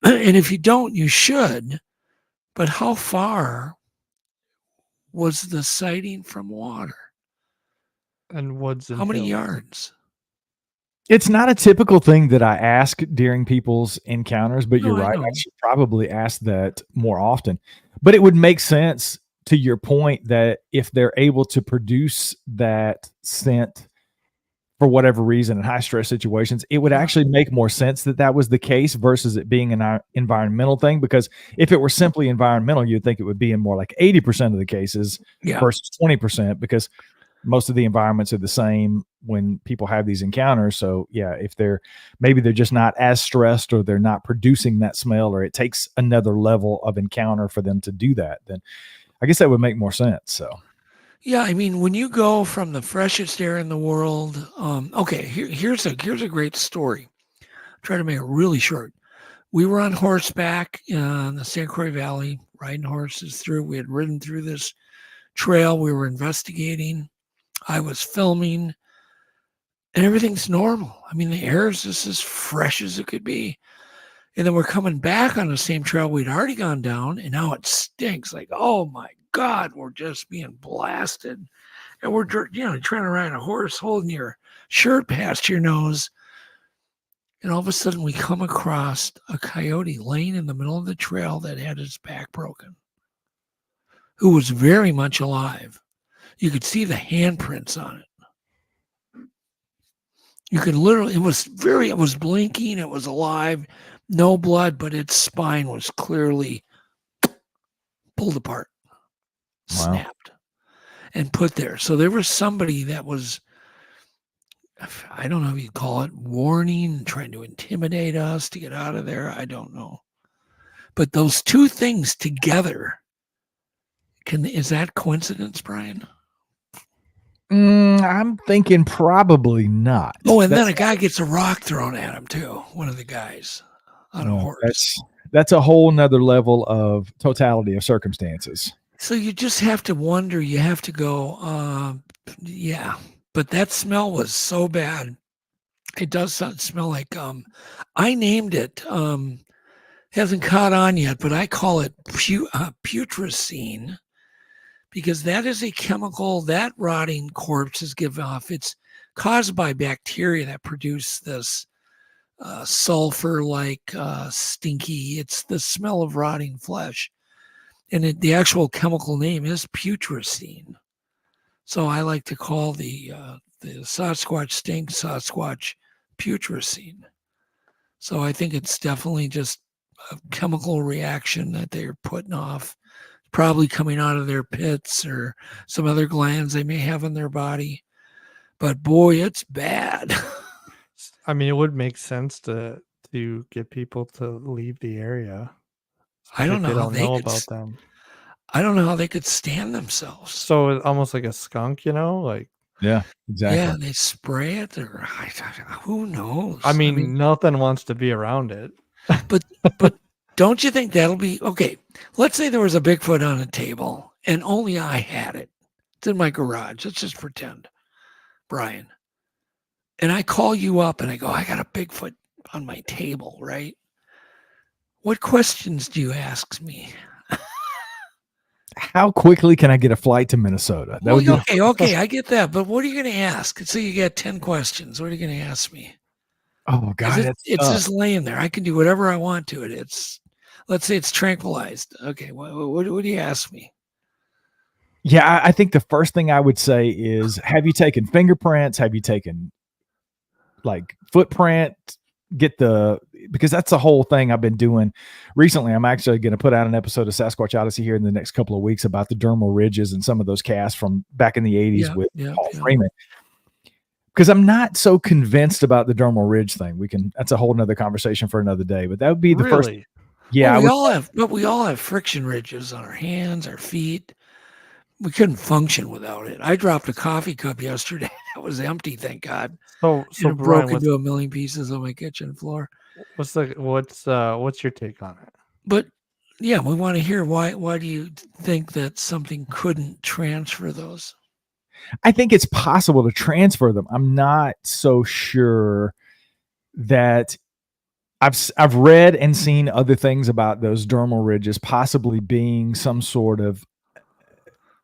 And if you don't, you should. But how far was the sighting from water? And woods and how many hills. yards? It's not a typical thing that I ask during people's encounters, but you're right. I should probably ask that more often. But it would make sense, to your point, that if they're able to produce that scent for whatever reason in high stress situations, it would actually make more sense that was the case versus it being an environmental thing. Because if it were simply environmental, you'd think it would be in more like 80% of the cases versus 20%, because most of the environments are the same when people have these encounters. So yeah, if they're just not as stressed, or they're not producing that smell, or it takes another level of encounter for them to do that, then I guess that would make more sense. So yeah, I mean, when you go from the freshest air in the world, here's a great story. Try to make it really short. We were on horseback in the San Croix Valley, riding horses through. We had ridden through this trail. We were investigating. I was filming, and everything's normal. I mean, the air is just as fresh as it could be. And then we're coming back on the same trail we'd already gone down, and now it stinks. Like, oh my God, we're just being blasted. And we're, trying to ride a horse, holding your shirt past your nose. And all of a sudden, we come across a coyote laying in the middle of the trail that had his back broken, who was very much alive. You could see the handprints on it. You could literally, it was blinking, it was alive, no blood, but its spine was clearly pulled apart, snapped, and put there. So there was somebody that was, I don't know if you'd call it warning, trying to intimidate us to get out of there. I don't know. But those two things together, is that coincidence, Brian? I'm thinking probably not. Oh, and then a guy gets a rock thrown at him too. One of the guys on a horse. That's a whole nother level of totality of circumstances. So you just have to wonder. You have to go, yeah. But that smell was so bad. It does smell like, I named it, hasn't caught on yet, but I call it putrescine, because that is a chemical that rotting corpses give off. It's caused by bacteria that produce this sulfur-like stinky. It's the smell of rotting flesh. And the actual chemical name is putrescine. So I like to call the Sasquatch stink Sasquatch putrescine. So I think it's definitely just a chemical reaction that they're putting off, probably coming out of their pits or some other glands they may have in their body. But boy, it's bad. I mean, it would make sense to get people to leave the area. I don't know how they know about them. I don't know how they could stand themselves. So it's almost like a skunk, like. Yeah, exactly. Yeah, they spray it, or who knows? I mean, nothing wants to be around it. But don't you think that'll be okay? Let's say there was a Bigfoot on a table and only I had it. It's in my garage. Let's just pretend, Brian. And I call you up and I go, I got a Bigfoot on my table, right? What questions do you ask me? How quickly can I get a flight to Minnesota? Okay, I get that. But what are you going to ask? So you get 10 questions. What are you going to ask me? Oh, God. It's just laying there. I can do whatever I want to it. Let's say it's tranquilized. Okay, what do you ask me? Yeah, I think the first thing I would say is, have you taken fingerprints? Have you taken footprint? Because that's the whole thing I've been doing recently. I'm actually going to put out an episode of Sasquatch Odyssey here in the next couple of weeks about the dermal ridges and some of those casts from back in the 80s with Paul Freeman. Because I'm not so convinced about the dermal ridge thing. That's a whole nother conversation for another day, but that would be the first. Yeah. Well, we all have friction ridges on our hands, our feet. We couldn't function without it. I dropped a coffee cup yesterday. It was empty, thank God. So it broke into a million pieces on my kitchen floor. What's your take on it? But yeah, we want to hear why do you think that something couldn't transfer those? I think it's possible to transfer them. I'm not so sure that I've read and seen other things about those dermal ridges possibly being some sort of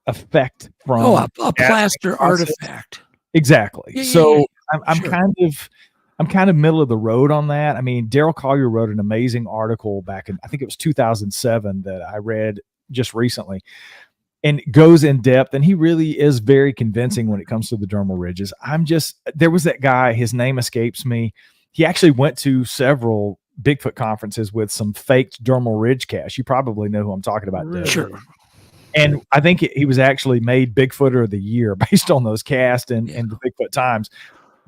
effect from a plaster artifact. Exactly. Yeah, so yeah. I'm Sure. I'm kind of middle of the road on that. I mean, Daryl Collier wrote an amazing article back in, I think it was 2007 that I read just recently, and goes in depth, and he really is very convincing when it comes to the dermal ridges. There was that guy, his name escapes me. He actually went to several Bigfoot conferences with some faked dermal ridge casts. You probably know who I'm talking about. Really? Sure. And I think he was actually made Bigfooter of the year based on those casts and the Bigfoot times.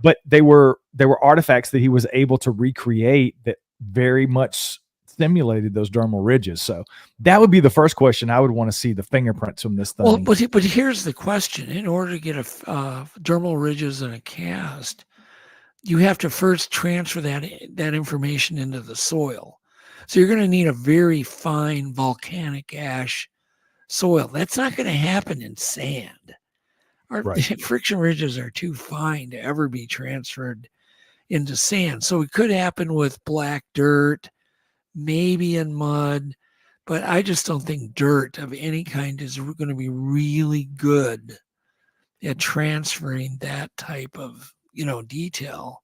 But they were artifacts that he was able to recreate that very much simulated those dermal ridges. So that would be the first question. I would want to see the fingerprints from this thing. Well, but here's the question. In order to get a dermal ridges in a cast, you have to first transfer that information into the soil. So you're going to need a very fine volcanic ash soil. That's not going to happen in sand. Friction ridges are too fine to ever be transferred into sand. So it could happen with black dirt, maybe in mud, but I just don't think dirt of any kind is going to be really good at transferring that type of, detail.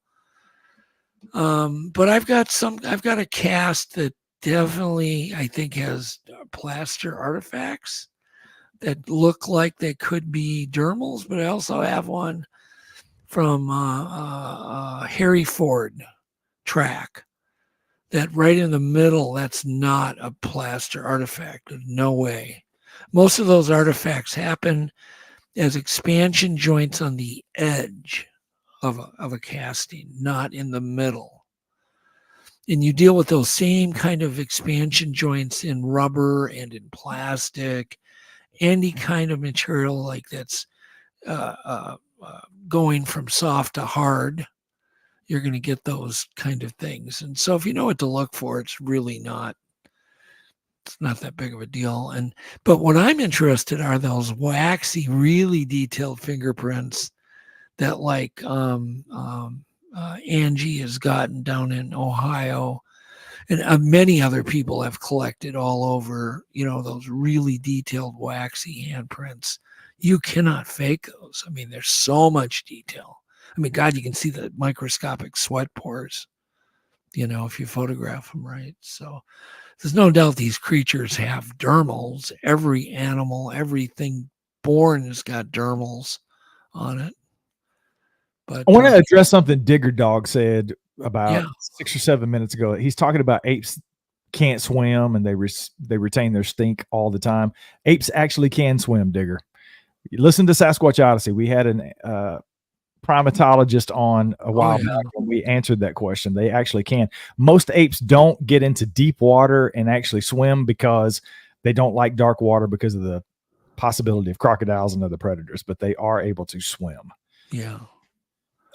But I've got a cast that definitely, I think, has plaster artifacts that look like they could be dermals, but I also have one from Harry Ford track that right in the middle, that's not a plaster artifact. No way. Most of those artifacts happen as expansion joints on the edge of a casting, not in the middle. And you deal with those same kind of expansion joints in rubber and in plastic, any kind of material like that's going from soft to hard. You're going to get those kind of things. And so if you know what to look for, it's not that big of a deal. But what I'm interested are those waxy, really detailed fingerprints that Angie has gotten down in Ohio, and many other people have collected all over, those really detailed waxy handprints. You cannot fake those. I mean, there's so much detail. I mean, God, you can see the microscopic sweat pores, if you photograph them right. So there's no doubt these creatures have dermals. Every animal, everything born has got dermals on it. But I want to address something Digger Dog said about 6 or 7 minutes ago. He's talking about apes can't swim and they retain their stink all the time. Apes actually can swim, Digger. Listen to Sasquatch Odyssey. We had an primatologist on a while back and we answered that question. They actually can. Most apes don't get into deep water and actually swim because they don't like dark water because of the possibility of crocodiles and other predators, but they are able to swim. Yeah.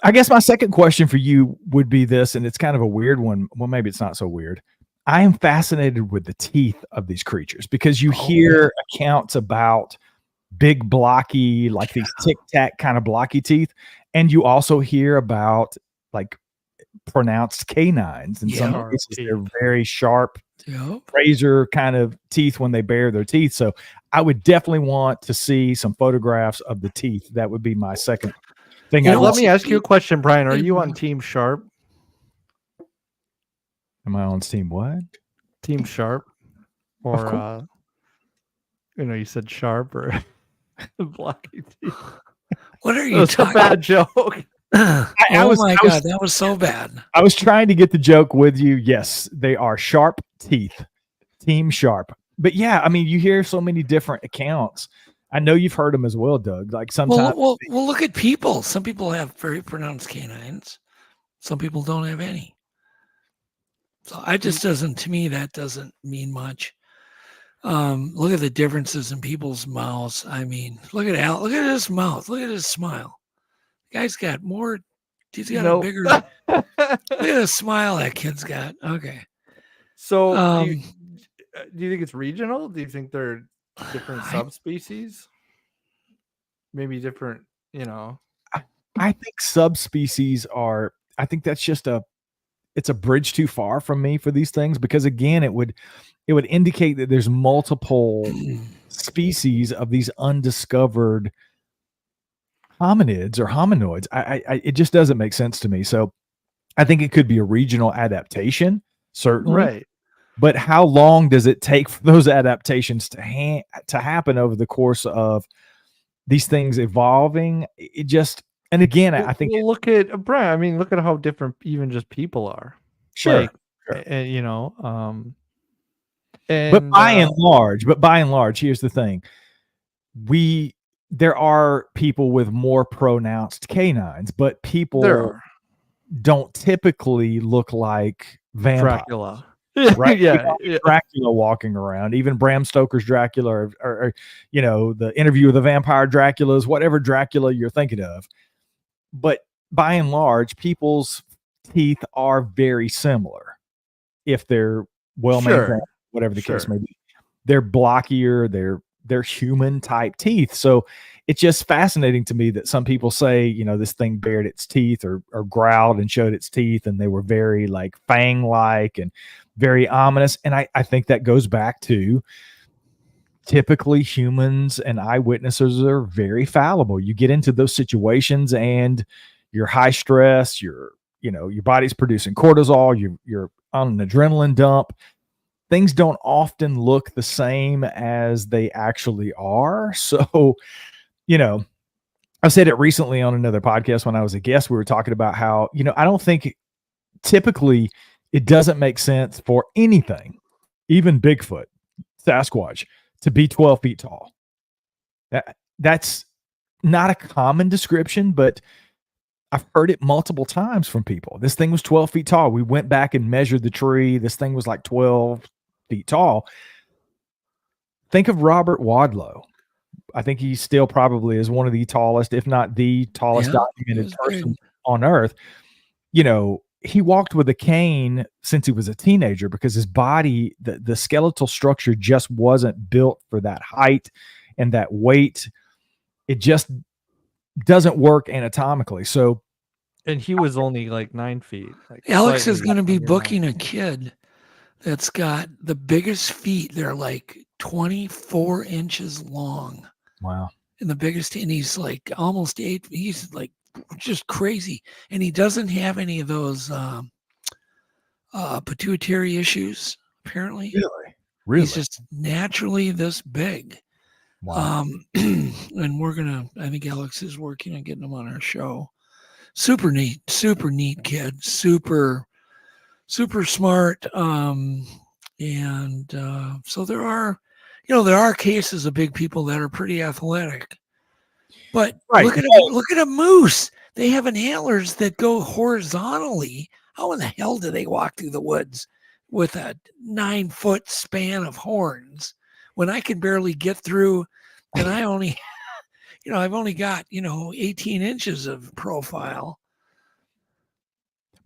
I guess my second question for you would be this, and it's kind of a weird one. Well, maybe it's not so weird. I am fascinated with the teeth of these creatures because you hear accounts about big blocky, like these tic-tac kind of blocky teeth. And you also hear about like pronounced canines. In some cases, they're very sharp, razor kind of teeth when they bare their teeth. So I would definitely want to see some photographs of the teeth. That would be my second thing. Let me ask you a question, Brian. Are you on Team Sharp? Am I on Team what? Team Sharp? Or, you said sharp or blocky teeth. What are you talking about? A bad joke. God, that was so bad. I was trying to get the joke with you. Yes, they are sharp teeth. Team Sharp. But yeah, I mean, you hear so many different accounts. I know you've heard them as well, Doug. Like sometimes. Well, look at people. Some people have very pronounced canines. Some people don't have any. So to me, that doesn't mean much. Look at the differences in people's mouths. I mean, look at Al. Look at his mouth. Look at his smile. The guy's got more. He's got a bigger. Look at the smile that kid's got. Okay. So, do you think it's regional? Do you think they're different subspecies? Maybe different. I think subspecies are. I think that's just it's a bridge too far from me for these things because again, it would indicate that there's multiple species of these undiscovered hominids or hominoids. It just doesn't make sense to me. So I think it could be a regional adaptation, certainly. Right. But how long does it take for those adaptations to happen over the course of these things evolving? And again, I think look at Brian. I mean, look at how different even just people are. Sure. And but by and large, here's the thing: there are people with more pronounced canines, but people don't typically look like vampires. Dracula. Right? Dracula walking around, even Bram Stoker's Dracula, or the Interview with the Vampire Draculas, whatever Dracula you're thinking of. But by and large, people's teeth are very similar if they're well maintained, whatever the case may be. They're blockier, they're human type teeth. So it's just fascinating to me that some people say, this thing bared its teeth or growled and showed its teeth, and they were very like fang-like, and very ominous. And I think that goes back to typically humans and eyewitnesses are very fallible. You get into those situations and you're high stress, your body's producing cortisol, you're on an adrenaline dump. Things don't often look the same as they actually are. So, I said it recently on another podcast when I was a guest. We were talking about how, I don't think typically it doesn't make sense for anything, even Bigfoot, Sasquatch, to be 12 feet tall. That's not a common description, but I've heard it multiple times from people. This thing was 12 feet tall. We went back and measured the tree. This thing was like 12 feet tall. Think of Robert Wadlow. I think he still probably is one of the tallest, if not the tallest documented person on Earth. He walked with a cane since he was a teenager because his body, the skeletal structure just wasn't built for that height and that weight. It just doesn't work anatomically. So, and he was only like 9 feet. Alex is going to be booking a kid that's got the biggest feet. They're like 24 inches long. Wow. And the biggest, and he's like almost 8. He's like just crazy. And he doesn't have any of those pituitary issues, apparently. Really? He's just naturally this big. Wow. And I think Alex is working on getting him on our show. Super neat kid, super smart. So there are cases of big people that are pretty athletic, but look at a moose. They have antlers that go horizontally. How in the hell do they walk through the woods with a 9-foot span of horns when I can barely get through? And I only, I've only got, 18 inches of profile.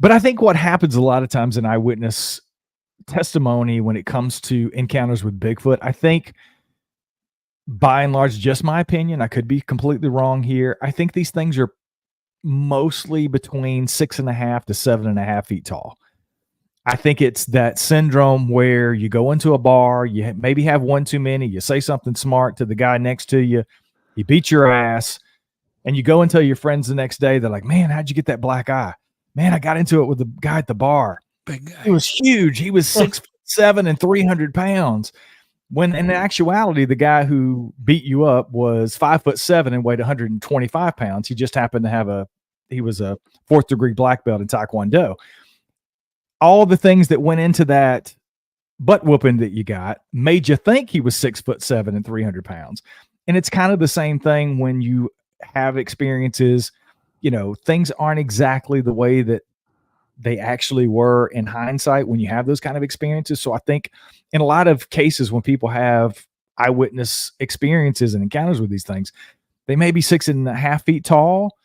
But I think what happens a lot of times in eyewitness testimony when it comes to encounters with Bigfoot, I think by and large, just my opinion, I could be completely wrong here. I think these things are mostly between 6.5 to 7.5 feet tall. I think it's that syndrome where you go into a bar, you maybe have one too many, you say something smart to the guy next to you, he beats your ass, and you go and tell your friends the next day, they're like, man, how'd you get that black eye? Man, I got into it with the guy at the bar. Big guy. He was huge. He was 6'7" and 300 pounds. When in actuality, the guy who beat you up was 5'7" and weighed 125 pounds. He just happened to he was a 4th degree black belt in Taekwondo. All the things that went into that butt whooping that you got made you think he was 6'7" and 300 pounds. And it's kind of the same thing when you have experiences, things aren't exactly the way that they actually were in hindsight when you have those kind of experiences. So I think in a lot of cases when people have eyewitness experiences and encounters with these things, they may be 6.5 feet tall.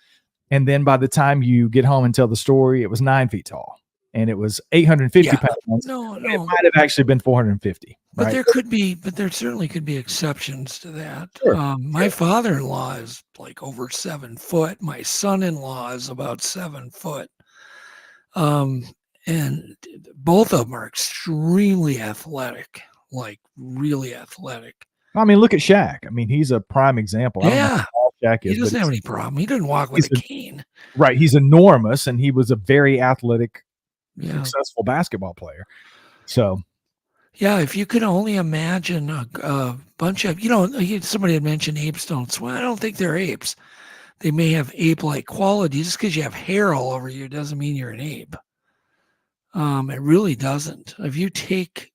And then by the time you get home and tell the story, it was 9 feet tall and it was 850 pounds. No. It might have actually been 450. But right? there certainly could be exceptions to that. Sure. My father-in-law is like over 7 foot. My son-in-law is about 7 foot. And both of them are extremely athletic, like really athletic. I mean, look at Shaq. I mean, he's a prime example. Yeah. Shaq is, he doesn't have any problem. He doesn't walk with a cane. Right. He's enormous and he was a very athletic, successful basketball player. So, yeah, if you could only imagine a bunch of, somebody had mentioned apes don't swim. I don't think they're apes. They may have ape-like qualities. Just because you have hair all over you doesn't mean you're an ape. It really doesn't. If you take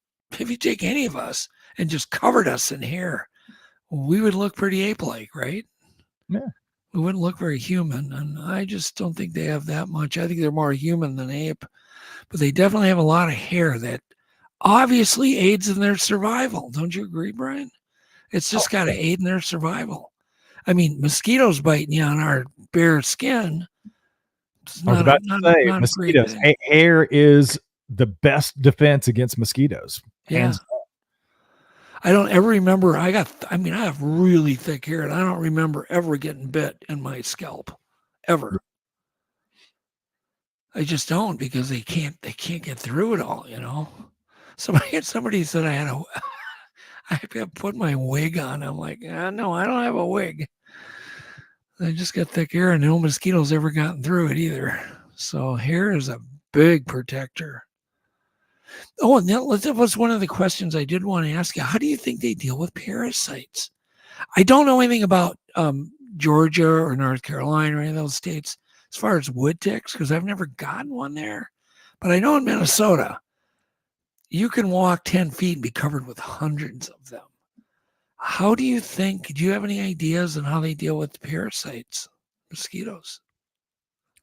any of us and just covered us in hair, we would look pretty ape-like, right? Yeah. We wouldn't look very human. And I just don't think they have that much. I think they're more human than ape. But they definitely have a lot of hair that obviously aids in their survival. Don't you agree, Brian? It's just got to aid in their survival. I mean, mosquitoes biting you on our bare skin. I was about to say, mosquitoes. Hair is the best defense against mosquitoes. Yeah. I don't ever remember. I have really thick hair, and I don't remember ever getting bit in my scalp, ever. I just don't, because they can't get through it all, Somebody said I had I put my wig on. I'm like, no, I don't have a wig. I just got thick hair, and no mosquitoes ever gotten through it either. So hair is a big protector. Oh, and that was one of the questions I did want to ask you. How do you think they deal with parasites? I don't know anything about Georgia or North Carolina or any of those states as far as wood ticks, because I've never gotten one there. But I know in Minnesota, you can walk 10 feet and be covered with hundreds of them. How do you think, do you have any ideas on how they deal with parasites, mosquitoes?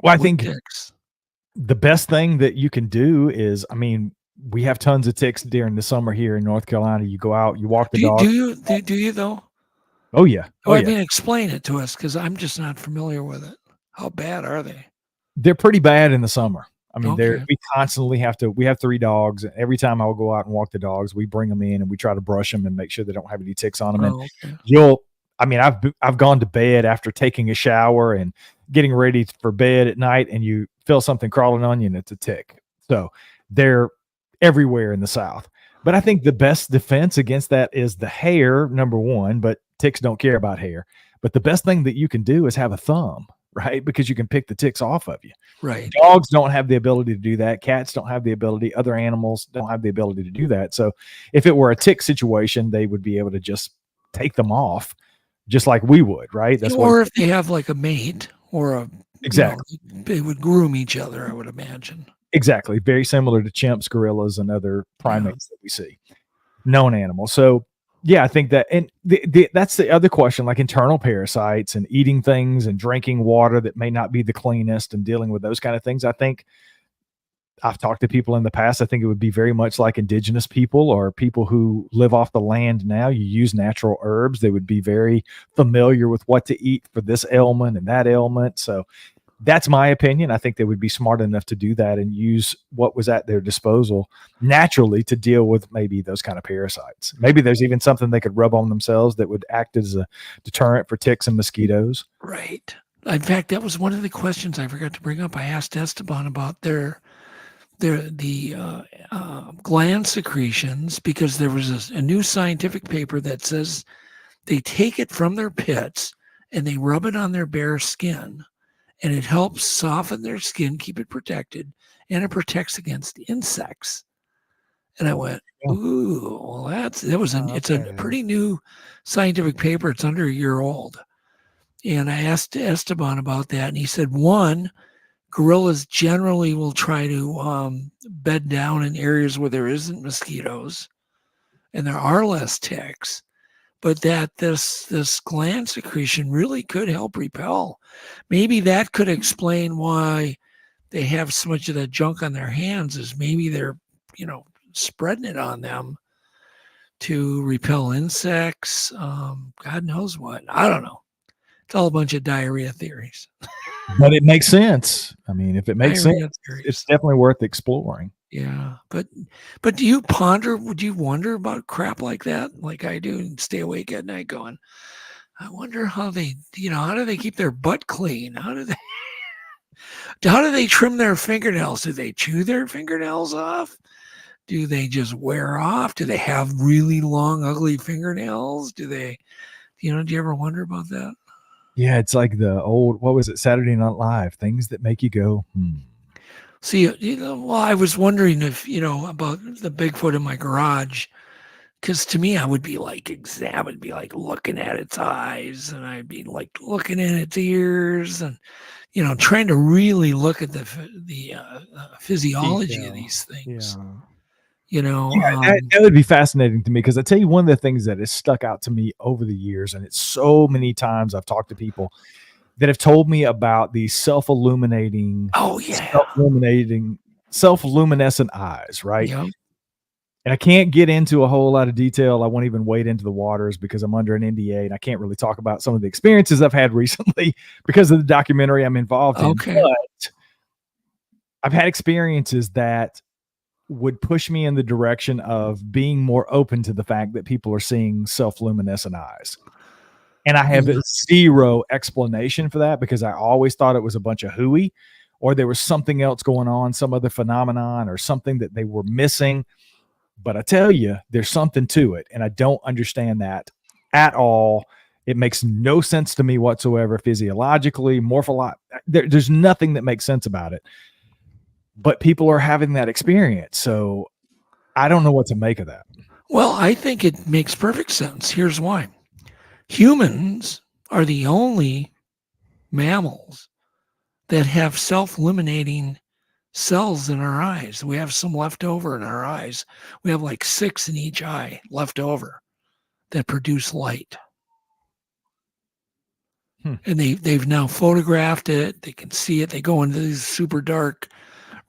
Well, I wood think ticks? the best thing that you can do is, I mean, we have tons of ticks during the summer here in North Carolina. You go out, you walk the dog. Do you though? Oh, yeah. Oh, I yeah. mean, explain it to us, because I'm just not familiar with it. How bad are they? They're pretty bad in the summer. I mean, Okay. we constantly we have 3 dogs. And every time I'll go out and walk the dogs, we bring them in and we try to brush them and make sure they don't have any ticks on them. Oh, And okay. I've gone to bed after taking a shower and getting ready for bed at night, and you feel something crawling on you and it's a tick. So they're everywhere in the South. But I think the best defense against that is the hair, number one, but ticks don't care about hair. But the best thing that you can do is have a thumb, right? Because you can pick the ticks off of you. Right. Dogs don't have the ability to do that. Cats don't have the ability. Other animals don't have the ability to do that. So if it were a tick situation, they would be able to just take them off just like we would, right? Or if they have like a mate or a, exactly. They would groom each other, I would imagine. Exactly. Very similar to chimps, gorillas, and other primates that we see, known animals. So yeah, I think that, and that's the other question, like internal parasites and eating things and drinking water that may not be the cleanest and dealing with those kind of things. I think I've talked to people in the past. I think it would be very much like indigenous people or people who live off the land now. You use natural herbs. They would be very familiar with what to eat for this ailment and that ailment. So that's my opinion. I think they would be smart enough to do that and use what was at their disposal naturally to deal with maybe those kind of parasites. Maybe there's even something they could rub on themselves that would act as a deterrent for ticks and mosquitoes. Right. In fact, that was one of the questions I forgot to bring up. I asked Esteban about the gland secretions, because there was a new scientific paper that says they take it from their pits and they rub it on their bare skin, and it helps soften their skin, keep it protected, and it protects against insects. And I went, ooh, well, it's a pretty new scientific paper. It's under a year old. And I asked Esteban about that, and he said, one, gorillas generally will try to bed down in areas where there isn't mosquitoes and there are less ticks, but that this gland secretion really could help repel. Maybe that could explain why they have so much of that junk on their hands, is maybe they're, spreading it on them to repel insects. God knows what. I don't know. It's all a bunch of diarrhea theories. But it makes sense. I mean, if it makes Diarrhea sense, theories. it's definitely worth exploring. Yeah, but do you would you wonder about crap like that, like I do, and stay awake at night going, I wonder how they, how do they keep their butt clean? How do they trim their fingernails? Do they chew their fingernails off? Do they just wear off? Do they have really long, ugly fingernails? Do they, do you ever wonder about that? Yeah, it's like the old, what was it, Saturday Night Live, things that make you go, See, well, I was wondering if, about the Bigfoot in my garage, because to me, I would be like looking at its eyes, and I'd be like looking at its ears, and, trying to really look at the physiology of these things. That would be fascinating to me, because I tell you, one of the things that has stuck out to me over the years, and it's so many times I've talked to people that have told me about these self-illuminating, self-luminescent eyes, right? Yep. And I can't get into a whole lot of detail. I won't even wade into the waters because I'm under an NDA, and I can't really talk about some of the experiences I've had recently because of the documentary I'm involved in. Okay. But I've had experiences that would push me in the direction of being more open to the fact that people are seeing self-luminescent eyes. And I have zero explanation for that, because I always thought it was a bunch of hooey, or there was something else going on, some other phenomenon or something that they were missing. But I tell you, there's something to it, and I don't understand that at all. It makes no sense to me whatsoever, physiologically, morphologically. There's nothing that makes sense about it. But people are having that experience, so I don't know what to make of that. Well, I think it makes perfect sense. Here's why. Humans are the only mammals that have self-illuminating cells in our eyes. We have some left over in our eyes. We have like 6 in each eye left over that produce light. And they've now photographed it. They can see it. They go into these super dark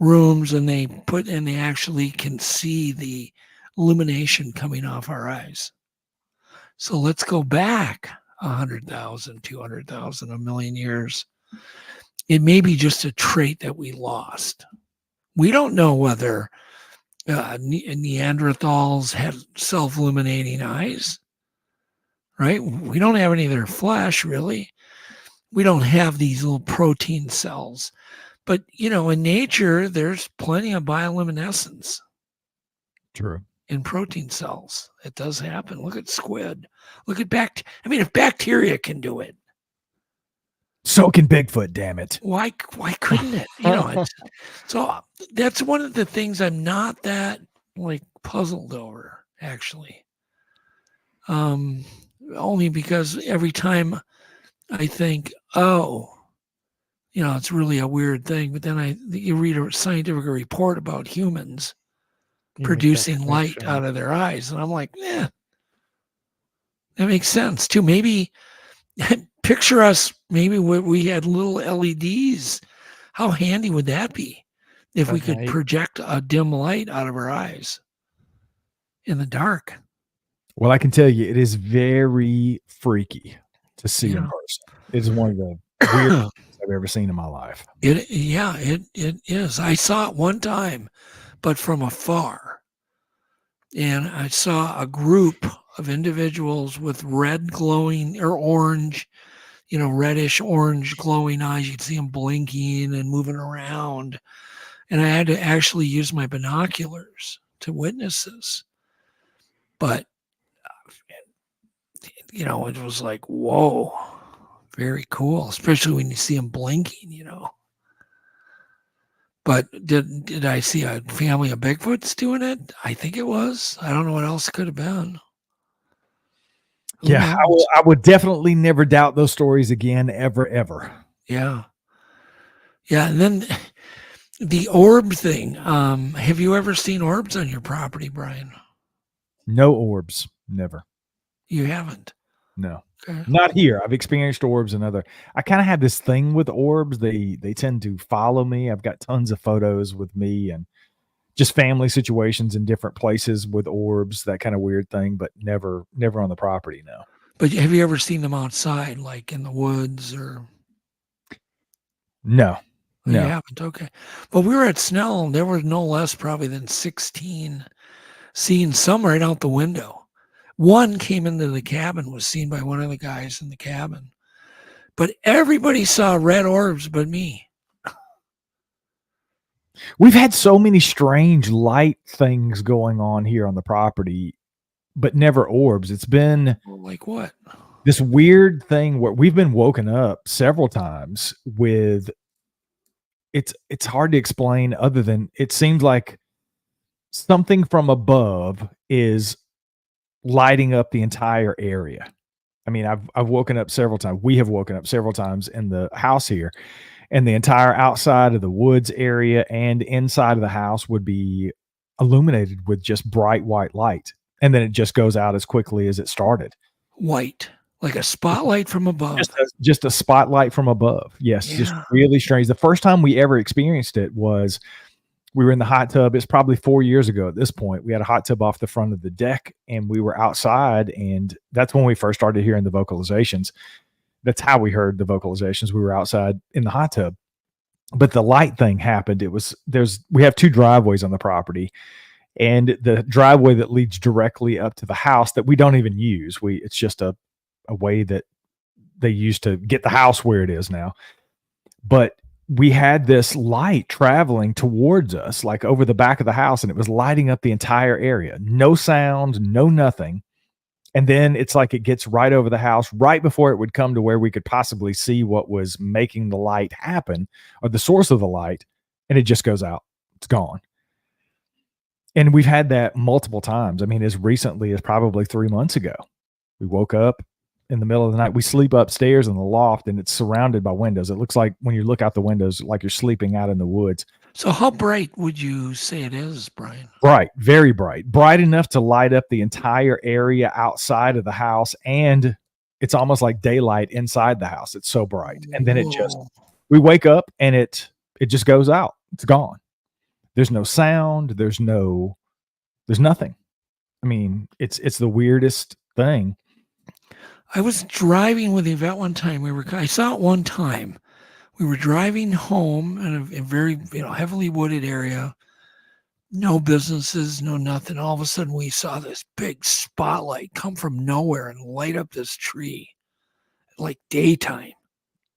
rooms and they actually can see the illumination coming off our eyes. So let's go back 100,000, 200,000, a million years. It may be just a trait that we lost. We don't know whether Neanderthals had self-illuminating eyes, right? We don't have any of their flesh, really. We don't have these little protein cells. But, in nature, there's plenty of bioluminescence. True. In protein cells. It does happen. Look at squid. Look at if bacteria can do it, so can Bigfoot, damn it. Why couldn't it? So that's one of the things I'm not that puzzled over, actually. Only because every time I think, it's really a weird thing, but then you read a scientific report about humans producing light out of their eyes, and I'm like, that makes sense too. Maybe picture us, maybe we had little LEDs. How handy would that be if we could project a dim light out of our eyes in the dark? Well, I can tell you, it is very freaky to see in person. It's one of the weirdest things I've ever seen in my life. It is. I saw it one time, but from afar. And I saw a group of individuals with red glowing or orange, reddish orange glowing eyes. You could see them blinking and moving around. And I had to actually use my binoculars to witness this. But, it was like, whoa, very cool, especially when you see them blinking, But did I see a family of Bigfoots doing it? I think it was. I don't know what else it could have been. Yeah, I would definitely never doubt those stories again, ever. Yeah. Yeah, and then the orb thing. Have you ever seen orbs on your property, Brian? No orbs, never. You haven't? No. Okay. Not here. I've experienced orbs and I kind of have this thing with orbs. They tend to follow me. I've got tons of photos with me and just family situations in different places with orbs, that kind of weird thing, but never on the property. No. But have you ever seen them outside, like in the woods or? No. You haven't. Okay. But we were at Snell and there were no less probably than 16 seen, some right out the window. One came into the cabin, was seen by one of the guys in the cabin. But everybody saw red orbs but me. We've had so many strange light things going on here on the property, but never orbs. It's been like what? This weird thing where we've been woken up several times with it's hard to explain other than it seems like something from above is lighting up the entire area. I mean, I've woken up several times. We have woken up several times in the house here, and the entire outside of the woods area and inside of the house would be illuminated with just bright white light. And then it just goes out as quickly as it started. White, like a spotlight from above. Just a spotlight from above. Yes, Just really strange. The first time we ever experienced it was we were in the hot tub. It's probably 4 years ago at this point. We had a hot tub off the front of the deck and we were outside, and that's when we first started hearing the vocalizations. That's how we heard the vocalizations. We were outside in the hot tub. But the light thing happened. We have 2 driveways on the property, and the driveway that leads directly up to the house that we don't even use. It's just a way that they use to get the house where it is now. But we had this light traveling towards us, like over the back of the house, and it was lighting up the entire area. No sound, no nothing. And then it's like it gets right over the house, right before it would come to where we could possibly see what was making the light happen, or the source of the light, and it just goes out. It's gone. And we've had that multiple times. I mean, as recently as probably 3 months ago, we woke up in the middle of the night. We sleep upstairs in the loft, and it's surrounded by windows. It looks like when you look out the windows, like you're sleeping out in the woods. So how bright would you say it is, Brian? Bright, very bright. Bright enough to light up the entire area outside of the house, and it's almost like daylight inside the house. It's so bright. And then we wake up and it just goes out. It's gone. There's no sound. There's nothing. I mean, it's the weirdest thing. I was driving with Yvette one time. I saw it one time. We were driving home in a very, heavily wooded area. No businesses, no nothing. All of a sudden, we saw this big spotlight come from nowhere and light up this tree, like daytime.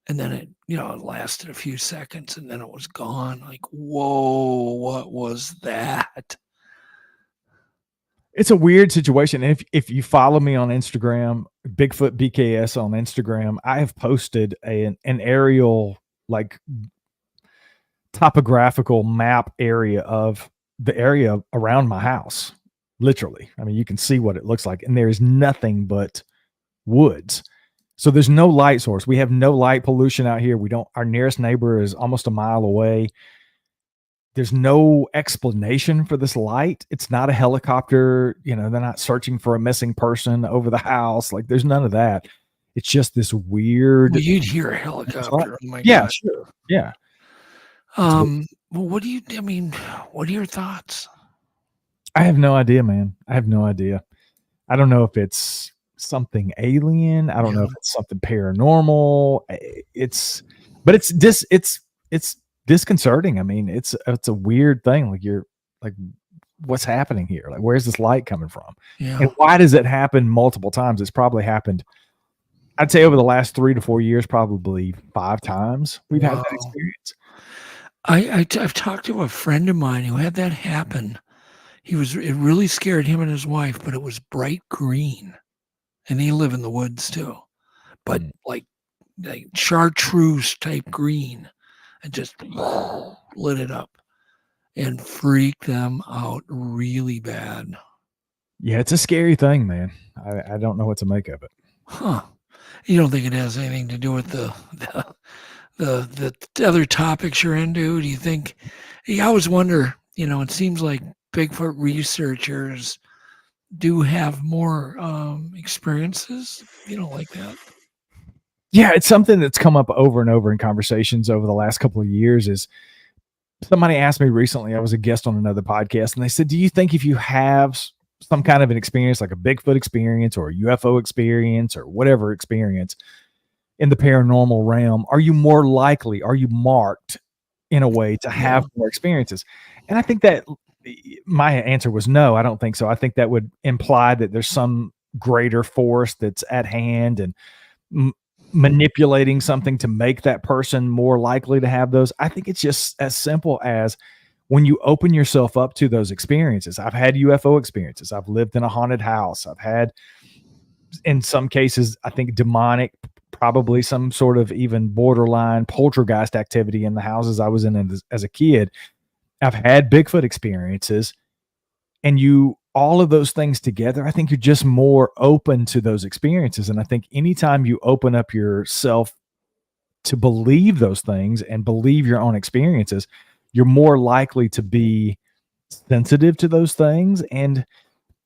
And then it lasted a few seconds, and then it was gone. Like, whoa, what was that? It's a weird situation. If you follow me on Instagram, Bigfoot BKS on Instagram, I have posted an aerial, like, topographical map area of the area around my house. Literally. I mean, you can see what it looks like, and there's nothing but woods. So there's no light source. We have no light pollution out here. Our nearest neighbor is almost a mile away. There's no explanation for this light. It's not a helicopter. They're not searching for a missing person over the house. Like, there's none of that. It's just this weird. Well, you'd hear a helicopter. Oh my yeah, gosh. sure. Yeah. Well, what are your thoughts? I have no idea, man. I have no idea. I don't know if it's something alien. I don't know if it's something paranormal. It's disconcerting. I mean, it's a weird thing. Like, you're like, what's happening here? Like, where's this light coming from? Yeah. And why does it happen multiple times? It's probably happened, I'd say, over the last 3 to 4 years, probably 5 times we've had that experience. I've talked to a friend of mine who had that happen. It really scared him and his wife, but it was bright green, and they live in the woods too, but like chartreuse type green, and just lit it up and freaked them out really bad. Yeah, it's a scary thing, man. I don't know what to make of it. Huh. You don't think it has anything to do with the other topics you're into? Do you think? I always wonder, it seems like Bigfoot researchers do have more experiences, like that. Yeah, it's something that's come up over and over in conversations over the last couple of years. Is somebody asked me recently, I was a guest on another podcast, and they said, do you think if you have some kind of an experience, like a Bigfoot experience or a UFO experience or whatever experience in the paranormal realm, are you marked in a way to have more experiences? And I think that my answer was no, I don't think so. I think that would imply that there's some greater force that's at hand and manipulating something to make that person more likely to have those. I think it's just as simple as when you open yourself up to those experiences. I've had UFO experiences. I've lived in a haunted house. I've had, in some cases, I think demonic, probably some sort of even borderline poltergeist activity in the houses I was in as a kid. I've had Bigfoot experiences, and all of those things together, I think you're just more open to those experiences. And I think anytime you open up yourself to believe those things and believe your own experiences, you're more likely to be sensitive to those things. And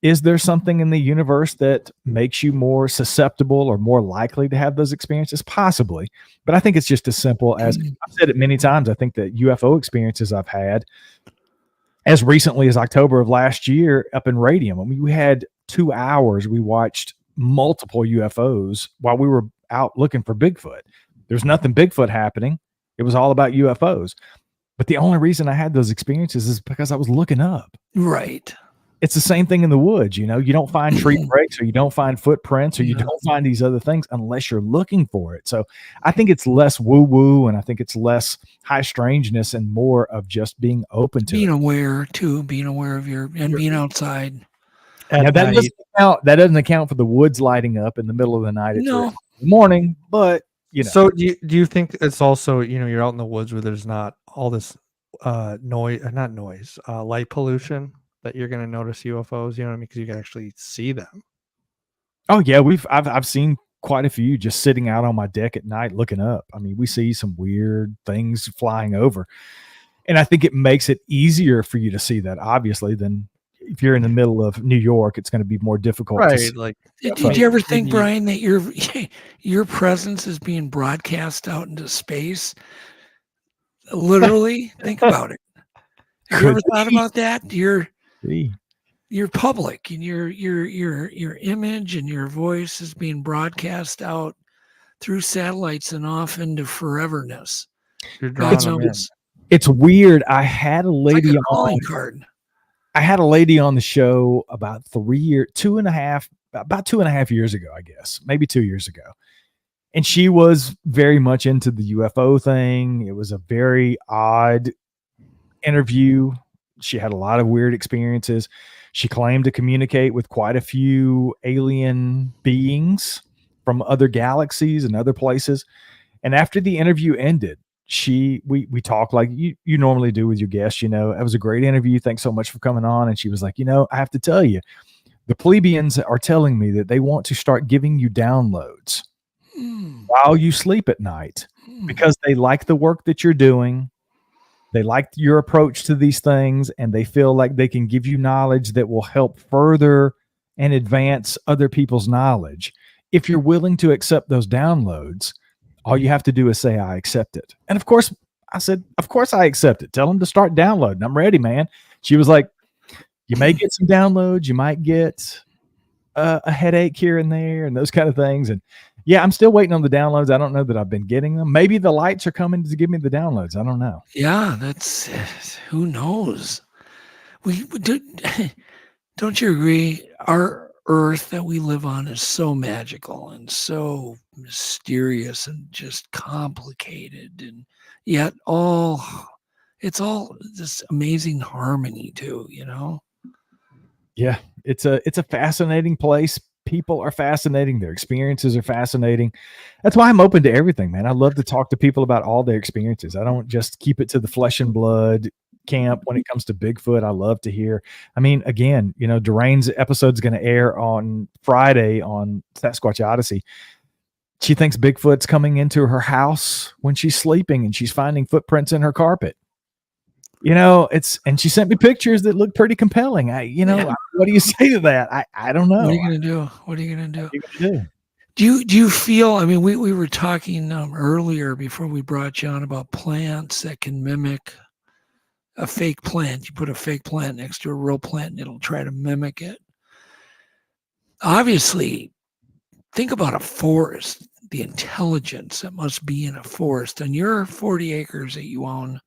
is there something in the universe that makes you more susceptible or more likely to have those experiences? Possibly. But I think it's just as simple as, I've said it many times, I think that UFO experiences I've had as recently as October of last year up in Radium. I mean, we had 2 hours. We watched multiple UFOs while we were out looking for Bigfoot. There's nothing Bigfoot happening. It was all about UFOs. But the only reason I had those experiences is because I was looking up. Right. it's the same thing in the woods. You don't find tree breaks, or you don't find footprints, or you don't find these other things unless you're looking for it. So I think it's less woo woo, and I think it's less high strangeness and more of just being open to being it. aware too, being aware of being outside. Now, that doesn't account for the woods lighting up in the middle of the night at 3 in the morning, but So do you think it's also, you're out in the woods where there's not all this light pollution, that you're going to notice UFOs, you know what I mean? Because you can actually see them. Oh yeah, I've seen quite a few just sitting out on my deck at night looking up. I mean, we see some weird things flying over, and I think it makes it easier for you to see that, obviously, than if you're in the middle of New York. It's going to be more difficult. Right. To see. Like, did you ever think, Brian, that your presence is being broadcast out into space? Literally, think about it. Have you ever thought about that? You're public, and your image and your voice is being broadcast out through satellites and off into foreverness. It's weird. I had a lady like a calling card. I had a lady on the show about 2.5 years ago, I guess, maybe 2 years ago. And she was very much into the UFO thing. It was a very odd interview. She had a lot of weird experiences. She claimed to communicate with quite a few alien beings from other galaxies and other places. And after the interview ended, we talked like you normally do with your guests. It was a great interview. Thanks so much for coming on. And she was like, I have to tell you, the plebeians are telling me that they want to start giving you downloads while you sleep at night because they like the work that you're doing. They like your approach to these things, and they feel like they can give you knowledge that will help further and advance other people's knowledge. If you're willing to accept those downloads, all you have to do is say, I accept it. And of course, I said, of course I accept it. Tell them to start downloading. I'm ready, man. She was like, you may get some downloads. You might get a headache here and there and those kind of things. And yeah, I'm still waiting on the downloads. I don't know that I've been getting them. Maybe the lights are coming to give me the downloads. I don't know. Yeah, that's who knows. Don't you agree? Our Earth that we live on is so magical and so mysterious and just complicated, and yet it's all this amazing harmony too. Yeah, it's a fascinating place. People are fascinating. Their experiences are fascinating. That's why I'm open to everything, man. I love to talk to people about all their experiences. I don't just keep it to the flesh and blood camp when it comes to Bigfoot. I love to hear. I mean, again, Doreen's episode's going to air on Friday on Sasquatch Odyssey. She thinks Bigfoot's coming into her house when she's sleeping and she's finding footprints in her carpet. And she sent me pictures that look pretty compelling. What do you say to that? I don't know. What are you going to do? Do you feel, I mean, we were talking earlier before we brought you on about plants that can mimic a fake plant. You put a fake plant next to a real plant and it'll try to mimic it. Obviously, think about a forest, the intelligence that must be in a forest. On your 40 acres that you own,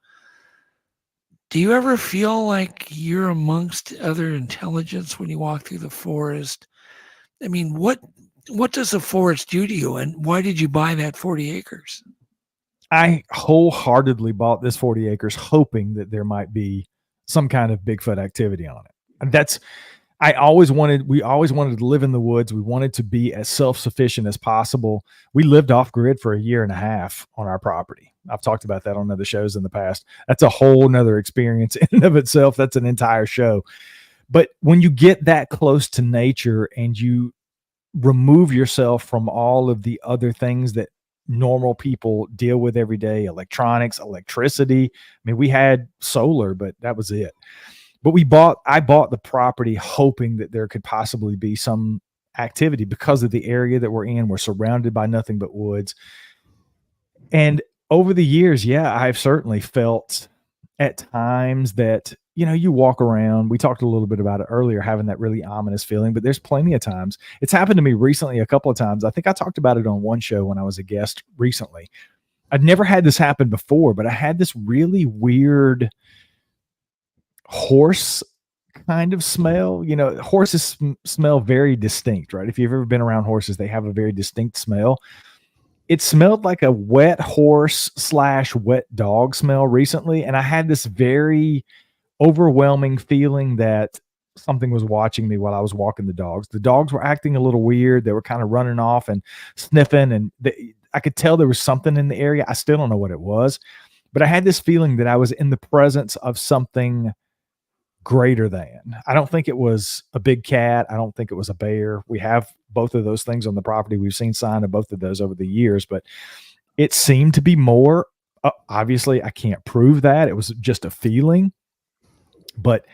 do you ever feel like you're amongst other intelligence when you walk through the forest? I mean, what does the forest do to you, and why did you buy that 40 acres? I wholeheartedly bought this 40 acres hoping that there might be some kind of Bigfoot activity on it. And we always wanted to live in the woods. We wanted to be as self-sufficient as possible. We lived off grid for 1.5 years on our property. I've talked about that on other shows in the past. That's a whole nother experience in and of itself. That's an entire show. But when you get that close to nature and you remove yourself from all of the other things that normal people deal with every day, electronics, electricity. I mean, we had solar, but that was it. But I bought the property hoping that there could possibly be some activity because of the area that we're in. We're surrounded by nothing but woods. And over the years, yeah, I've certainly felt at times that, you walk around. We talked a little bit about it earlier, having that really ominous feeling, but there's plenty of times. It's happened to me recently a couple of times. I think I talked about it on one show when I was a guest recently. I'd never had this happen before, but I had this really weird horse kind of smell. You know, horses smell very distinct, right? If you've ever been around horses, they have a very distinct smell. It smelled like a wet horse / wet dog smell recently. And I had this very overwhelming feeling that something was watching me while I was walking the dogs. The dogs were acting a little weird. They were kind of running off and sniffing, and I could tell there was something in the area. I still don't know what it was, but I had this feeling that I was in the presence of something greater than. I don't think it was a big cat. I don't think it was a bear. We have both of those things on the property. We've seen sign of both of those over the years, but it seemed to be more. Obviously, I can't prove that. It was just a feeling, but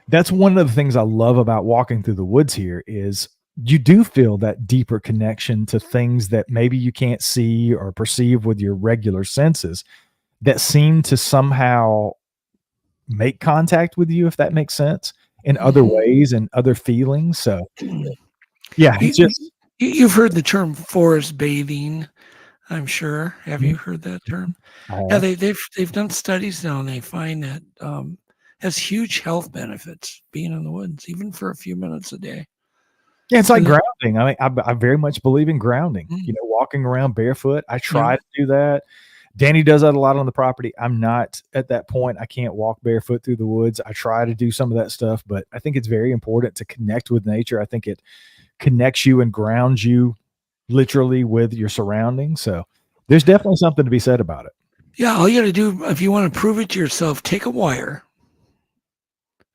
that's one of the things I love about walking through the woods here is you do feel that deeper connection to things that maybe you can't see or perceive with your regular senses that seem to somehow make contact with you, if that makes sense, in other ways and other feelings. So yeah, it's just, you've heard the term forest bathing, I'm sure. Have you heard that term? Yeah, they've done studies now, and they find that has huge health benefits being in the woods, even for a few minutes a day. yeah, it's like grounding. I mean, I very much believe in grounding. You know, walking around barefoot. I try to do that. Danny does that a lot on the property. I'm not at that point. I can't walk barefoot through the woods. I try to do some of that stuff, but I think it's very important to connect with nature. I think it connects you and grounds you literally with your surroundings. So there's definitely something to be said about it. Yeah, all you got to do, if you want to prove it to yourself, take a wire,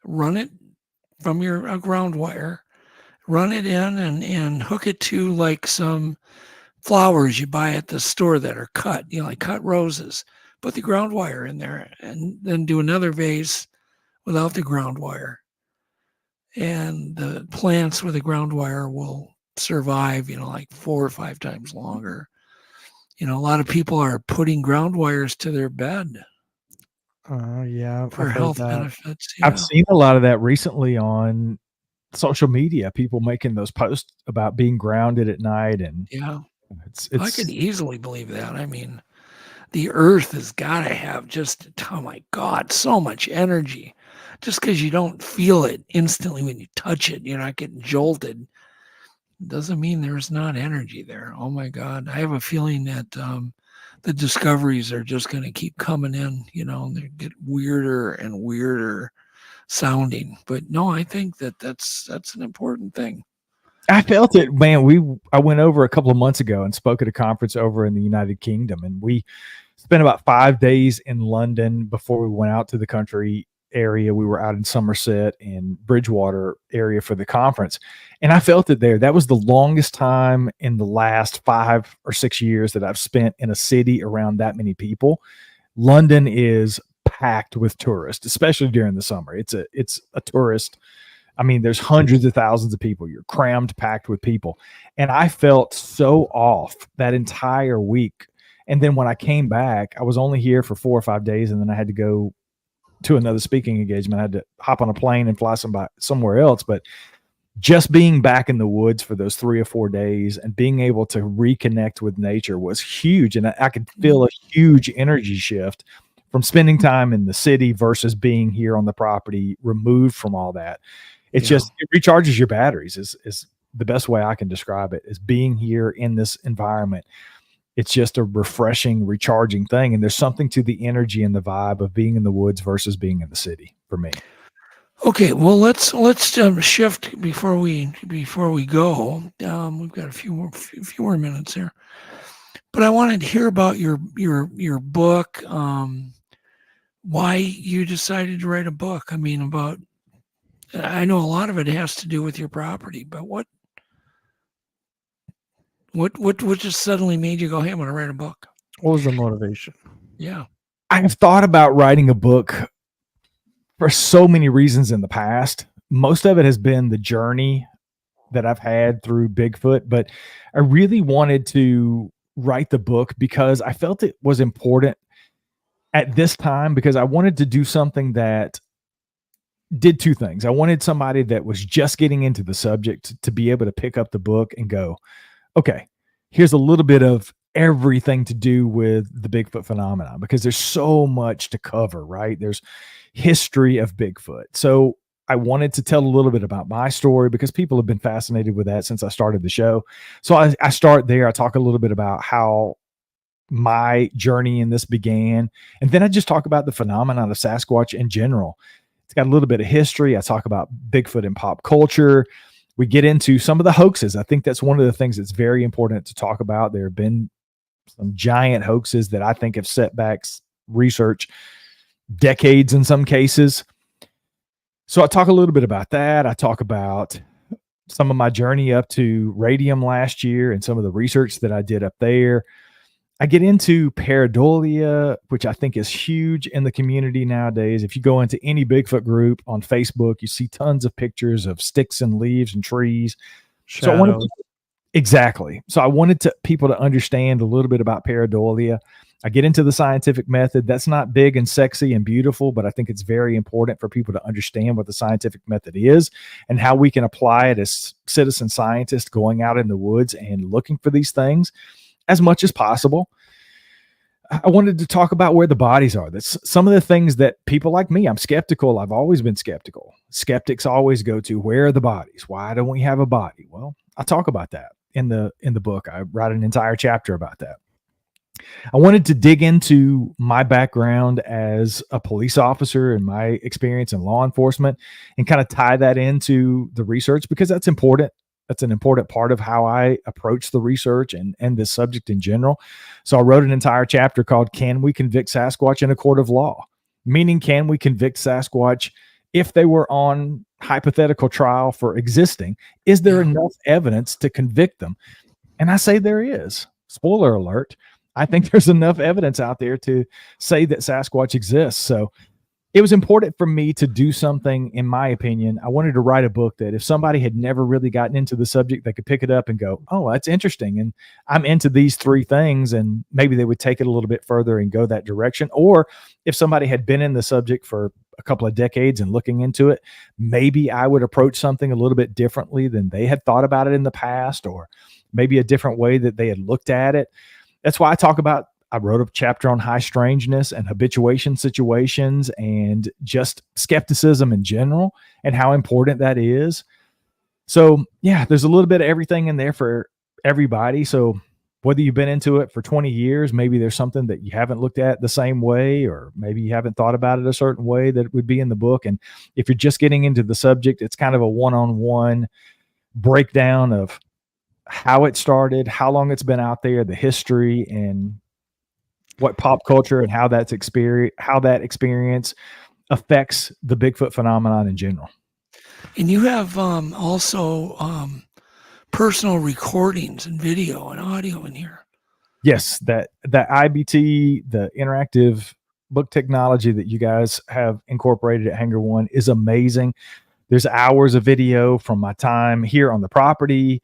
run it from your ground wire, run it in and hook it to like some flowers you buy at the store that are cut, you know, like cut roses. Put the ground wire in there and then do another vase without the ground wire. And the plants with the ground wire will survive, you know, like 4 or 5 times longer. You know, a lot of people are putting ground wires to their bed. Yeah, for health benefits. Yeah. I've seen a lot of that recently on social media. People making those posts about being grounded at night, and it's I could easily believe that. I mean, the earth has got to have just, oh my God, so much energy. Just because you don't feel it instantly when you touch it, you're not getting jolted, doesn't mean there's not energy there. Oh my God. I have a feeling that the discoveries are just going to keep coming in, you know, and they get weirder and weirder sounding. But no, I think that's an important thing. I felt it, man. I went over a couple of months ago and spoke at a conference over in the United Kingdom, and we spent about 5 days in London before we went out to the country area. We were out in Somerset and Bridgewater area for the conference, and I felt it there. That was the longest time in the last 5 or 6 years that I've spent in a city around that many people. London is packed with tourists, especially during the summer. It's a tourist. I mean, there's hundreds of thousands of people. You're crammed, packed with people. And I felt so off that entire week. And then when I came back, I was only here for 4 or 5 days, and then I had to go to another speaking engagement. I had to hop on a plane and fly somewhere else. But just being back in the woods for those 3 or 4 days and being able to reconnect with nature was huge. And I could feel a huge energy shift from spending time in the city versus being here on the property, removed from all that. It's just, it recharges your batteries is the best way I can describe it, is being here in this environment. It's just a refreshing, recharging thing. And there's something to the energy and the vibe of being in the woods versus being in the city for me. Okay, well, let's shift before we go. We've got a few more minutes here, but I wanted to hear about your book. Why you decided to write a book? I mean, I know a lot of it has to do with your property, but what just suddenly made you go, hey, I'm going to write a book? What was the motivation? Yeah. I have thought about writing a book for so many reasons in the past. Most of it has been the journey that I've had through Bigfoot, but I really wanted to write the book because I felt it was important at this time, because I wanted to do something that did 2 things. I wanted somebody that was just getting into the subject to be able to pick up the book and go, okay, here's a little bit of everything to do with the Bigfoot phenomenon, because there's so much to cover, right? There's history of Bigfoot. So I wanted to tell a little bit about my story because people have been fascinated with that since I started the show. So I start there. I talk a little bit about how my journey in this began. And then I just talk about the phenomenon of Sasquatch in general. It's got a little bit of history. I talk about Bigfoot in pop culture. We get into some of the hoaxes. I think that's one of the things that's very important to talk about. There have been some giant hoaxes that I think have set back research decades in some cases. So I talk a little bit about that. I talk about some of my journey up to radium last year and some of the research that I did up there. I get into pareidolia, which I think is huge in the community nowadays. If you go into any Bigfoot group on Facebook, you see tons of pictures of sticks and leaves and trees. So I wanted exactly. So I wanted people to understand a little bit about pareidolia. I get into the scientific method. That's not big and sexy and beautiful, but I think it's very important for people to understand what the scientific method is and how we can apply it as citizen scientists going out in the woods and looking for these things as much as possible. I wanted to talk about where the bodies are. That's some of the things that people like me, I'm skeptical. I've always been skeptical. Skeptics always go to, where are the bodies? Why don't we have a body? Well, I talk about that in the book. I write an entire chapter about that. I wanted to dig into my background as a police officer and my experience in law enforcement and kind of tie that into the research because that's important. That's an important part of how I approach the research and this subject in general. So I wrote an entire chapter called Can We Convict Sasquatch in a Court of Law? Meaning, can we convict Sasquatch if they were on hypothetical trial for existing? Is there enough evidence to convict them? And I say there is. Spoiler alert. I think there's enough evidence out there to say that Sasquatch exists. So it was important for me to do something, in my opinion. I wanted to write a book that if somebody had never really gotten into the subject, they could pick it up and go, oh, that's interesting. And I'm into these three things. And maybe they would take it a little bit further and go that direction. Or if somebody had been in the subject for a couple of decades and looking into it, maybe I would approach something a little bit differently than they had thought about it in the past, or maybe a different way that they had looked at it. That's why I wrote a chapter on high strangeness and habituation situations and just skepticism in general and how important that is. So yeah, there's a little bit of everything in there for everybody. So whether you've been into it for 20 years, maybe there's something that you haven't looked at the same way, or maybe you haven't thought about it a certain way that would be in the book. And if you're just getting into the subject, it's kind of a one-on-one breakdown of how it started, how long it's been out there, the history, and what pop culture and how that experience affects the Bigfoot phenomenon in general. And you have also personal recordings and video and audio in here. Yes, that IBT, the interactive book technology that you guys have incorporated at Hangar One is amazing. There's hours of video from my time here on the property,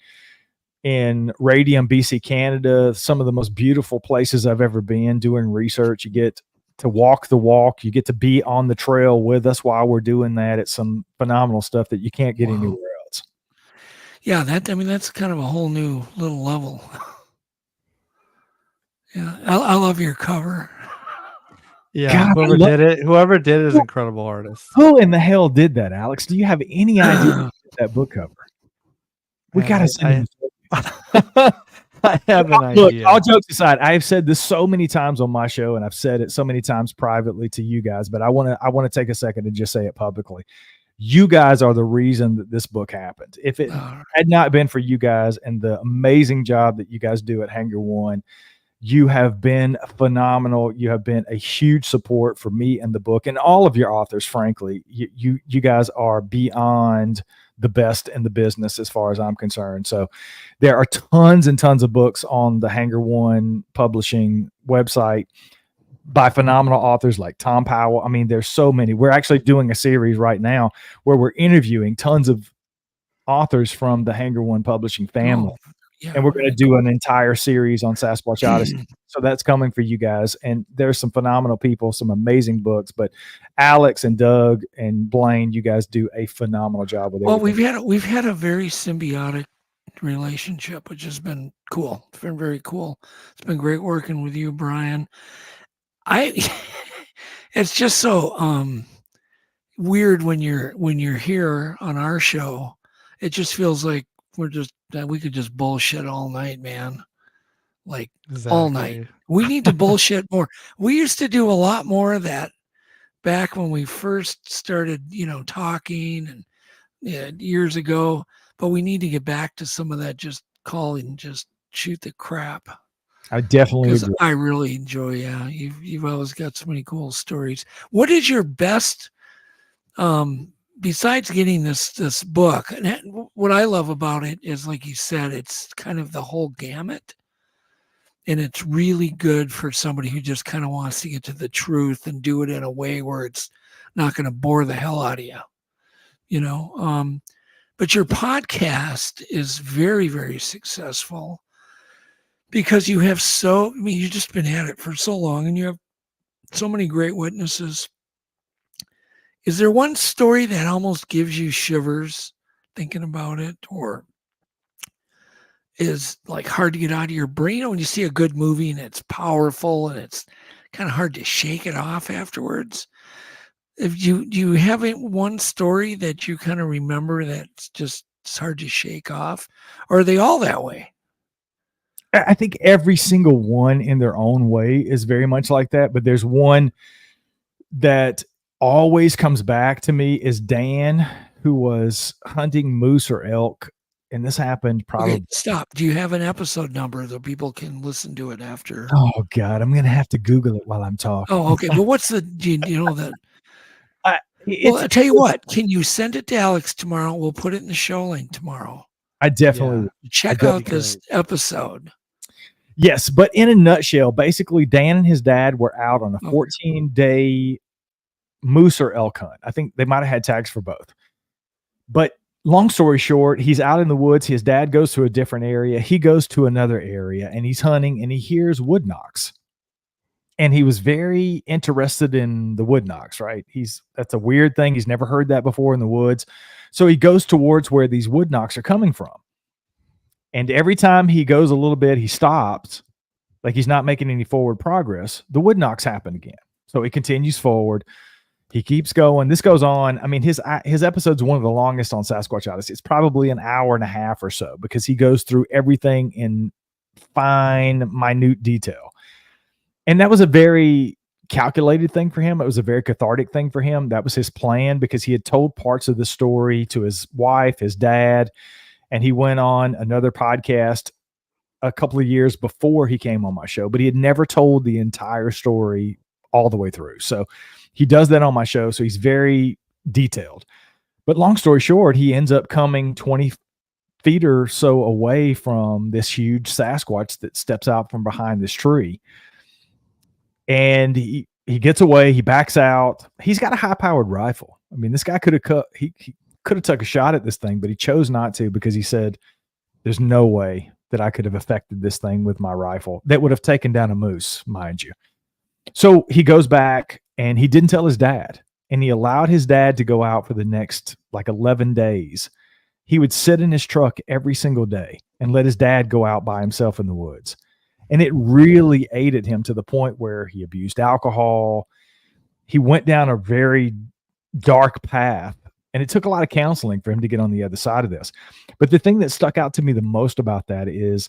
in Radium, BC, Canada, some of the most beautiful places I've ever been doing research. You get to walk the walk. You get to be on the trail with us while we're doing that. It's some phenomenal stuff that you can't get anywhere else. Yeah, that's kind of a whole new little level. Yeah, I love your cover. Yeah, God, whoever did it is an incredible artist. Who in the hell did that, Alex? Do you have any idea that book cover? We got to send him. I have an Look, idea. all jokes aside, I have said this so many times on my show, and I've said it so many times privately to you guys, but I want to take a second and just say it publicly. You guys are the reason that this book happened. If it had not been for you guys and the amazing job that you guys do at Hangar One, you have been phenomenal. You have been a huge support for me and the book and all of your authors. Frankly, you guys are beyond the best in the business as far as I'm concerned. So there are tons and tons of books on the Hangar One publishing website by phenomenal authors like Tom Powell. I mean, there's so many. We're actually doing a series right now where we're interviewing tons of authors from the Hangar One publishing family. Oh, yeah, and we're going to do an entire series on Sasquatch Odyssey. So that's coming for you guys. And there's some phenomenal people, some amazing books, but Alex and Doug and Blaine, you guys do a phenomenal job with it. Well, we've had a very symbiotic relationship, which has been cool. It's been very cool. It's been great working with you, Brian. It's just so weird when you're here on our show. It just feels like we could just bullshit all night, man. Like all night. We need to bullshit more. We used to do a lot more of that back when we first started, talking and years ago. But we need to get back to some of that, just call and just shoot the crap. I definitely agree. I really enjoy. Yeah, you've always got so many cool stories. What is your best? Besides getting this book, and what I love about it is, like you said, it's kind of the whole gamut, and it's really good for somebody who just kind of wants to get to the truth and do it in a way where it's not going to bore the hell out of you, But your podcast is very, very successful because you have you've just been at it for so long and you have so many great witnesses. Is there one story that almost gives you shivers thinking about it, or is like hard to get out of your brain? When you see a good movie and it's powerful and it's kind of hard to shake it off afterwards. Do you have one story that you kind of remember that's just it's hard to shake off, or are they all that way? I think every single one in their own way is very much like that. But there's one that always comes back to me is Dan, who was hunting moose or elk. And this happened probably. Okay, stop. Do you have an episode number so people can listen to it after? Oh God, I'm going to have to Google it while I'm talking. Oh, okay. But what's do you know that? Well, I'll tell you what. Can you send it to Alex tomorrow? We'll put it in the show link tomorrow. I definitely check out this episode. Yes, but in a nutshell, basically, Dan and his dad were out on a 14-day moose or elk hunt. I think they might have had tags for both. But long story short, he's out in the woods. His dad goes to a different area. He goes to another area, and he's hunting, and he hears wood knocks. And he was very interested in the wood knocks, right? That's a weird thing. He's never heard that before in the woods. So he goes towards where these wood knocks are coming from. And every time he goes a little bit, he stops, like he's not making any forward progress. The wood knocks happen again. So he continues forward. He keeps going. This goes on. I mean, his episode's one of the longest on Sasquatch Odyssey. It's probably an hour and a half or so because he goes through everything in fine, minute detail. And that was a very calculated thing for him. It was a very cathartic thing for him. That was his plan because he had told parts of the story to his wife, his dad, and he went on another podcast a couple of years before he came on my show, but he had never told the entire story all the way through. So he does that on my show. So he's very detailed. But long story short, he ends up coming 20 feet or so away from this huge Sasquatch that steps out from behind this tree. And he gets away, he backs out. He's got a high-powered rifle. I mean, this guy could have he could have took a shot at this thing, but he chose not to because he said, there's no way that I could have affected this thing with my rifle. That would have taken down a moose, mind you. So he goes back and he didn't tell his dad. And he allowed his dad to go out for the next 11 days. He would sit in his truck every single day and let his dad go out by himself in the woods. And it really aided him to the point where he abused alcohol. He went down a very dark path, and it took a lot of counseling for him to get on the other side of this. But the thing that stuck out to me the most about that is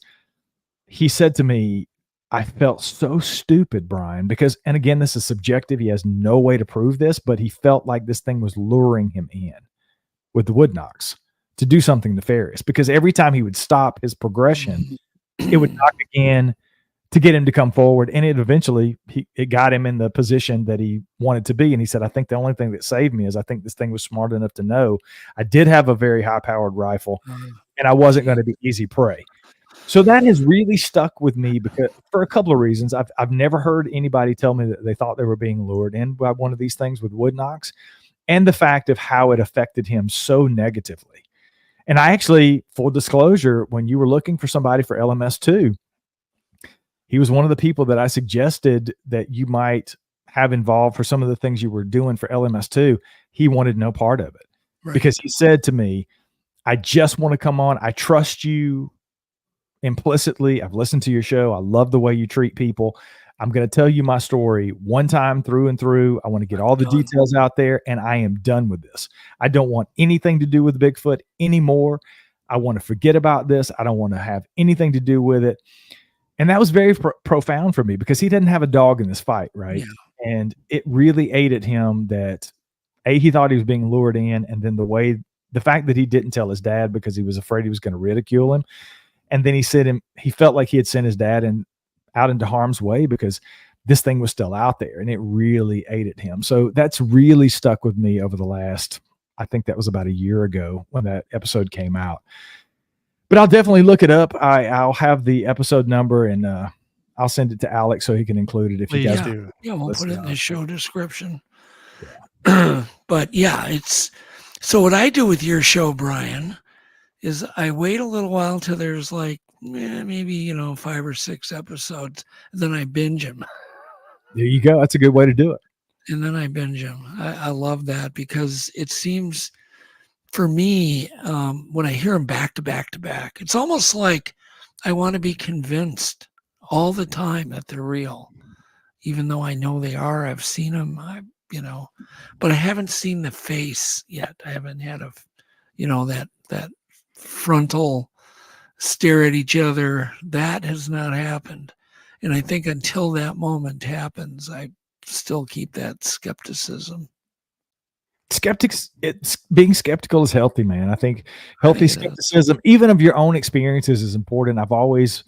he said to me, I felt so stupid, Brian, because, and again, this is subjective. He has no way to prove this, but he felt like this thing was luring him in with the wood knocks to do something nefarious, because every time he would stop his progression, it would knock again to get him to come forward. And it eventually, it got him in the position that he wanted to be. And he said, I think the only thing that saved me is I think this thing was smart enough to know I did have a very high powered rifle and I wasn't going to be easy prey. So that has really stuck with me because for a couple of reasons. I've never heard anybody tell me that they thought they were being lured in by one of these things with wood knocks, and the fact of how it affected him so negatively. And I actually, full disclosure, when you were looking for somebody for LMS2, he was one of the people that I suggested that you might have involved for some of the things you were doing for LMS2. He wanted no part of it because he said to me, I just want to come on. I trust you implicitly. I've listened to your show. I love the way you treat people. I'm going to tell you my story one time through and through. I want to get all the details out there, and I am done with this. I don't want anything to do with Bigfoot anymore. I want to forget about this. I don't want to have anything to do with it. And that was very profound for me, because he didn't have a dog in this fight, right? Yeah. And it really ate at him that he thought he was being lured in, and then the fact that he didn't tell his dad because he was afraid he was going to ridicule him. And then he felt like he had sent his dad out into harm's way because this thing was still out there, and it really ate at him. So that's really stuck with me over the last, I think that was about a year ago when that episode came out. But I'll definitely look it up. I'll have the episode number, and I'll send it to Alex so he can include it if you guys do. Yeah, we'll put it in the show description. Yeah. But yeah, so what I do with your show, Brian, is I wait a little while till there's like maybe 5 or 6 episodes, and then I binge them. There you go. That's a good way to do it. And then I binge them. I love that, because it seems, for me, when I hear them back to back to back, it's almost like I want to be convinced all the time that they're real, even though I know they are. I've seen them, but I haven't seen the face yet. I haven't had that frontal stare at each other. That has not happened. And I think until that moment happens, I still keep that skepticism. Being skeptical is healthy, man. I think healthy skepticism, even of your own experiences, is important. I've always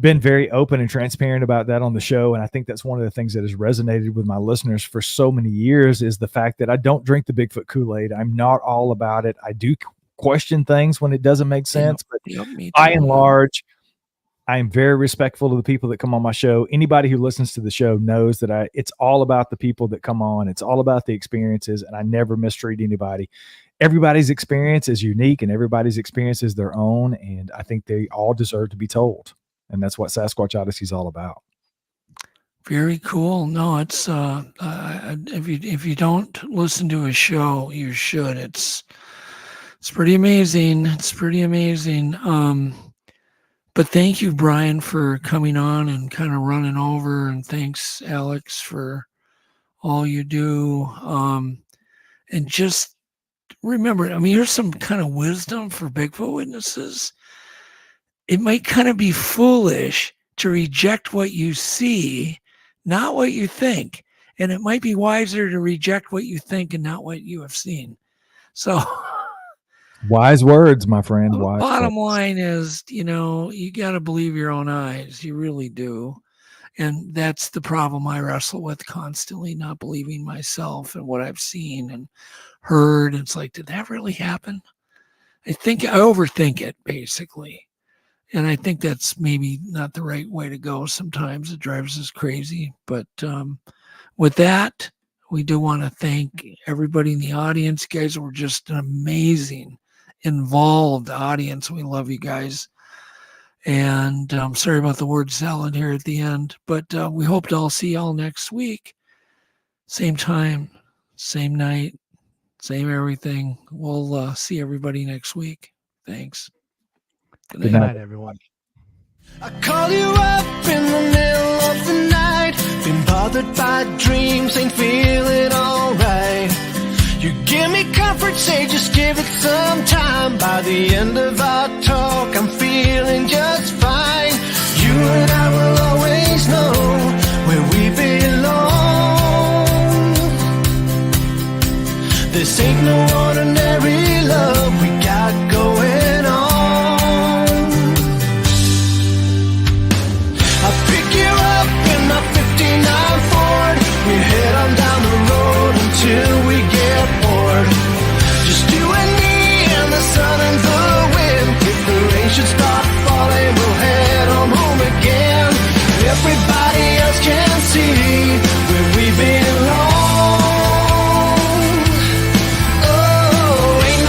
been very open and transparent about that on the show. And I think that's one of the things that has resonated with my listeners for so many years, is the fact that I don't drink the Bigfoot Kool-Aid. I'm not all about it. I do question things when it doesn't make sense, but by and large, I am very respectful of the people that come on my show. Anybody who listens to the show knows that it's all about the people that come on. It's all about the experiences, and I never mistreat anybody. Everybody's experience is unique, and everybody's experience is their own, and I think they all deserve to be told. And that's what Sasquatch Odyssey is all about. Very cool. No, it's if you don't listen to a show, you should. It's pretty amazing. It's pretty amazing. But thank you, Brian, for coming on and kind of running over, and thanks, Alex, for all you do. And just remember, here's some kind of wisdom for Bigfoot witnesses. It might kind of be foolish to reject what you see, not what you think. And it might be wiser to reject what you think and not what you have seen. So wise words, my friend. Bottom line is, you got to believe your own eyes. You really do. And that's the problem I wrestle with constantly, not believing myself and what I've seen and heard. It's like, did that really happen? I think I overthink it, basically. And I think that's maybe not the right way to go. Sometimes it drives us crazy. But with that, we do want to thank everybody in the audience. You guys were just an amazing, involved audience. We love you guys. And I'm sorry about the word salad here at the end. But we hope to all see y'all next week. Same time, same night, same everything. We'll see everybody next week. Thanks. Good night, everyone. I call you up in the middle of the night. Been bothered by dreams, ain't feeling alright. You give me comfort, say just give it some time. By the end of our talk, I'm feeling just fine. You and I will always know where we belong. This ain't no ordinary love we got going on. We head on down the road until we get bored. Just you and me and the sun and the wind. If the rain should start falling, we'll head on home again. Everybody else can see where we belong. Oh, ain't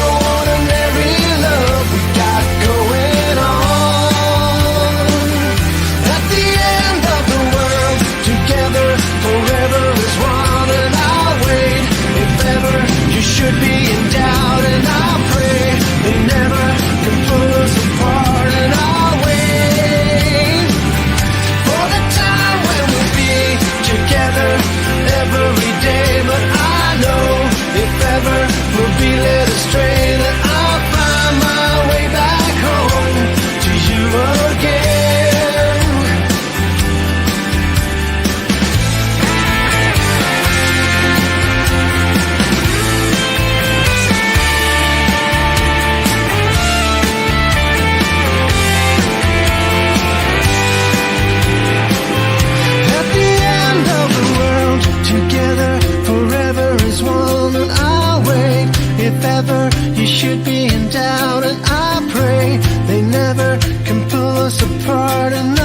If ever you should be in doubt, and I pray they never can pull us apart. And